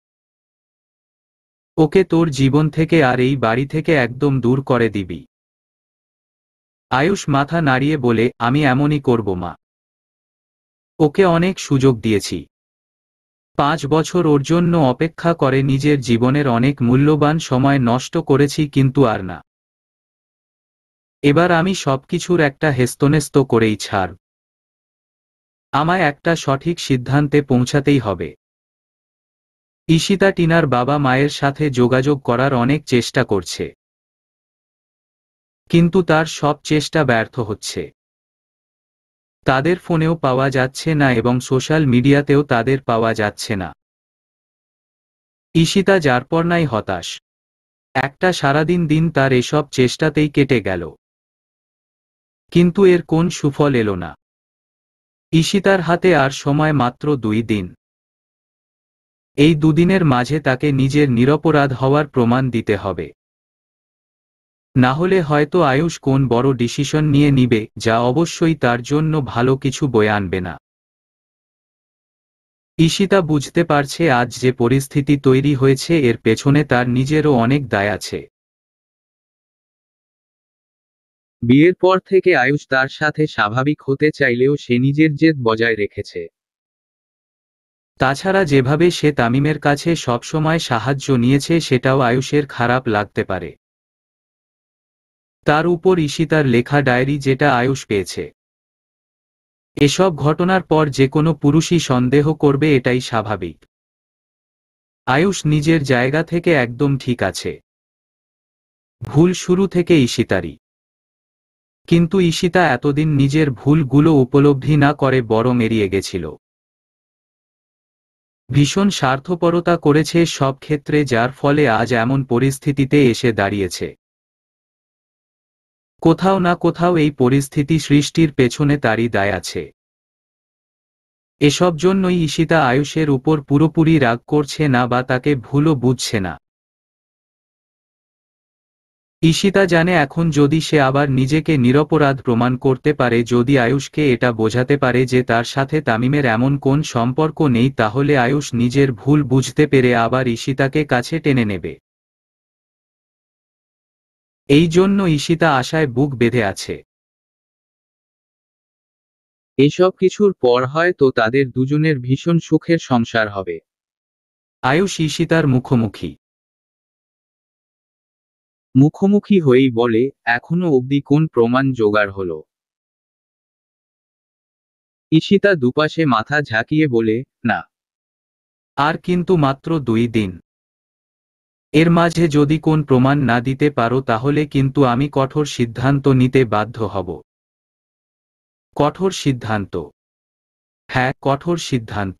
ওকে তোর জীবন থেকে আর এই বাড়ি থেকে একদম দূর করে দিবি। আয়ুষ মাথা নাড়িয়ে বলে, আমি এমনই করব মা। ওকে অনেক সুযোগ দিয়েছি। 5 বছর ওর জন্য অপেক্ষা করে নিজের জীবনের অনেক মূল্যবান সময় নষ্ট করেছি, কিন্তু আর না। এবার আমি সবকিছুর একটা হেস্তনেস্ত করেই ছাড়। আমায় একটা সঠিক সিদ্ধান্তে পৌঁছাতেই হবে। ঈশিতা টিনার বাবা মায়ের সাথে যোগাযোগ করার অনেক চেষ্টা করছে, কিন্তু তার সব চেষ্টা ব্যর্থ হচ্ছে। তাদের ফোনেও পাওয়া যাচ্ছে না এবং সোশ্যাল মিডিয়াতেও তাদের পাওয়া যাচ্ছে না। ঈশিতা যারপরনাই হতাশ। একটা সারাদিন দিন তার এসব চেষ্টাতেই কেটে গেল, কিন্তু এর কোন সুফল এলো না। ঈশিতার হাতে আর সময় মাত্র 2 দিন। এই দুদিনের মাঝে তাকে নিজের নিরপরাধ হওয়ার প্রমাণ দিতে হবে। না হলে হয়তো আয়ুষ কোন বড় ডিসিশন নিয়ে নিবে, যা অবশ্যই তার জন্য ভালো কিছু বয়ে আনবে না। ঈশিতা বুঝতে পারছে আজ যে পরিস্থিতি তৈরি হয়েছে এর পেছনে তার নিজেরও অনেক দায় আছে। বিয়ের পর থেকে আয়ুষ তার সাথে স্বাভাবিক হতে চাইলেও সে নিজের জেদ বজায় রেখেছে। তাছাড়া যেভাবে সে তামিমের কাছে সবসময় সাহায্য নিয়েছে সেটাও আয়ুষের খারাপ লাগতে পারে। তার উপর ঈশিতার লেখা ডায়েরি যেটা আয়ুষ পেয়েছে। এসব ঘটনার পর যে কোনো পুরুষই সন্দেহ করবে, এটাই স্বাভাবিক। আয়ুষ নিজের জায়গা থেকে একদম ঠিক আছে। ভুল শুরু থেকে ঈশিতারই। কিন্তু ঈশিতা এতদিন নিজের ভুলগুলো উপলব্ধি না করে বরং এড়িয়ে গেছিল। ভীষণ স্বার্থপরতা করেছে সব ক্ষেত্রে, যার ফলে আজ এমন পরিস্থিতিতে এসে দাঁড়িয়েছে। কোথাও না কোথাও এই পরিস্থিতি সৃষ্টির পেছনে তারই দায় আছে। এসব জন্যই ঈশিতা আয়ুষের উপর পুরোপুরি রাগ করছে না বা তাকে ভুলও বুঝছে না। ঈশিতা জানে এখন যদি সে আবার নিজেকে নিরপরাধ প্রমাণ করতে পারে, যদি আয়ুষকে এটা বোঝাতে পারে যে তার সাথে তামিমের এমন কোন সম্পর্ক নেই, তাহলে আয়ুষ নিজের ভুল বুঝতে পেরে আবার ঈশিতাকে কাছে টেনে নেবে। এই জন্য ঈশিতা আশায় বুক বেঁধে আছে। এসব কিছুর পর হয়তো তাদের দুজনের ভীষণ সুখের সংসার হবে। আয়ুষ ঈশিতার মুখোমুখি হয়েই বলে, এখনো অবধি কোন প্রমাণ জোগাড় হলো? ঈশিতা দুপাশে মাথা ঝাঁকিয়ে বলে, না। আর কিন্তু মাত্র 2 দিন। এর মাঝে যদি কোন প্রমাণ না দিতে পারো তাহলে কিন্তু আমি কঠোর সিদ্ধান্ত নিতে বাধ্য হব। কঠোর সিদ্ধান্ত? হ্যাঁ, কঠোর সিদ্ধান্ত।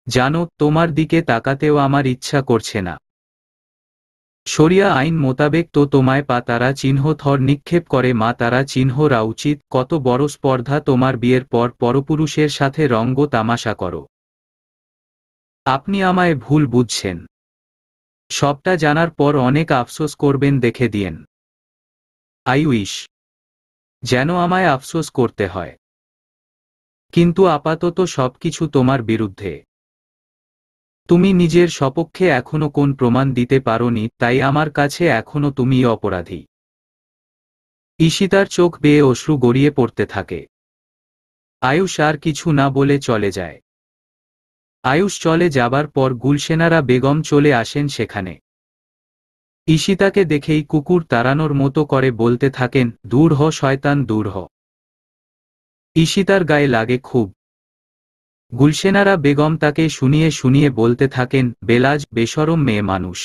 জানো, তোমার দিকে তাকাতেও আমার ইচ্ছা করছে না। শরিয়া আইন মোতাবেক তো তোমায় পা তারা চিহ্ন থর নিক্ষেপ করে মা তারা চিহ্নরা উচিত। কত বড় স্পর্ধা তোমার বিয়ের পর পরপুরুষের সাথে রঙ্গ তামাশা করো। আপনি আমায় ভুল বুঝছেন। সবটা জানার পর অনেক আফসোস করবেন দেখে দিয়েন। আই উইশ যেন আমায় আফসোস করতে হয়। কিন্তু আপাতত সবকিছু তোমার বিরুদ্ধে। তুমি নিজের সপক্ষে এখনো কোন প্রমাণ দিতে পারোনি, তাই আমার কাছে এখনো তুমিই অপরাধী। ঈশিতার চোখ বেয়ে অশ্রু গড়িয়ে পড়তে থাকে। আয়ুষ আর কিছু না বলে চলে যায়। আয়ুষ চলে যাবার পর গুলশেনারা বেগম চলে আসেন সেখানে। ঈশিতাকে দেখেই কুকুর তাড়ানোর মতো করে বলতে থাকেন, দূর হ শয়তান, দূর হ। ঈশিতার গায়ে লাগে খুব। গুলশেনারা বেগম তাকে শুনিয়ে শুনিয়ে বলতে থাকেন, বেলাজ, বেশরম মেয়ে মানুষ।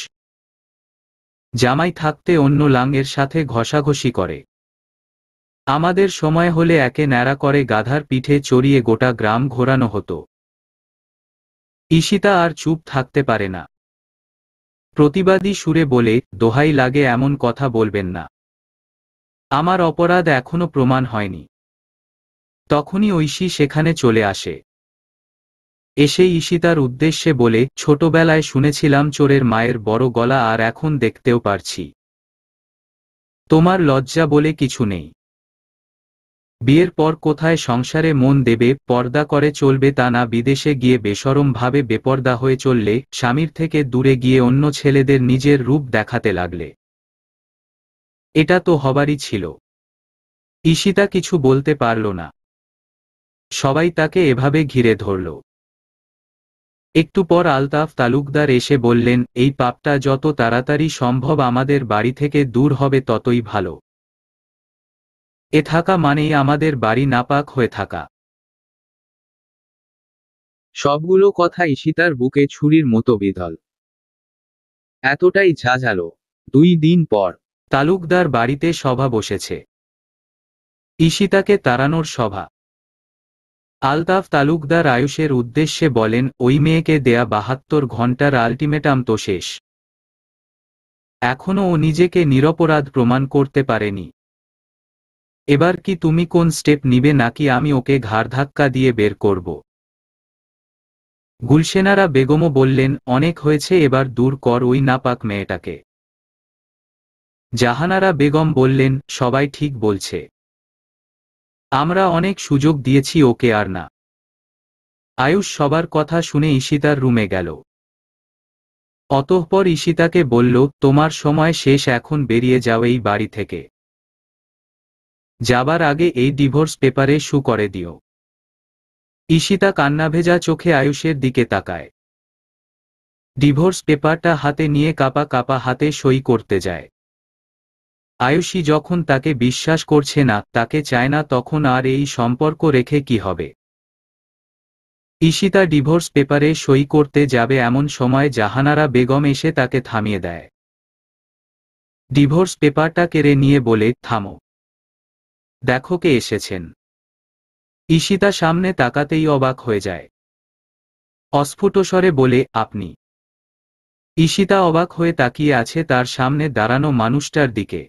জামাই থাকতে অন্য লাঙের সাথে ঘষাঘষি করে। আমাদের সময় হলে একে ন্যাড়া করে গাধার পিঠে চড়িয়ে গোটা গ্রাম ঘোরানো হতো। ঈশিতা আর চুপ থাকতে পারে না। প্রতিবাদী সুরে বলে, দোহাই লাগে এমন কথা বলবেন না। আমার অপরাধ এখনো প্রমাণ হয়নি। তখনই ঐশী সেখানে চলে আসে। এসে ঈশিতার উদ্দেশ্যে বলে, ছোটবেলায় শুনেছিলাম চোরের মায়ের বড় গলা, আর এখন দেখতেও পারছি তোমার লজ্জা বলে কিছু নেই। বিয়ের পর কোথায় সংসারে মন দেবে, পর্দা করে চলবে তা না, বিদেশে গিয়ে বেশরমভাবে বেপর্দা হয়ে চললে, স্বামীর থেকে দূরে গিয়ে অন্য ছেলেদের নিজের রূপ দেখাতে লাগলে। এটা তো হবারই ছিল। ঈশিতা কিছু বলতে পারল না। সবাই তাকে এভাবে ঘিরে ধরল। একটু পর আলতাফ তালুকদার এসে বললেন, এই পাপটা যত তাড়াতাড়ি সম্ভব আমাদের বাড়ি থেকে দূর হবে ততই ভালো। এ থাকা মানেই আমাদের বাড়ি নাপাক হয়ে থাকা। সবগুলো কথা ঈশিতার বুকে ছুরির মতো বিঁধল। এতটাই ঝাঁঝালো। 2 দিন পর তালুকদার বাড়িতে সভা বসেছে। ঈশিতাকে তাড়ানোর সভা। আলতাফ তালুকদার আয়ুষের উদ্দেশ্যে বলেন, ওই মেয়েকে দেয়া 72 ঘণ্টার আল্টিমেটাম তো শেষ। এখনো ও নিজেকে নিরপরাধ প্রমাণ করতে পারেনি। এবার কি তুমি কোন স্টেপ নিবে, নাকি আমি ওকে ঘাড়ধাক্কা দিয়ে বের করব? গুলশেনারা বেগমও বললেন, অনেক হয়েছে, এবার দূর কর ওই নাপাক মেয়েটাকে। জাহানারা বেগম বললেন, সবাই ঠিক বলছে। আমরা অনেক সুযোগ দিয়েছি ওকে, আর না। আয়ুষ সবার কথা শুনে ঈশিতার রুমে গেল। অতঃপর ঈশিতাকে বলল, তোমার সময় শেষ, এখন বেরিয়ে যাও এই বাড়ি থেকে। যাবার আগে এই ডিভোর্স পেপারে সু করে দিও। ঈশিতা কান্নাভেজা চোখে আয়ুষের দিকে তাকায়। ডিভোর্স পেপারটা হাতে নিয়ে কাঁপা কাঁপা হাতে সই করতে যায়। আয়ুষী যখন তাকে বিশ্বাস করছে না, তাকে চায় না, তখন আর এই সম্পর্ক রেখে কি হবে? ঈশিতা ডিভোর্স পেপারে সই করতে যাবে এমন সময় জাহানারা বেগম এসে তাকে থামিয়ে দেয়। ডিভোর্স পেপারটা কেড়ে নিয়ে বলে, থামো, দেখো কে এসেছেন। ঈশিতা সামনে তাকাতেই অবাক হয়ে যায়। অস্ফুট স্বরে বলে, আপনি? ঈশিতা অবাক হয়ে তাকিয়ে আছে তার সামনে দাঁড়ানো মানুষটার দিকে।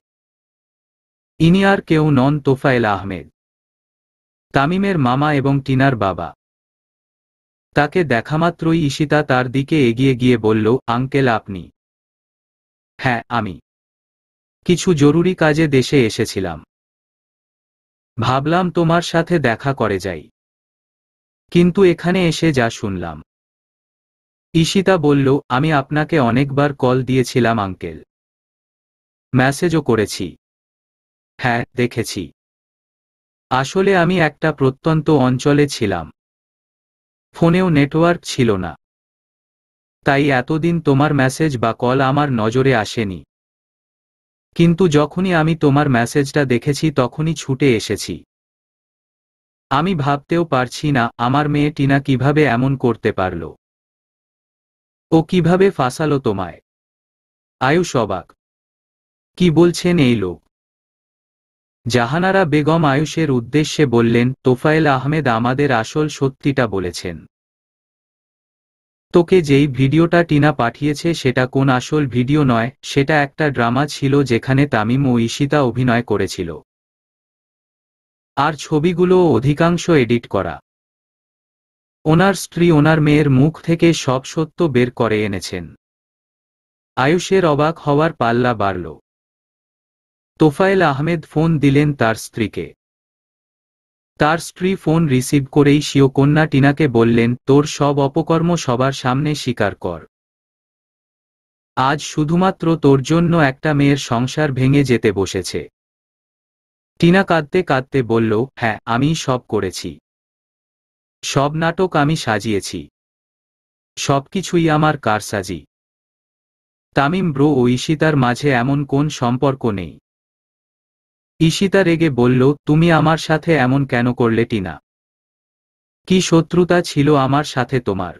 ইনি আর কেউ নন, তোফায়েল আহমেদ, তামিমের মামা এবং টিনার বাবা। তাকে দেখামাত্রই ঈশিতা তার দিকে এগিয়ে গিয়ে বলল, আঙ্কেল আপনি? হ্যাঁ আমি। কিছু জরুরি কাজে দেশে এসেছিলাম। ভাবলাম তোমার সাথে দেখা করে যাই। কিন্তু এখানে এসে যা শুনলাম। ঈশিতা বলল, আমি আপনাকে অনেকবার কল দিয়েছিলাম আঙ্কেল। মেসেজও করেছি। হ্যাঁ, দেখেছি। আসলে আমি একটা প্রত্যন্ত অঞ্চলে ছিলাম। ফোনেও নেটওয়ার্ক ছিল না। তাই এতদিন তোমার মেসেজ বা কল আমার নজরে আসেনি। কিন্তু যখনই আমি তোমার মেসেজটা দেখেছি তখনই ছুটে এসেছি। আমি ভাবতেও পারছি না আমার মেয়ে টিনা কিভাবে এমন করতে পারল। ও কিভাবে ফাঁসালো তোমায়? আয়ুষ অবাক। কি বলছেন এই লোক? জাহানারা বেগম আয়ুষের উদ্দেশ্যে বললেন, তোফায়েল আহমেদ আমাদের আসল সত্যিটা বলেছেন। তোকে যেই ভিডিওটা টিনা পাঠিয়েছে সেটা কোন আসল ভিডিও নয়, সেটা একটা ড্রামা ছিল যেখানে তামিম ও ঈশিতা অভিনয় করেছিল। আর ছবিগুলো অধিকাংশ এডিট করা। ওনার স্ত্রী ওনার মেয়ের মুখ থেকে সব সত্য বের করে এনেছেন। আয়ুষের অবাক হওয়ার পাল্লা বাড়ল। তোফায়েল আহমেদ ফোন দিলেন তার স্ত্রীকে। তার স্ত্রী ফোন রিসিভ করেই স্বীয় কন্যা টিনাকে বললেন, তোর সব অপকর্ম সবার সামনে স্বীকার কর। আজ শুধুমাত্র তোর জন্য একটা মেয়ের সংসার ভেঙে যেতে বসেছে। টিনা কাঁদতে কাঁদতে বলল, হ্যাঁ, আমিই সব করেছি। সব নাটক আমি সাজিয়েছি। সবকিছুই আমার কারসাজি। তামিম ব্রো ও ঈশিতার মাঝে এমন কোন সম্পর্ক নেই। ঈশিতা রেগে বলল, তুমি আমার সাথে এমন কেন করলে টিনা? কি শত্রুতা ছিল আমার সাথে তোমার?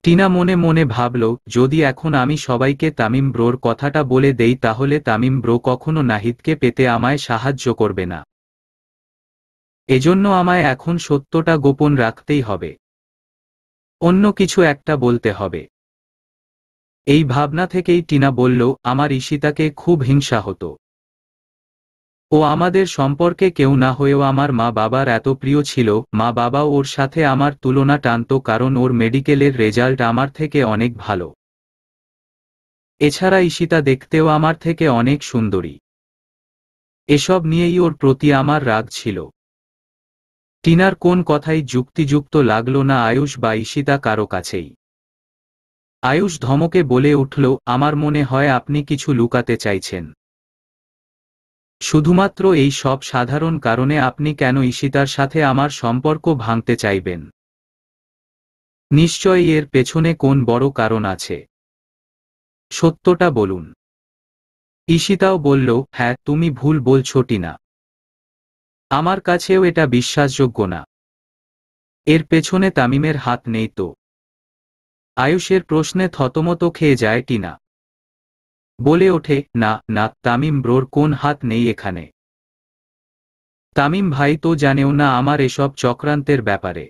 টিনা মনে মনে ভাবল, যদি এখন আমি সবাইকে তামিম ব্রোর কথাটা বলে দেই তাহলে তামিম ব্রো কখনো নাহিদকে পেতে আমায় সাহায্য করবে না। এজন্য আমায় এখন সত্যটা গোপন রাখতেই হবে। অন্য কিছু একটা বলতে হবে। এই ভাবনা থেকেই টিনা বলল, আমার ঈশিতাকে খুব হিংসা হতো। ও আমাদের সম্পর্কে কেউ না হয়েও আমার মা বাবার এত প্রিয় ছিল। মা বাবা ওর সাথে আমার তুলনা টানত কারণ ওর মেডিকেলের রেজাল্ট আমার থেকে অনেক ভালো। এছাড়া ঈশিতা দেখতেও আমার থেকে অনেক সুন্দরী। এসব নিয়েই ওর প্রতি আমার রাগ ছিল। টিনার কোন কথাই যুক্তিযুক্ত লাগল না আয়ুষ বা ঈশিতা কারো কাছেই। আয়ুষ ধমকে বলে উঠল, আমার মনে হয় আপনি কিছু লুকাতে চাইছেন। শুধুমাত্র এই সব সাধারণ কারণে আপনি কেন ঈশিতার সাথে আমার সম্পর্ক ভাঙতে চাইবেন? নিশ্চয়ই এর পেছনে কোন বড় কারণ আছে। সত্যটা বলুন। ঈশিতাও বলল, হ্যাঁ, তুমি ভুল বলছো টিনা। আমার কাছেও এটা বিশ্বাসযোগ্য না। এর পেছনে তামিমের হাত নেই তো? আয়ুষের প্রশ্নে থতমত খেয়ে যায় টিনা। বলে ওঠে, না না, তামিম ব্রোর কোন হাত নেই এখানে। তামিম ভাই তো জানেও না আমার এসব চক্রান্তের ব্যাপারে।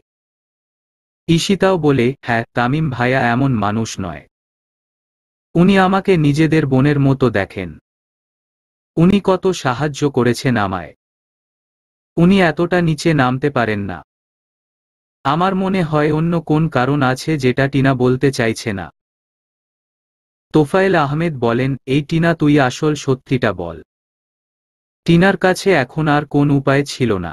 ঈশিতাও বলে, হ্যাঁ, তামিম ভাইয়া এমন মানুষ নয়। উনি আমাকে নিজেদের বোনের মতো দেখেন। উনি কত সাহায্য করেছেন আমায়। উনি এতটা নিচে নামতে পারেন না। আমার মনে হয় অন্য কোন কারণ আছে যেটা টিনা বলতে চাইছে না। তোফায়েল আহমেদ বলেন, এই টিনা, তুই আসল সত্যিটা বল। টিনার কাছে এখন আর কোন উপায় ছিল না।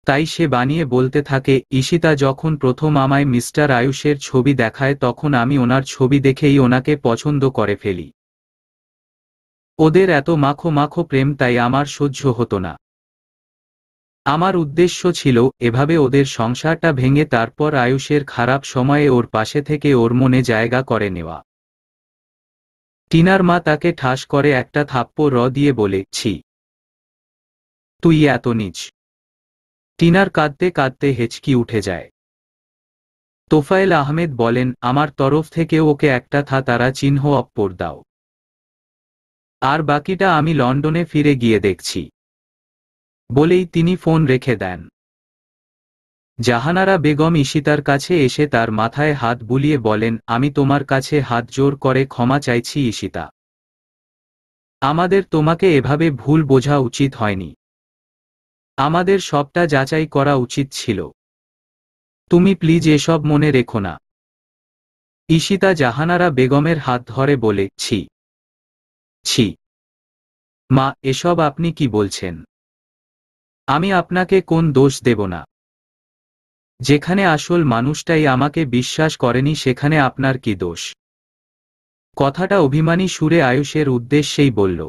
তাই সে বানিয়ে বলতে থাকে, ঈশিতা যখন প্রথম আমায় মিস্টার আয়ুষের ছবি দেখায় তখন আমি ওনার ছবি দেখেই ওনাকে পছন্দ করে ফেলি। ওদের এত মাখো মাখো প্রেম, তাই আমার সহ্য হতো না। আমার উদ্দেশ্য ছিল এভাবে ওদের সংসারটা ভেঙে তারপর আয়ুষের খারাপ সময়ে ওর পাশে থেকে ওর মনে জায়গা করে নেওয়া। টিনার মা তাকে ঠাস করে একটা থাপ্পড় দিয়ে বলে, ছি, তুই এত নীচ। টিনার কাঁদতে কাঁদতে হেঁচকি উঠে যায়। তোফায়েল আহমেদ বলেন, আমার তরফ থেকে ওকে একটা তারা চিহ্ন অপ্পর দাও। আর বাকিটা আমি লন্ডনে ফিরে গিয়ে দেখছি। বলেই তিনি ফোন রেখে দেন। জাহানারা বেগম ঈশিতার কাছে এসে তার মাথায় হাত বুলিয়ে বলেন, আমি তোমার কাছে হাত জোর করে ক্ষমা চাইছি ঈশিতা। আমাদের তোমাকে এভাবে ভুল বোঝা উচিত হয়নি। আমাদের সবটা যাচাই করা উচিত ছিল। তুমি প্লিজ এসব মনে রেখো না। ঈশিতা জাহানারা বেগমের হাত ধরে বলে, ছি ছি মা, এসব আপনি কি বলছেন? আমি আপনাকে কোন দোষ দেব না। যেখানে আসল মানুষটাই আমাকে বিশ্বাস করেনি সেখানে আপনার কি দোষ? কথাটা অভিমানী সুরে আয়ুষের উদ্দেশ্যেই বলল।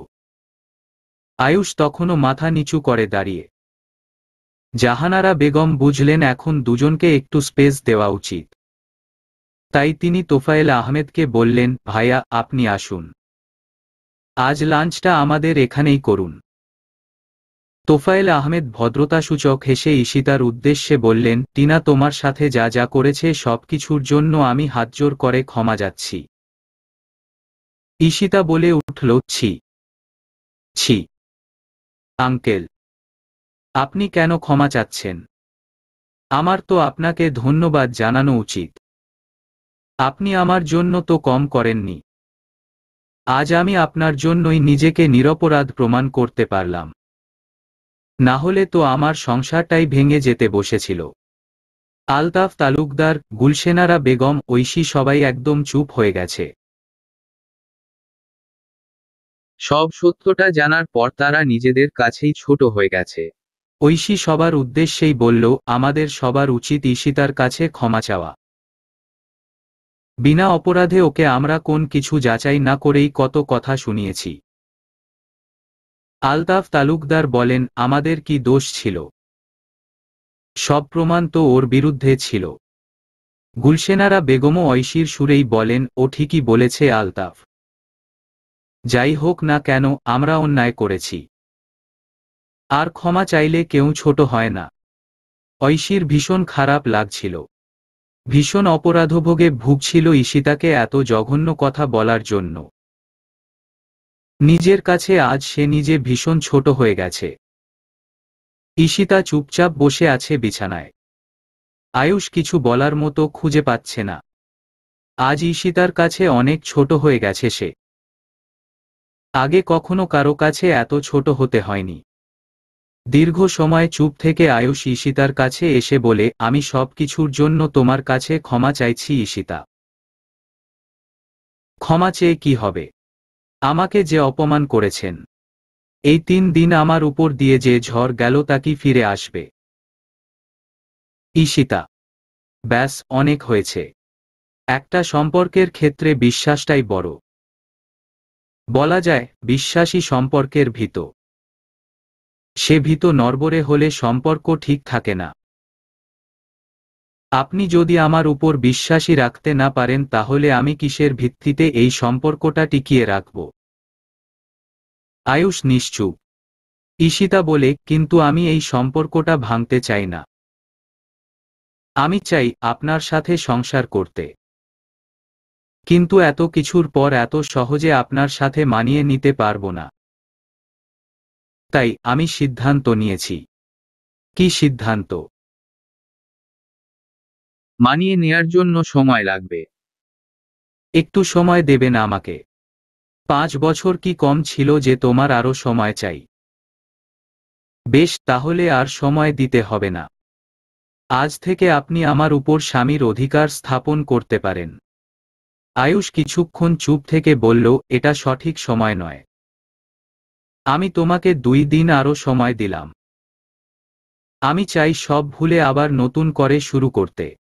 আয়ুষ তখনও মাথা নিচু করে দাঁড়িয়ে। জাহানারা বেগম বুঝলেন এখন দুজনকে একটু স্পেস দেওয়া উচিত। তাই তিনি তোফায়েল আহমেদকে বললেন, ভাইয়া, আপনি আসুন। আজ লাঞ্চটা আমাদের এখানেই করুন। তোফায়েল আহমেদ ভদ্রতাসূচক হেসে ঈশিতার উদ্দেশ্যে বললেন, টিনা তোমার সাথে যা যা করেছে সবকিছুর জন্য আমি হাতজোর করে ক্ষমা যাচ্ছি। ঈশিতা বলে উঠল, ছি ছি আঙ্কেল, আপনি কেন ক্ষমা চাচ্ছেন? আমার তো আপনাকে ধন্যবাদ জানানো উচিত। আপনি আমার জন্য তো কম করেননি। আজ আমি আপনার জন্যই নিজেকে নিরপরাধ প্রমাণ করতে পারলাম। না হলে তো আমার সংসারটাই ভেঙে যেতে বসেছিল। আলতাফ তালুকদার, গুলশেনারা বেগম, ঐশী সবাই একদম চুপ হয়ে গেছে। সব সত্যটা জানার পর তারা নিজেদের কাছেই ছোট হয়ে গেছে। ঐশী সবার উদ্দেশ্যেই বলল, আমাদের সবার উচিত ঈশিতার কাছে ক্ষমা চাওয়া। বিনা অপরাধে ওকে আমরা কোন কিছু যাচাই না করেই কত কথা শুনিয়েছি। আলতাফ তালুকদার বলেন, আমাদের কি দোষ ছিল? সব প্রমাণ তো ওর বিরুদ্ধে ছিল। গুলশেনারা বেগমও ঐশীর সুরেই বলেন, ও ঠিকই বলেছে আলতাফ। যাই হোক না কেন, আমরা অন্যায় করেছি। আর ক্ষমা চাইলে কেউ ছোট হয় না। ঐশীর ভীষণ খারাপ লাগছিল। ভীষণ অপরাধভোগে ভুগছিল ঈশিতাকে এত জঘন্য কথা বলার জন্য। নিজের কাছে আজ সে নিজে ভীষণ ছোট হয়ে গেছে। ঈশিতা চুপচাপ বসে আছে বিছানায়। আয়ুষ কিছু বলার মতো খুঁজে পাচ্ছে না। আজ ঈশিতার কাছে অনেক ছোট হয়ে গেছে সে। আগে কখনো কারো কাছে এত ছোট হতে হয়নি। দীর্ঘ সময় চুপ থেকে আয়ুষ ঈশিতার কাছে এসে বলে, আমি সব কিছুর জন্য তোমার কাছে ক্ষমা চাইছি ঈশিতা। ক্ষমা চেয়ে কি হবে? আমাকে যে অপমান করেছেন, এই 3 দিন আমার উপর দিয়ে যে ঝড় গেল তা কি ফিরে আসবে? ঈশিতা, ব্যাস, অনেক হয়েছে। একটা সম্পর্কের ক্ষেত্রে বিশ্বাসটাই বড়। বলা যায়, বিশ্বাসী সম্পর্কের ভিত। সে ভিত নড়বড়ে হলে সম্পর্ক ঠিক থাকে না। আপনি যদি আমার উপর বিশ্বাসী রাখতে না পারেন তাহলে আমি কিসের ভিত্তিতে এই সম্পর্কটা টিকিয়ে রাখব? আয়ুষ নিশ্চুপ। ঈশিতা বলে, কিন্তু আমি এই সম্পর্কটা ভাঙতে চাই না। আমি চাই আপনার সাথে সংসার করতে। কিন্তু এত কিছুর পর এত সহজে আপনার সাথে মানিয়ে নিতে পারবো না। তাই আমি সিদ্ধান্ত নিয়েছি। কি সিদ্ধান্ত? মানিয়ে নেয়ার জন্য সময় লাগবে। একটু সময় দেবেন আমাকে। 5 বছর কি কম ছিল যে তোমার আরো সময় চাই? বেশ, তাহলে আর সময় দিতে হবে না। আজ থেকে আপনি আমার উপর স্বামীর অধিকার স্থাপন করতে পারেন। আয়ুষ কিছুক্ষণ চুপ থেকে বলল, এটা সঠিক সময় নয়। আমি তোমাকে 2 দিন আরো সময় দিলাম। আমি চাই সব ভুলে আবার নতুন করে শুরু করতে।